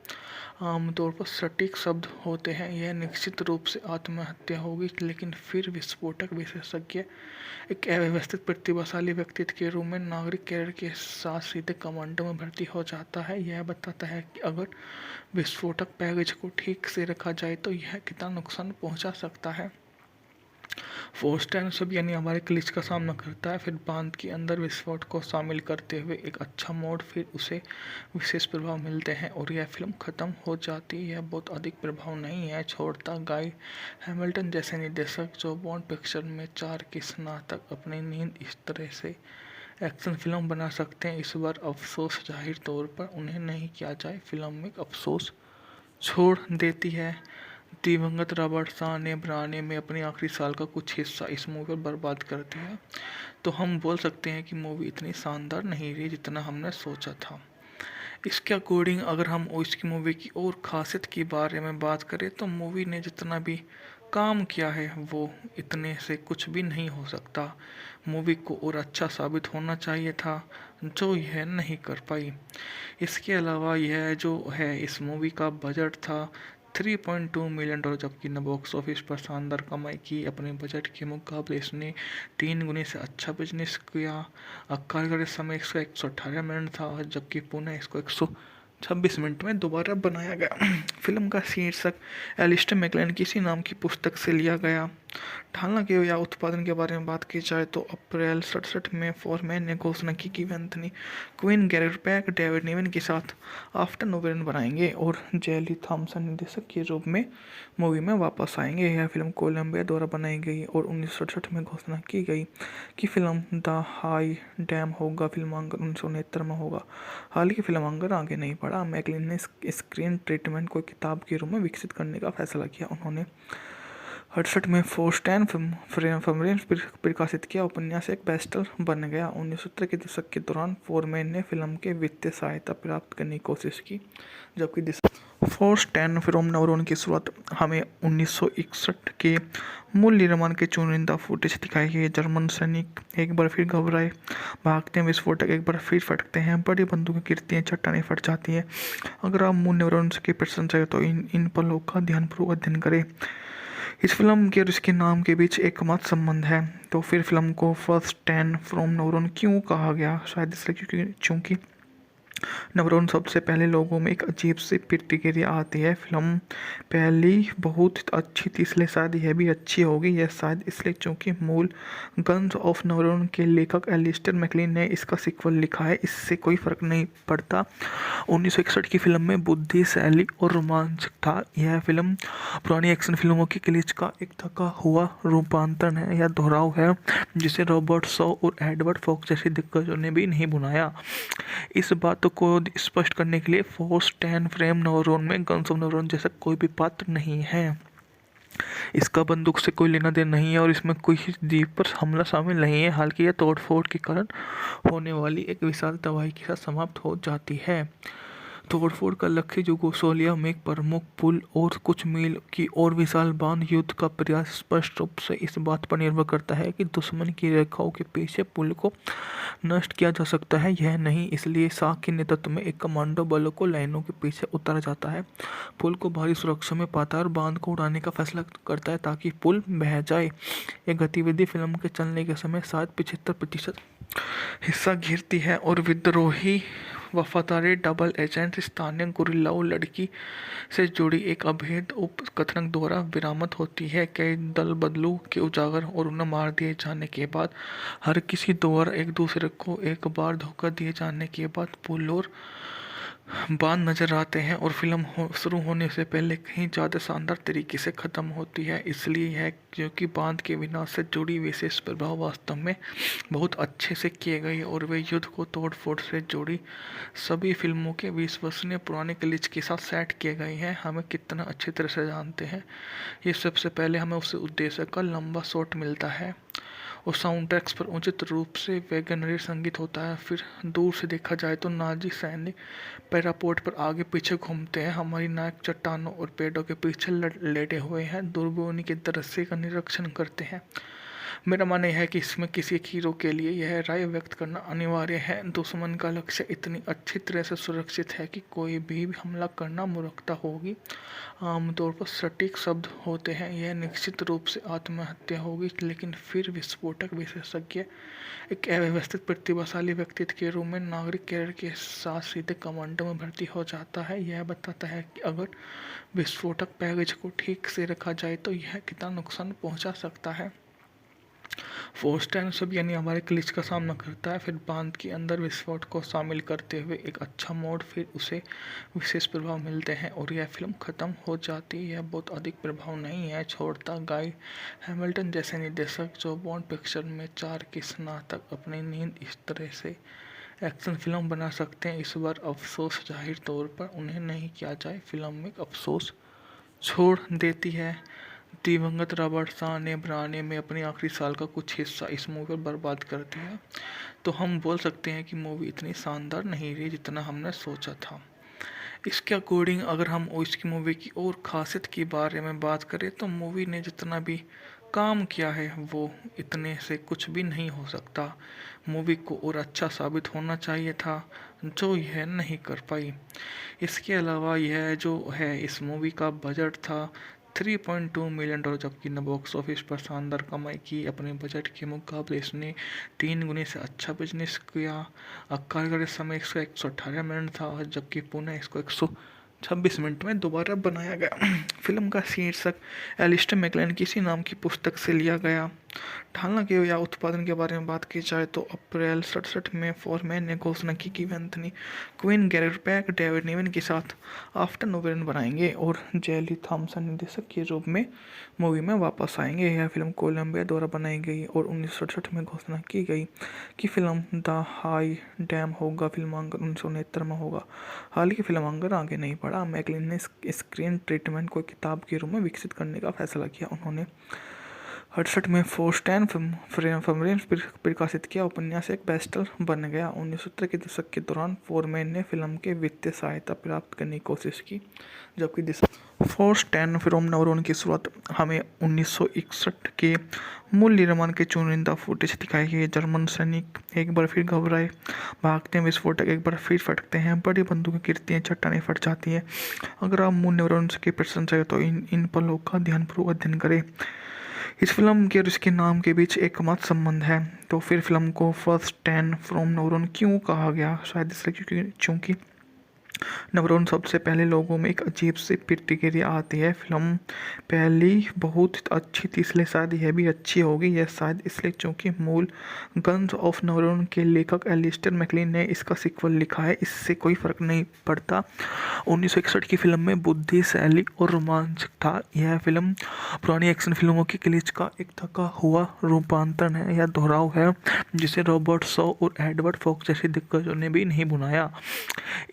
आमतौर पर सटीक शब्द होते हैं, यह निश्चित रूप से आत्महत्या होगी। लेकिन फिर विस्फोटक विशेषज्ञ एक अव्यवस्थित प्रतिभाशाली व्यक्तित्व के रूप में नागरिक कैरियर के साथ सीधे कमांडो में भर्ती हो जाता है। यह बताता है कि अगर विस्फोटक पैकेज को ठीक से रखा जाए तो यह कितना नुकसान पहुंचा सकता है। फोर्स्ड सब यानी हमारे क्लिच का सामना करता है, फिर बांध के अंदर विस्फोट को शामिल करते हुए एक अच्छा मोड, फिर उसे विशेष प्रभाव मिलते हैं और यह फिल्म ख़त्म हो जाती है। बहुत अधिक प्रभाव नहीं है छोड़ता। गाय हैमिल्टन जैसे निर्देशक जो बॉन्ड पिक्चर में 4 के स्नातक अपनी नींद इस तरह से एक्शन फिल्म बना सकते हैं, इस बार अफसोस जाहिर तौर पर उन्हें नहीं किया जाए। फिल्म में अफसोस छोड़ देती है। दिवंगत रॉबर्ट शाह ने बनाने में अपने आखिरी साल का कुछ हिस्सा इस मूवी पर बर्बाद कर दिया, तो हम बोल सकते हैं कि मूवी इतनी शानदार नहीं रही जितना हमने सोचा था। इसके अकॉर्डिंग अगर हम इसकी मूवी की और ख़ासियत के बारे में बात करें तो मूवी ने जितना भी काम किया है वो इतने से कुछ भी नहीं हो सकता। मूवी को और अच्छा साबित होना चाहिए था, जो यह नहीं कर पाई। इसके अलावा यह जो है इस मूवी का बजट था $3.2 मिलियन, जबकि न बॉक्स ऑफिस पर शानदार कमाई की। अपने बजट के मुकाबले इसने 3 गुने से अच्छा बिजनेस किया। कार्यकारी समय इसका 118 मिनट था, जबकि पुणे इसको 126 मिनट में दोबारा बनाया गया। फिल्म का शीर्षक एलिस्टर मैकलेन किसी नाम की पुस्तक से लिया गया। हालांकि या उत्पादन के बारे में बात की जाए तो अप्रैल 67 में फोरमैन ने घोषणा की कि वे Anthony Quinn, Garrett Peck, David Niven के साथ आफ्टर नोवेल बनाएंगे और जेली थॉमसन निर्देशक के रूप में मूवी में वापस आएंगे। यह फिल्म कोलंबिया द्वारा बनाई गई और 1967 में घोषणा की गई कि फिल्म द हाई डैम होगा फिल्मांकन 1969 में होगा। हालांकि फिल्मांकन आगे नहीं बढ़ा। मैकलिन ने स्क्रीन ट्रीटमेंट को किताब के रूप में विकसित करने का फैसला किया। उन्होंने 68 में फोर्स्टैन फिल्म प्रकाशित किया। उपन्यास एक बेस्टसेलर बन गया। 1970 के दशक के दौरान फोरमैन ने फिल्म के वित्तीय सहायता प्राप्त करने की कोशिश की, जबकि फोर्स्टैन फिल्म नवरोन की शुरुआत हमें 1961 के मूल निर्माण के चुनिंदा फुटेज दिखाई गई। जर्मन सैनिक एक बार फिर घबराए, भागते हैं, विस्फोटक एक बार फिर फटकते हैं, बड़ी बंदूकें गिरती हैं, चट्टानें फट जाती हैं। अगर आप मूल नवरोन की प्रशंसा करें तो इन पलों का ध्यानपूर्वक अध्ययन करें। इस फिल्म के और इसके नाम के बीच एकमात्र संबंध है। तो फिर फिल्म को फर्स्ट 10 फ्रॉम नवरोन क्यों कहा गया? शायद इसलिए क्योंकि नवरोन सबसे पहले लोगों में एक अजीब सी प्रतिक्रिया आती है। फिल्म पहली बहुत अच्छी थी इसलिए शायद यह भी अच्छी होगी। यह शायद इसलिए क्योंकि मूल गन्स ऑफ नवरोन के लेखक एलिस्टर मैकलिन ने इसका सीक्वल लिखा है। इससे कोई फर्क नहीं पड़ता 1961 की फिल्म में बुद्धि, शैली और रोमांच था। यह फिल्म पुरानी एक्शन फिल्मों की क्लिच का एक थका हुआ रूपांतरण है या दोहराव है, जिसे रॉबर्ट शॉ और एडवर्ड फॉक्स जैसे दिग्गजों ने भी नहीं बनाया। इस बात को स्पष्ट करने के लिए फोर्स 10 फ्रेम नवरोन में गन्स ऑफ नवरोन जैसा कोई भी पात्र नहीं है। इसका बंदूक से कोई लेना देना नहीं है और इसमें कोई द्वीप पर हमला शामिल नहीं है। हालांकि यह तोड़फोड़ के कारण होने वाली एक विशाल तबाही के साथ समाप्त हो जाती है। तोड़फोड़ का लक्ष्य यूगोस्लाविया में एक प्रमुख पुल और कुछ मील की और विशाल बांध युद्ध का प्रयास स्पष्ट रूप से इस बात पर निर्भर करता है कि दुश्मन की रेखाओं के पीछे पुल को नष्ट किया जा सकता है यह नहीं। इसलिए शाह के नेतृत्व में एक कमांडो बलों को लाइनों के पीछे उतारा जाता है, पुल को भारी सुरक्षा में पाता है और बांध को उड़ाने का फैसला करता है ताकि पुल बह जाए। यह गतिविधि फिल्म के चलने के समय शायद 75% हिस्सा घेरती है और विद्रोही वफादारी डबल एजेंट स्थानीय गुरिल्लाओं लड़की से जुड़ी एक अभेद उपकथन द्वारा विरामत होती है। कई दल बदलू के उजागर और उन्हें मार दिए जाने के बाद हर किसी द्वारा एक दूसरे को एक बार धोखा दिए जाने के बाद पुल और बांध नजर आते हैं और फिल्म शुरू होने से पहले कहीं ज़्यादा शानदार तरीके से ख़त्म होती है। इसलिए है क्योंकि बांध के विनाश से जुड़ी विशेष प्रभाव वास्तव में बहुत अच्छे से किए गए और वे युद्ध को तोड़ फोड़ से जुड़ी सभी फिल्मों के विश्वसनीय पुराने क्लिच के साथ सेट किए गए हैं। हमें कितना अच्छी तरह से जानते हैं। ये सबसे पहले हमें उस उद्देश्य का लंबा शॉट मिलता है और साउंड ट्रैक्स पर उचित रूप से वैगनरी संगीत होता है। फिर दूर से देखा जाए तो नाजी सैनिक पैरापोर्ट पर आगे पीछे घूमते हैं। हमारी नायक चट्टानों और पेड़ों के पीछे लेटे हुए हैं, दूरबीनी के दृश्य का निरीक्षण करते हैं। मेरा मानना यह है कि इसमें किसी एक हीरो के लिए यह राय व्यक्त करना अनिवार्य है। दुश्मन का लक्ष्य इतनी अच्छी तरह से सुरक्षित है कि कोई भी हमला करना मूर्खता होगी। आमतौर पर सटीक शब्द होते हैं, यह निश्चित रूप से आत्महत्या होगी। लेकिन फिर विस्फोटक विशेषज्ञ एक अव्यवस्थित प्रतिभाशाली व्यक्तित्व के रूप में नागरिक कैरियर के साथ सीधे कमांडो में भर्ती हो जाता है। यह बताता है कि अगर विस्फोटक पैकेज को ठीक से रखा जाए तो यह कितना नुकसान पहुंचा सकता है। फोर्स टेन सब यानी हमारे ग्लिच का सामना करता है, फिर बांध के अंदर विस्फोट को शामिल करते हुए एक अच्छा मोड, फिर उसे विशेष प्रभाव मिलते हैं और यह फिल्म खत्म हो जाती है। यह बहुत अधिक प्रभाव नहीं है छोड़ता। गाय हैमिल्टन जैसे निर्देशक जो बॉन्ड पिक्चर में 4 के स्नातक अपनी नींद इस तरह से एक्शन फिल्म बना सकते हैं, इस बार अफसोस जाहिर तौर पर उन्हें नहीं किया जाए। फिल्म में अफसोस छोड़ देती है। दिवंगत रॉबर्ट शाह ने बनाने में अपने आखिरी साल का कुछ हिस्सा इस मूवी पर बर्बाद कर दिया, तो हम बोल सकते हैं कि मूवी इतनी शानदार नहीं रही जितना हमने सोचा था। इसके अकॉर्डिंग अगर हम इसकी मूवी की और खासियत के बारे में बात करें तो मूवी ने जितना भी काम किया है वो इतने से कुछ भी नहीं हो सकता। मूवी को और अच्छा साबित होना चाहिए था, जो यह नहीं कर पाई। इसके अलावा यह जो है इस मूवी का बजट था $3.2 मिलियन, जबकि न बॉक्स ऑफिस पर शानदार कमाई की। अपने बजट के मुकाबले इसने 3 गुने से अच्छा बिजनेस किया। कार्यकारी समय इसका 118 मिनट था, जबकि पुणे इसको 126 मिनट में दोबारा बनाया गया। फिल्म का शीर्षक एलिस्टर मैकलेन किसी नाम की पुस्तक से लिया गया। हालांकि या उत्पादन के बारे में बात की जाए तो अप्रैल 67 में फॉरमैन ने घोषणा की कि वे Anthony Quinn, Garrett Peck, David Niven के साथ आफ्टर नोवेन बनाएंगे और जेली थॉमसन निर्देशक के रूप में मूवी में वापस आएंगे। यह फिल्म कोलंबिया द्वारा बनाई गई और 1967 में घोषणा की गई कि फिल्म द हाई डैम होगा फिल्मांकन 1969 में होगा। हालांकि फिल्मांकन आगे नहीं बढ़ा। मैकलिन ने स्क्रीन ट्रीटमेंट को किताब के रूप में विकसित करने का फैसला किया। उन्होंने 68 में फोर्स 10 फरवरी प्रकाशित किया। उपन्यास एक बेस्टसेलर बन गया। 1970 के दशक के दौरान फोरमैन ने फिल्म के वित्तीय सहायता प्राप्त करने की कोशिश की, जबकि फोर्स 10 फिल्म नवरोन की शुरुआत हमें 1961 के मूल निर्माण के चुनिंदा फुटेज दिखाई गई। जर्मन सैनिक एक बार फिर घबराए भागते हैं, विस्फोटक एक बार फिर फटकते हैं, बड़ी बंदूकें गिरती हैं, चट्टानें फट जाती हैं। अगर आप मूल न्यूरॉन की प्रशंसा करें तो इन पलों का ध्यानपूर्वक अध्ययन करें। इस फिल्म के और इसके नाम के बीच एकमात्र संबंध है। तो फिर फिल्म को फर्स्ट 10 फ्रॉम नवरोन क्यों कहा गया? शायद इसलिए क्योंकि नवरोन सबसे पहले लोगों में एक अजीब सी प्रतिक्रिया आती है। फिल्म पहली बहुत अच्छी थी इसलिए शायद यह भी अच्छी होगी। यह शायद इसलिए क्योंकि मूल गन्स ऑफ नवरोन के लेखक एलिस्टर मैकलिन ने इसका सीक्वल लिखा है। इससे कोई फर्क नहीं पड़ता 1961 की फिल्म में बुद्धि, शैली और रोमांच था। यह फिल्म पुरानी एक्शन फिल्मों की क्लिच का एक थका हुआ रूपांतरण है। यह दोहराव है जिसे रॉबर्ट शॉ और एडवर्ड फॉक्स जैसे दिग्गजों ने भी नहीं बनाया।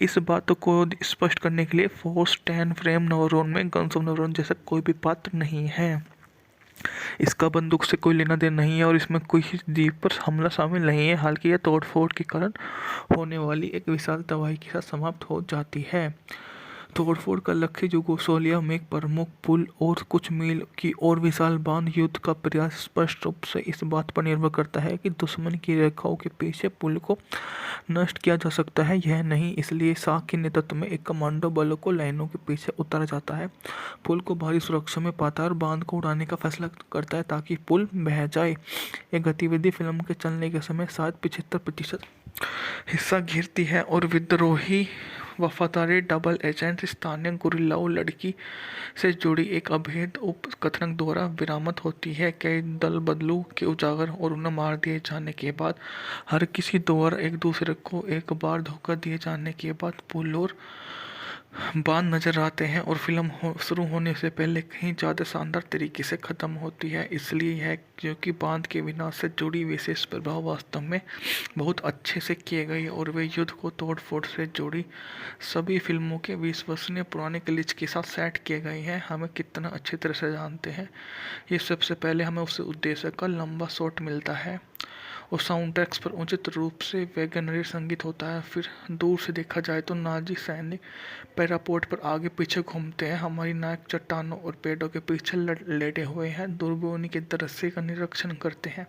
इस बात को स्पष्ट करने के लिए फोर्स 10 फ्रेम नवरोन में गन्स ऑफ नवरोन जैसा कोई भी पात्र नहीं है। इसका बंदूक से कोई लेना देना नहीं है और इसमें कोई द्वीप पर हमला शामिल नहीं है। हालांकि यह तोड़फोड़ के कारण होने वाली एक विशाल तबाही के साथ समाप्त हो जाती है। तोड़फोड़ का लक्ष्य यूगोस्लाविया में एक प्रमुख पुल और कुछ मील की और विशाल बांध युद्ध का प्रयास स्पष्ट रूप से इस बात पर निर्भर करता है कि दुश्मन की रेखाओं के पीछे पुल को नष्ट किया जा सकता है यह नहीं। इसलिए शाह के नेतृत्व में एक कमांडो बलों को लाइनों के पीछे उतारा जाता है, पुल को भारी सुरक्षा में पाता है और बांध को उड़ाने का फैसला करता है ताकि पुल बह जाए। यह गतिविधि फिल्म के चलने के समय शायद 75% हिस्सा घेरती है और विद्रोही वफादारी डबल एजेंट स्थानीय गुरिल्लाओं लड़की से जुड़ी एक अभेद उपकथन द्वारा बरामद होती है। कई दल बदलू के उजागर और उन्हें मार दिए जाने के बाद हर किसी द्वारा एक दूसरे को एक बार धोखा दिए जाने के बाद पुल और बांध नजर आते हैं और फिल्म शुरू होने से पहले कहीं ज़्यादा शानदार तरीके से ख़त्म होती है। इसलिए है क्योंकि बांध के विनाश से जुड़ी विशेष प्रभाव वास्तव में बहुत अच्छे से किए गए और वे युद्ध को तोड़ फोड़ से जुड़ी सभी फिल्मों के विश्वसनीय पुराने क्लिच के साथ सेट किए गए हैं। हमें कितना अच्छी तरह से जानते हैं। ये सबसे पहले हमें उस उद्देश्य का लंबा शॉट मिलता है और साउंड ट्रैक्स पर उचित रूप से वैगनरी संगीत होता है। फिर दूर से देखा जाए तो नाजी सैनिक पैरापोर्ट पर आगे पीछे घूमते हैं। हमारी नायक चट्टानों और पेड़ों के पीछे लेटे हुए हैं, दूरबीनी के दृश्य का निरीक्षण करते हैं।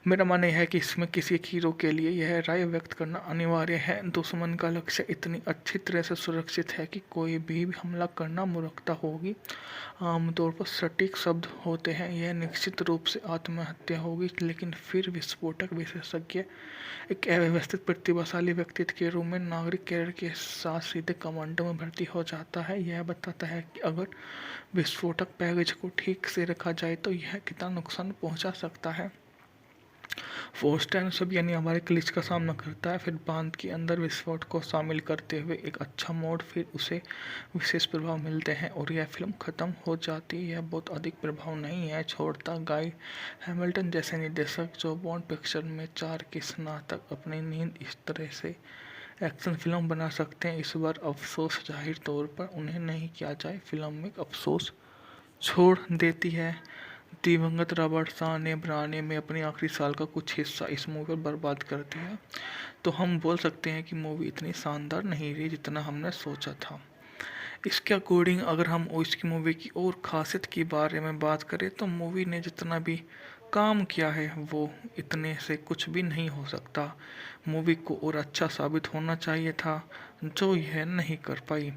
मेरा मानना यह है कि इसमें किसी एक हीरो के लिए यह राय व्यक्त करना अनिवार्य है, दुश्मन का लक्ष्य इतनी अच्छी तरह से सुरक्षित है कि कोई भी हमला करना मूर्खता होगी। आमतौर पर सटीक शब्द होते हैं, यह निश्चित रूप से आत्महत्या होगी। लेकिन फिर विस्फोटक विशेषज्ञ एक अव्यवस्थित प्रतिभाशाली व्यक्तित्व के रूप में नागरिक कैरियर के साथ सीधे कमांडो में भर्ती हो जाता है। यह बताता है कि अगर विस्फोटक पैकेज को ठीक से रखा जाए तो यह कितना नुकसान पहुंचा सकता है। फोर्स 10 सब यानी हमारे क्लिच का सामना करता है, फिर बांध के अंदर विस्फोट को शामिल करते हुए एक अच्छा मोड, फिर उसे विशेष प्रभाव मिलते हैं और यह फिल्म खत्म हो जाती है। यह बहुत अधिक प्रभाव नहीं है छोड़ता। गाय हैमिल्टन जैसे निर्देशक जो बॉन्ड पिक्चर में 4 के स्नातक अपनी नींद इस तरह से एक्शन फिल्म बना सकते हैं, इस बार अफसोस जाहिर तौर पर उन्हें नहीं किया जाए। फिल्म में अफसोस छोड़ देती है। दिवंगत रॉबर्ट शाह ने बनाने में अपने आखिरी साल का कुछ हिस्सा इस मूवी पर बर्बाद कर दिया, तो हम बोल सकते हैं कि मूवी इतनी शानदार नहीं रही जितना हमने सोचा था। इसके अकॉर्डिंग अगर हम इसकी मूवी की और खासियत के बारे में बात करें तो मूवी ने जितना भी काम किया है वो इतने से कुछ भी नहीं हो सकता। मूवी को और अच्छा साबित होना चाहिए था, जो यह नहीं कर पाई।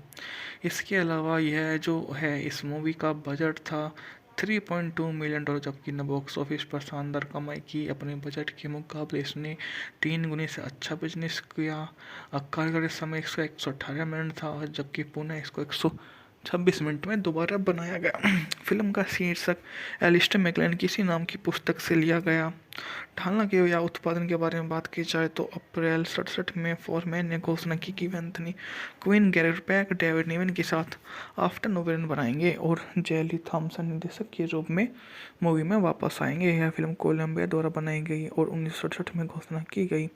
इसके अलावा यह जो है इस मूवी का बजट था $3.2 मिलियन, जबकि न बॉक्स ऑफिस पर शानदार कमाई की। अपने बजट के मुकाबले इसने 3 गुने से अच्छा बिजनेस किया। कार्यकारी समय इसका 118 मिनट था, जबकि पुणे इसको 126 मिनट में दोबारा बनाया गया। फिल्म का शीर्षक एलिस्टर मैकलेन किसी नाम की पुस्तक से लिया गया। हालांकि या उत्पादन के बारे में बात की जाए तो अप्रैल 67 में फॉरमैन ने घोषणा की कि वे Anthony Quinn, Garrett Peck, David Niven के साथ आफ्टर नोवेन बनाएंगे और जेली थॉमसन निर्देशक के रूप में मूवी में वापस आएंगे। यह फिल्म कोलंबिया द्वारा बनाई गई और 1967 में घोषणा की गई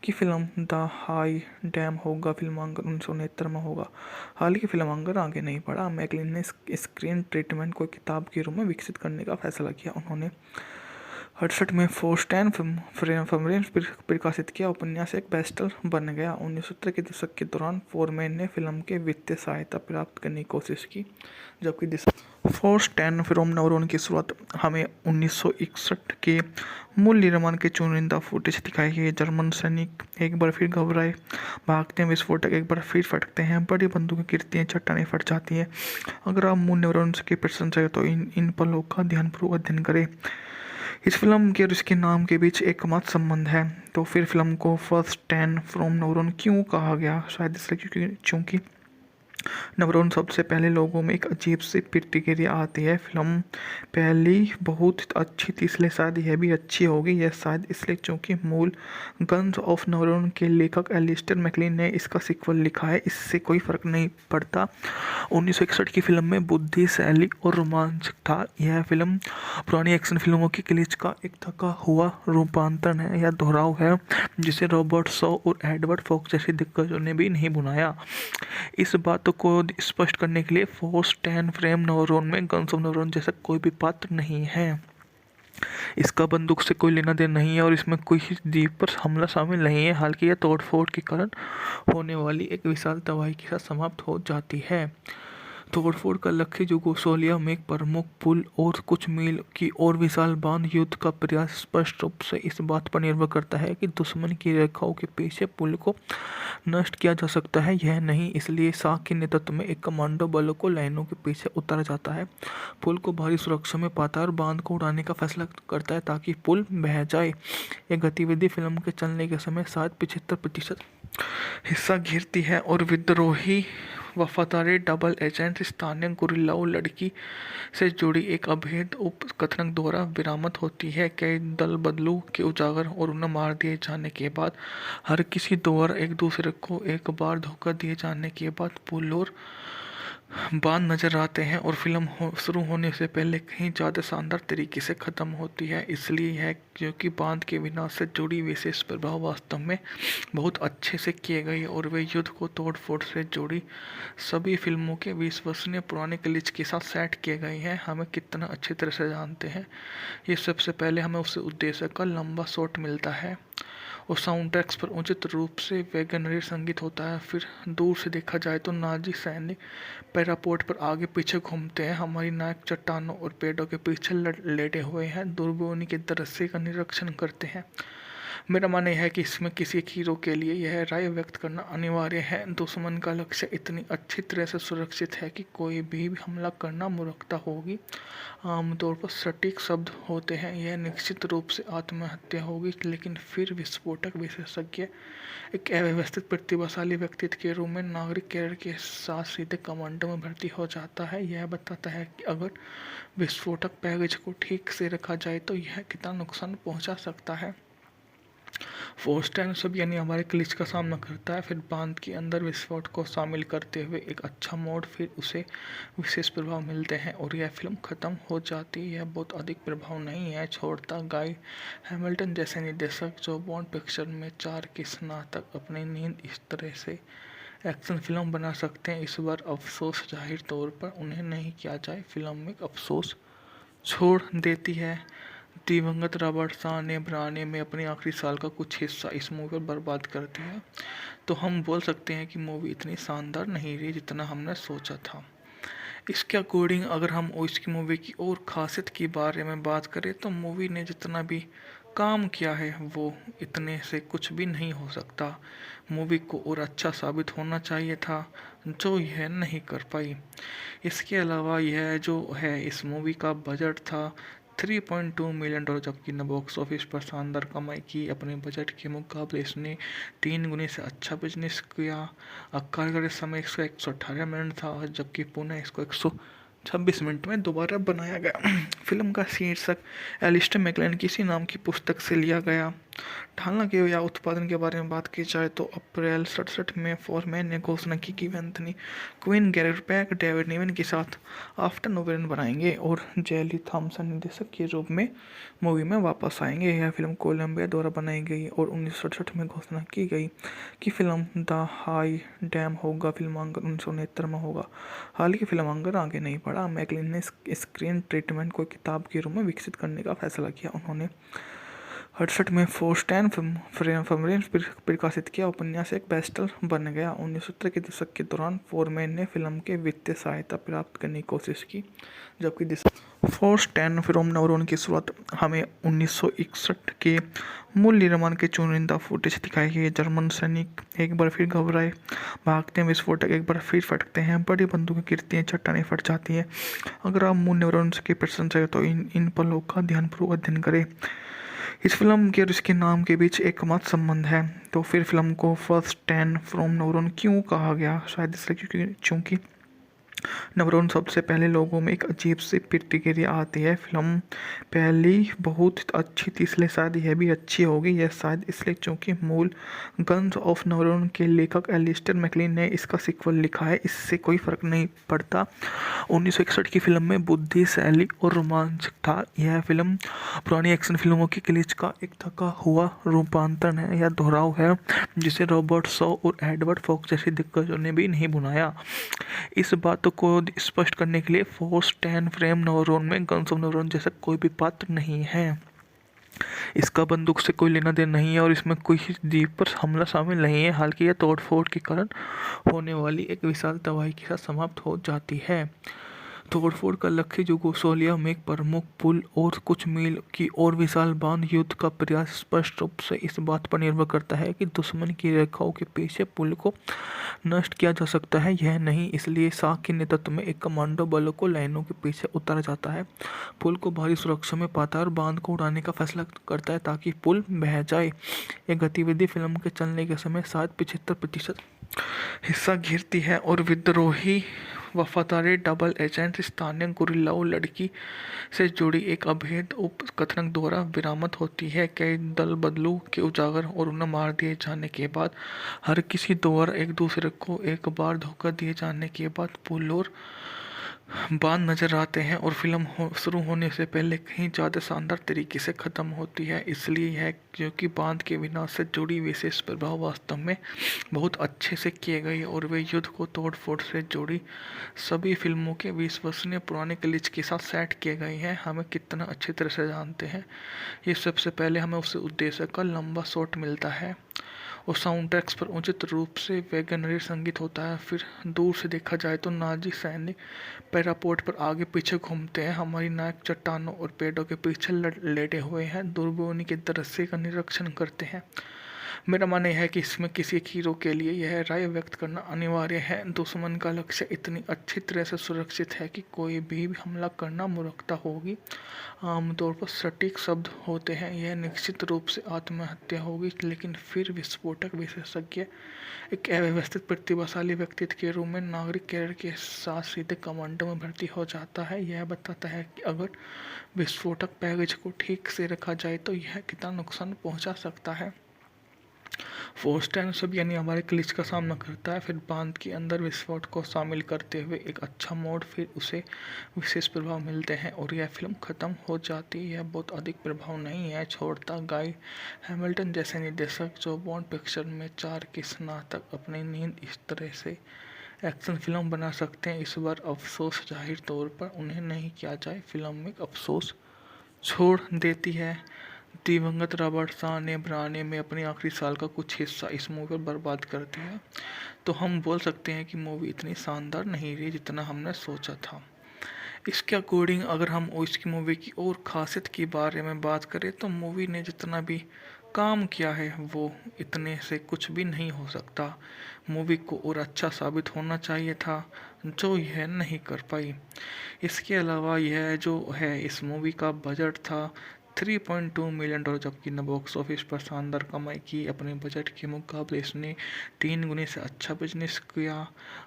कि फिल्म द हाई डैम होगा फिल्मांकन 1969 में होगा। हालांकि फिल्मांकन आगे नहीं बढ़ा। मैकलिन ने स्क्रीन ट्रीटमेंट को किताब के रूप में विकसित करने का फैसला किया। उन्होंने 68 में फोर्स 10 फिल्म प्रकाशित किया। उपन्यास एक बेस्टसेलर बन गया। 1970 के दशक के दौरान फोरमैन ने फिल्म के वित्तीय सहायता प्राप्त करने की कोशिश की, जबकि फोर्स 10 फिल्म नवरोन की शुरुआत हमें 1961 के मूल निर्माण के चुनिंदा फुटेज दिखाई गई। जर्मन सैनिक एक बार फिर घबराए भागते हैं, विस्फोटक एक बार फिर फटकते हैं, बड़ी बंदूकें गिरती हैं, चट्टानें फट जाती हैं। अगर आप मूल नवरोन की प्रशंसा करें तो इन पलों का ध्यानपूर्वक अध्ययन करें। इस फिल्म के और इसके नाम के बीच एकमात्र संबंध है। तो फिर फिल्म को फर्स्ट 10 फ्रॉम नवरोन क्यों कहा गया? शायद इसलिए क्योंकि नवरोन सबसे पहले लोगों में एक अजीब सी प्रतिक्रिया आती है। फिल्म पहली बहुत अच्छी थी इसलिए शायद यह भी अच्छी होगी। यह शायद इसलिए क्योंकि मूल गन्स ऑफ नवरोन के लेखक एलिस्टर मैकलिन ने इसका सीक्वल लिखा है। इससे कोई फर्क नहीं पड़ता। 1961 की फिल्म में बुद्धि, शैली और रोमांच था। यह फिल्म पुरानी एक्शन फिल्मों की क्लिच का एक थका हुआ रूपांतरण है या दोहराव है, जिसे रॉबर्ट शॉ और एडवर्ड फॉक्स जैसे दिग्गजों ने भी नहीं बनाया। इस बात को स्पष्ट करने के लिए फोर्स 10 फ्रेम नवरोन में गन्स ऑफ नवरोन जैसा कोई भी पात्र नहीं है। इसका बंदूक से कोई लेना देना नहीं है और इसमें कोई द्वीप पर हमला शामिल नहीं है। हालांकि यह तोड़फोड़ के कारण होने वाली एक विशाल तबाही के साथ समाप्त हो जाती है। तोड़फोड़ का लक्ष्य यूगोस्लाविया में एक प्रमुख पुल और कुछ मील की और विशाल बांध युद्ध का प्रयास स्पष्ट रूप से इस बात पर निर्भर करता है कि दुश्मन की रेखाओं के पीछे पुल को नष्ट किया जा सकता है यह नहीं। इसलिए शाह के नेतृत्व में एक कमांडो बलों को लाइनों के पीछे उतारा जाता है। पुल को भारी सुरक्षा में पाता है और बांध को उड़ाने का फैसला करता है ताकि पुल बह जाए। यह गतिविधि फिल्म के चलने के समय शायद 75% हिस्सा घेरती है और विद्रोही वफादारी डबल एजेंट स्थानीय गुरिल्लाओं लड़की से जुड़ी एक अभेद उपकथन द्वारा बरामद होती है। कई दल बदलू के उजागर और उन्हें मार दिए जाने के बाद हर किसी द्वारा एक दूसरे को एक बार धोखा दिए जाने के बाद पुल और बांध नजर आते हैं और फिल्म शुरू होने से पहले कहीं ज़्यादा शानदार तरीके से ख़त्म होती है। इसलिए है क्योंकि बांध के विनाश से जुड़ी विशेष प्रभाव वास्तव में बहुत अच्छे से किए गए और वे युद्ध को तोड़ फोड़ से जुड़ी सभी फिल्मों के विश्वसनीय पुराने क्लिच के साथ सेट किए गए हैं। हमें कितना अच्छी तरह से जानते हैं। ये सबसे पहले हमें उस उद्देश्य का लंबा शॉट मिलता है और साउंड ट्रैक्स पर उचित रूप से वैगनरी संगीत होता है। फिर दूर से देखा जाए तो नाजी सैनिक पैरापोर्ट पर आगे पीछे घूमते हैं। हमारी नायक चट्टानों और पेड़ों के पीछे लेटे हुए हैं, दूरबीनी के दृश्य का निरीक्षण करते हैं। मेरा मानना यह है कि इसमें किसी एक हीरो के लिए यह राय व्यक्त करना अनिवार्य है, दुश्मन का लक्ष्य इतनी अच्छी तरह से सुरक्षित है कि कोई भी हमला करना मूर्खता होगी। आमतौर पर सटीक शब्द होते हैं, यह निश्चित रूप से आत्महत्या होगी। लेकिन फिर विस्फोटक विशेषज्ञ एक अव्यवस्थित प्रतिभाशाली व्यक्तित्व के रूप में नागरिक कैरियर के साथ सीधे कमांडो में भर्ती हो जाता है। यह बताता है कि अगर विस्फोटक पैकेज को ठीक से रखा जाए तो यह कितना नुकसान पहुंचा सकता है। फोर्स 10 सब यानी हमारे क्लिच का सामना करता है, फिर बांध के अंदर विस्फोट को शामिल करते हुए एक अच्छा मोड, फिर उसे विशेष प्रभाव मिलते हैं और यह फिल्म ख़त्म हो जाती है। यह बहुत अधिक प्रभाव नहीं है छोड़ता। गाय हैमिल्टन जैसे निर्देशक जो बॉन्ड पिक्चर में 4 के स्नातक अपनी नींद इस तरह से एक्शन फिल्म बना सकते हैं, इस बार अफसोस जाहिर तौर पर उन्हें नहीं किया जाए। फिल्म में अफसोस छोड़ देती है। दिवंगत रॉबर्ट शाह ने बनाने में अपने आखिरी साल का कुछ हिस्सा इस मूवी पर बर्बाद कर दिया, तो हम बोल सकते हैं कि मूवी इतनी शानदार नहीं रही जितना हमने सोचा था। इसके अकॉर्डिंग अगर हम इसकी मूवी की और खासियत के बारे में बात करें तो मूवी ने जितना भी काम किया है वो इतने से कुछ भी नहीं हो सकता। मूवी को और अच्छा साबित होना चाहिए था, जो यह नहीं कर पाई। इसके अलावा यह जो है इस मूवी का बजट था 3.2 मिलियन डॉलर, जबकि न बॉक्स ऑफिस पर शानदार कमाई की। अपने बजट के मुकाबले इसने 3 गुने से अच्छा बिजनेस किया। कार्यकारी समय इसका 118 मिनट था, जबकि पुणे इसको 126 मिनट में दोबारा बनाया गया। फिल्म का शीर्षक एलिस्टर मैकलेन किसी नाम की पुस्तक से लिया गया। ढालना के या उत्पादन के बारे में बात की जाए तो अप्रैल 67 में फोरमैन ने घोषणा की कि वे Anthony Quinn, Garrett Peck, David Niven के साथ आफ्टर नोवेन बनाएंगे और जेली थॉमसन निर्देशक के रूप में मूवी में वापस आएंगे। यह फिल्म कोलंबिया द्वारा बनाई गई और 1967 में घोषणा की गई कि फिल्म द हाई डैम होगा फिल्मांकन 1969 में होगा। हालांकि फिल्मांकन आगे नहीं बढ़ा। मैकलिन ने स्क्रीन ट्रीटमेंट को किताब के रूप में विकसित करने का फैसला किया। उन्होंने 68 में फोर्स 10 फिल्म प्रकाशित किया। उपन्यास एक बेस्टसेलर बन गया। 1970 के दशक के दौरान फोरमैन ने फिल्म के वित्तीय सहायता प्राप्त करने की कोशिश की, जबकि फोर्स 10 फिल्म नवरोन की शुरुआत हमें 1961 के मूल निर्माण के चुनिंदा फुटेज दिखाई गई। जर्मन सैनिक एक बार फिर घबराए भागते हैं, विस्फोटक एक बार फिर फटते हैं, बड़ी बंदूकें गिरती हैं, चट्टानें फट जाती हैं। अगर आप मूल न्यूरॉन की प्रशंसा करें तो इन पलों का ध्यानपूर्वक अध्ययन करें। इस फिल्म के और इसके नाम के बीच एकमात्र संबंध है। तो फिर फिल्म को फर्स्ट 10 फ्रॉम नवरोन क्यों कहा गया? शायद इसलिए क्योंकि नवरोन सबसे पहले लोगों में एक अजीब सी प्रतिक्रिया आती है। फिल्म पहली बहुत अच्छी थी, इसलिए शायद यह भी अच्छी होगी। यह शायद इसलिए क्योंकि मूल गन्स ऑफ नवरोन के लेखक एलिस्टर मैकलिन ने इसका सीक्वल लिखा है। इससे कोई फर्क नहीं पड़ता 1961 की फिल्म में बुद्धि, शैली और रोमांच था। यह फिल्म पुरानी एक्शन फिल्मों की क्लिच का एक थका हुआ रूपांतरण है या दोहराव है, जिसे रॉबर्ट शॉ और एडवर्ड फॉक्स जैसे दिग्गजों ने भी नहीं बनाया। इस बात को स्पष्ट करने के लिए फोर्स 10 फ्रेम नवरोन में गन्स ऑफ नवरोन जैसा कोई भी पात्र नहीं है। इसका बंदूक से कोई लेना देना नहीं है और इसमें कोई द्वीप पर हमला शामिल नहीं है। हालांकि यह तोड़फोड़ के कारण होने वाली एक विशाल तबाही के साथ समाप्त हो जाती है। तोड़फोड़ का लक्ष्य युगोस्लाविया में एक प्रमुख पुल और कुछ मील की और विशाल बांध युद्ध का प्रयास स्पष्ट रूप से इस बात पर निर्भर करता है कि दुश्मन की रेखाओं के पीछे पुल को नष्ट किया जा सकता है यह नहीं। इसलिए शाह के नेतृत्व में एक कमांडो बलों को लाइनों के पीछे उतारा जाता है, पुल को भारी सुरक्षा में पाता है और बांध को उड़ाने का फैसला करता है ताकि पुल बह जाए। यह गतिविधि फिल्म के चलने के समय शायद 75% हिस्सा घेरती है और विद्रोही वफादारी डबल एजेंट स्थानीय गुरिल्लाओं लड़की से जुड़ी एक अभेद उपकथन द्वारा बरामद होती है। कई दल बदलू के उजागर और उन्हें मार दिए जाने के बाद हर किसी द्वारा एक दूसरे को एक बार धोखा दिए जाने के बाद पुल और बांध नजर आते हैं और फिल्म शुरू होने से पहले कहीं ज़्यादा शानदार तरीके से ख़त्म होती है। इसलिए है क्योंकि बांध के विनाश से जुड़ी विशेष प्रभाव वास्तव में बहुत अच्छे से किए गए और वे युद्ध को तोड़ फोड़ से जुड़ी सभी फिल्मों के विश्वसनीय पुराने क्लिच के साथ सेट किए गए हैं। हमें कितना अच्छी तरह से जानते हैं। ये सबसे पहले हमें उस उद्देश्य का लंबा शॉट मिलता है और साउंड ट्रैक्स पर उचित रूप से वैगनरी संगीत होता है। फिर दूर से देखा जाए तो नाजी सैनिक पैरापोर्ट पर आगे पीछे घूमते हैं। हमारी नायक चट्टानों और पेड़ों के पीछे लेटे हुए हैं, दूरबीनी के दृश्य का निरीक्षण करते हैं। मेरा मानना यह है कि इसमें किसी एक हीरो के लिए यह राय व्यक्त करना अनिवार्य है। दुश्मन का लक्ष्य इतनी अच्छी तरह से सुरक्षित है कि कोई भी हमला करना मूर्खता होगी। आमतौर पर सटीक शब्द होते हैं, यह निश्चित रूप से आत्महत्या होगी। लेकिन फिर विस्फोटक विशेषज्ञ एक अव्यवस्थित प्रतिभाशाली व्यक्तित्व के रूप में नागरिक कैरियर के साथ सीधे कमांडो में भर्ती हो जाता है। यह बताता है कि अगर विस्फोटक पैकेज को ठीक से रखा जाए तो यह कितना नुकसान पहुंचा सकता है। फोर्स 10 सब यानी हमारे क्लिच का सामना करता है, फिर बांध के अंदर विस्फोट को शामिल करते हुए एक अच्छा मोड, फिर उसे विशेष प्रभाव मिलते हैं और यह फिल्म ख़त्म हो जाती है। यह बहुत अधिक प्रभाव नहीं है छोड़ता। गाय हैमिल्टन जैसे निर्देशक जो बॉन्ड पिक्चर में 4 के स्नातक अपनी नींद इस तरह से एक्शन फिल्म बना सकते हैं, इस बार अफसोस जाहिर तौर पर उन्हें नहीं किया जाए। फिल्म में अफसोस छोड़ देती है। दिवंगत रॉबर्ट शाह ने बनाने में अपने आखिरी साल का कुछ हिस्सा इस मूवी पर बर्बाद कर दिया, तो हम बोल सकते हैं कि मूवी इतनी शानदार नहीं रही जितना हमने सोचा था। इसके अकॉर्डिंग अगर हम इसकी मूवी की और खासियत के बारे में बात करें तो मूवी ने जितना भी काम किया है वो इतने से कुछ भी नहीं हो सकता। मूवी को और अच्छा साबित होना चाहिए था, जो यह नहीं कर पाई। इसके अलावा यह जो है इस मूवी का बजट था $3.2 मिलियन, जबकि न बॉक्स ऑफिस पर शानदार कमाई की। अपने बजट के मुकाबले इसने 3 गुने से अच्छा बिजनेस किया।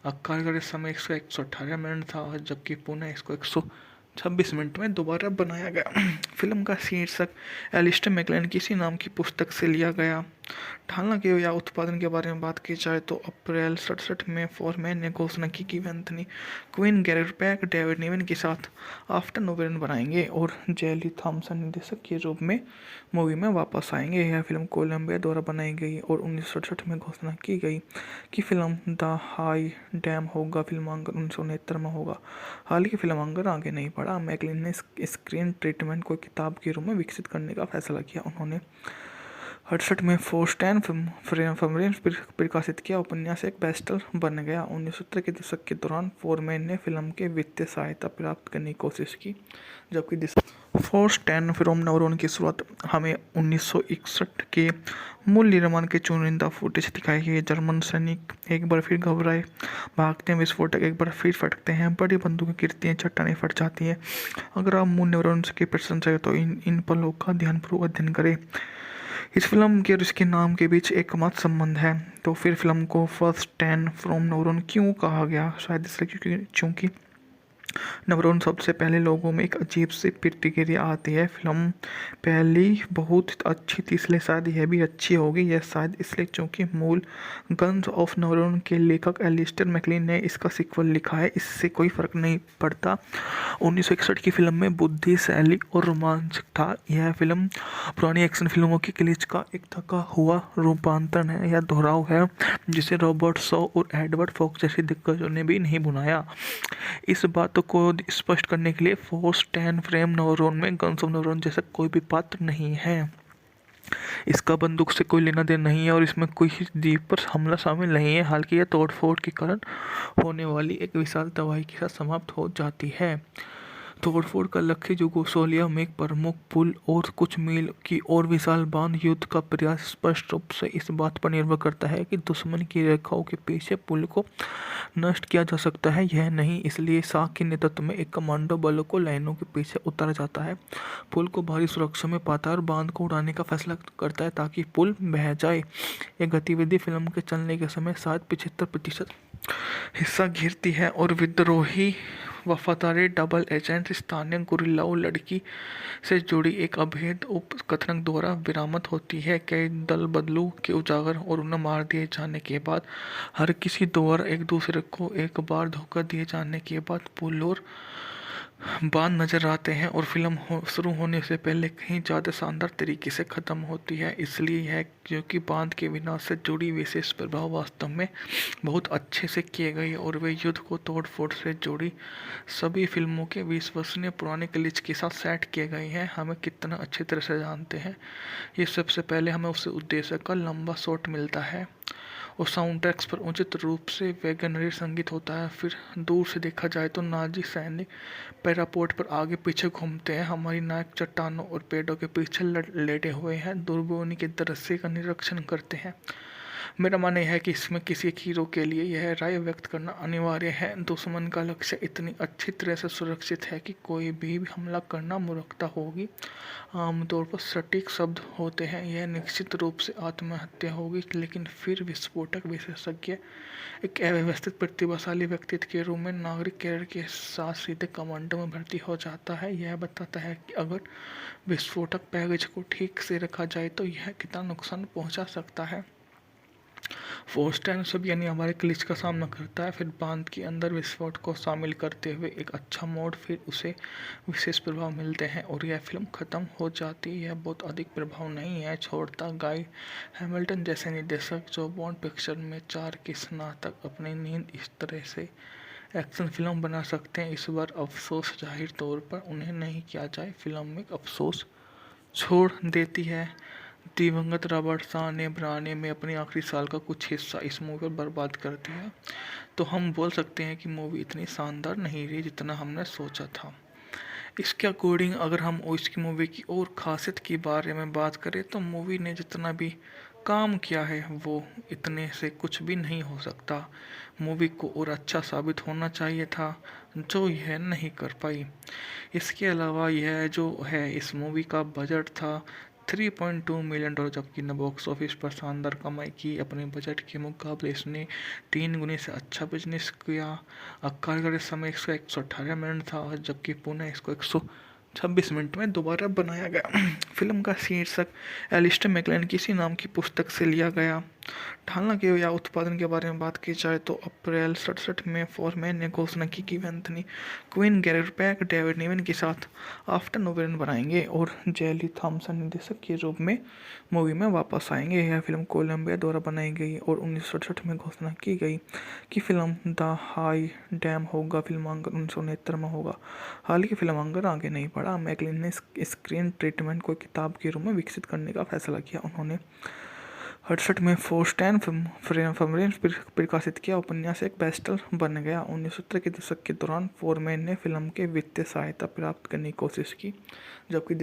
कार्यकारी समय इसका 118 मिनट था, जबकि पुणे इसको 126 मिनट में दोबारा बनाया गया। फिल्म का शीर्षक एलिस्टर मैकलेन किसी नाम की पुस्तक से लिया गया। हालांकि या उत्पादन के बारे में बात की जाए तो अप्रैल 67 में फोरमैन ने घोषणा की कि वे Anthony Quinn, Garrett Peck, David Niven के साथ आफ्टर नोवेरन बनाएंगे और जेली थॉमसन निर्देशक के रूप में मूवी में वापस आएंगे। यह फिल्म कोलंबिया द्वारा बनाई गई और 1967 में घोषणा की गई कि फिल्म द हाई डैम होगा फिल्मांकन 1969 में होगा। हालांकि फिल्मांकन आगे नहीं बढ़ा। मैकलिन ने स्क्रीन ट्रीटमेंट को किताब के रूप में विकसित करने का फैसला किया। उन्होंने 68 में फोर्स 10 फिल्म प्रकाशित किया। उपन्यास एक बेस्टसेलर बन गया। 1970 के दशक के दौरान फोरमैन ने फिल्म के वित्तीय सहायता प्राप्त करने की कोशिश की, जबकि फोर्स 10 फिल्म नवरोन की शुरुआत हमें 1961 के मूल निर्माण के चुनिंदा फुटेज दिखाई गई। जर्मन सैनिक एक बार फिर घबराए, भागते हैं, विस्फोटक एक बार फिर फटकते हैं, बड़ी बंदूकें गिरती हैं, चट्टानें फट जाती हैं। अगर आप मूल नवरोन की प्रशंसा करें तो इन पलों का ध्यानपूर्वक अध्ययन करें। इस फिल्म के और इसके नाम के बीच एकमात्र संबंध है। तो फिर फिल्म को फर्स्ट 10 फ्रॉम नवरोन क्यों कहा गया? शायद इसलिए क्योंकि नवरोन सबसे पहले लोगों में एक अजीब सी प्रतिक्रिया आती है। फिल्म पहली बहुत अच्छी थी, इसलिए शायद यह भी अच्छी होगी। यह शायद इसलिए क्योंकि मूल गन्स ऑफ नवरोन के लेखक एलिस्टर मैकलिन ने इसका सीक्वल लिखा है। इससे कोई फर्क नहीं पड़ता। 1961 की फिल्म में बुद्धि, शैली और रोमांच था। यह फिल्म पुरानी एक्शन फिल्मों की क्लिच का एक थका हुआ रूपांतरण है या दोहराव है, जिसे रॉबर्ट शॉ और एडवर्ड फॉक्स जैसे दिग्गजों ने भी नहीं बनाया। इस बात को स्पष्ट करने के लिए फोर्स 10 फ्रेम नवरोन में गन्स ऑफ नवरोन जैसा कोई भी पात्र नहीं है। इसका बंदूक से कोई लेना देना नहीं है और इसमें कोई द्वीप पर हमला शामिल नहीं है। हालांकि यह तोड़फोड़ के कारण होने वाली एक विशाल तबाही के साथ समाप्त हो जाती है। तोड़फोड़ का लक्ष्य यूगोस्लाविया में एक प्रमुख पुल और कुछ मील की और विशाल बांध युद्ध का प्रयास स्पष्ट रूप से इस बात पर निर्भर करता है कि दुश्मन की रेखाओं के पीछे पुल को नष्ट किया जा सकता है यह नहीं। इसलिए शाह के नेतृत्व में एक कमांडो बलों को लाइनों के पीछे उतारा जाता है, पुल को भारी सुरक्षा में पाता है और बांध को उड़ाने का फैसला करता है ताकि पुल बह जाए। यह गतिविधि फिल्म के चलने के समय शायद 75% हिस्सा घेरती है और विद्रोही वफादारी डबल एजेंट स्थानीय गुरिल्लाओं लड़की से जुड़ी एक अभेद उपकथन द्वारा बरामद होती है। कई दल बदलू के उजागर और उन्हें मार दिए जाने के बाद हर किसी द्वारा एक दूसरे को एक बार धोखा दिए जाने के बाद पुल और बांध नजर आते हैं और फिल्म शुरू होने से पहले कहीं ज़्यादा शानदार तरीके से ख़त्म होती है। इसलिए यह क्योंकि बांध के विनाश से जुड़ी विशेष प्रभाव वास्तव में बहुत अच्छे से किए गए और वे युद्ध को तोड़ फोड़ से जुड़ी सभी फिल्मों के विश्वसनीय पुराने क्लिच के साथ सेट किए गए हैं। हमें कितना अच्छी तरह से जानते हैं ये सबसे पहले हमें उस उद्देश्य का लंबा शॉट मिलता है और साउंड ट्रैक्स पर उचित रूप से वैगनरी संगीत होता है। फिर दूर से देखा जाए तो नाजी सैनिक पैरापोर्ट पर आगे पीछे घूमते हैं, हमारी नायक चट्टानों और पेड़ों के पीछे लेटे हुए हैं, दूरबीनी के दृश्य का निरीक्षण करते हैं। मेरा मानना यह है कि इसमें किसी एक हीरो के लिए यह राय व्यक्त करना अनिवार्य है, दुश्मन का लक्ष्य इतनी अच्छी तरह से सुरक्षित है कि कोई भी हमला करना मूर्खता होगी। आमतौर पर सटीक शब्द होते हैं, यह निश्चित रूप से आत्महत्या होगी, लेकिन फिर विस्फोटक विशेषज्ञ एक अव्यवस्थित प्रतिभाशाली व्यक्तित्व के रूप में नागरिक कैरियर के साथ सीधे कमांडो में भर्ती हो जाता है। यह बताता है कि अगर विस्फोटक पैकेज को ठीक से रखा जाए तो यह कितना नुकसान पहुंचा सकता है। फोर्स टाइम सब यानी हमारे क्लिच का सामना करता है, फिर बांध के अंदर विस्फोट को शामिल करते हुए एक अच्छा मोड, फिर उसे विशेष प्रभाव मिलते हैं और यह फिल्म ख़त्म हो जाती है। यह बहुत अधिक प्रभाव नहीं है छोड़ता। गाय हैमिल्टन जैसे निर्देशक जो बॉन्ड पिक्चर में 4 के स्नातक अपनी नींद इस तरह से एक्शन फिल्म बना सकते हैं, इस बार अफसोस जाहिर तौर पर उन्हें नहीं किया जाए। फिल्म में अफसोस छोड़ देती है। दिवंगत रॉबर्ट शाह ने बनाने में अपने आखिरी साल का कुछ हिस्सा इस मूवी पर बर्बाद कर दिया, तो हम बोल सकते हैं कि मूवी इतनी शानदार नहीं रही जितना हमने सोचा था। इसके अकॉर्डिंग अगर हम इसकी मूवी की और खासियत के बारे में बात करें तो मूवी ने जितना भी काम किया है वो इतने से कुछ भी नहीं हो सकता। मूवी को और अच्छा साबित होना चाहिए था जो यह नहीं कर पाई। इसके अलावा यह जो है इस मूवी का बजट था $3.2 मिलियन, जबकि ने बॉक्स ऑफिस पर शानदार कमाई की। अपने बजट के मुकाबले इसने 3 गुने से अच्छा बिजनेस किया। कार्यकारी समय इसका 118 मिनट था, जबकि पुणे इसको 126 मिनट में दोबारा बनाया गया। फिल्म का शीर्षक एलिस्टर मैकलेन किसी नाम की पुस्तक से लिया गया। हालांकि या उत्पादन के बारे में बात की जाए तो अप्रैल 67 में फॉरमैन ने घोषणा की कि वे Anthony Quinn, Garrett Peck, David Niven के साथ आफ्टर नोवेरन बनाएंगे और जेली थॉमसन निर्देशक के रूप में मूवी में वापस आएंगे। यह फिल्म कोलंबिया द्वारा बनाई गई और 1967 में घोषणा की गई कि फिल्म द हाई डैम होगा फिल्मांकन 1969 में होगा। हालांकि फिल्मांकन आगे नहीं बढ़ा। मैकलिन ने स्क्रीन ट्रीटमेंट को किताब के रूप में विकसित करने का फैसला किया। उन्होंने 68 में फोर्स्टैन फिल्म प्रकाशित किया। उपन्यास एक बेस्टसेलर बन गया। 1970 के दशक के दौरान फोरमैन ने फिल्म के वित्तीय सहायता प्राप्त करने की कोशिश की, जबकि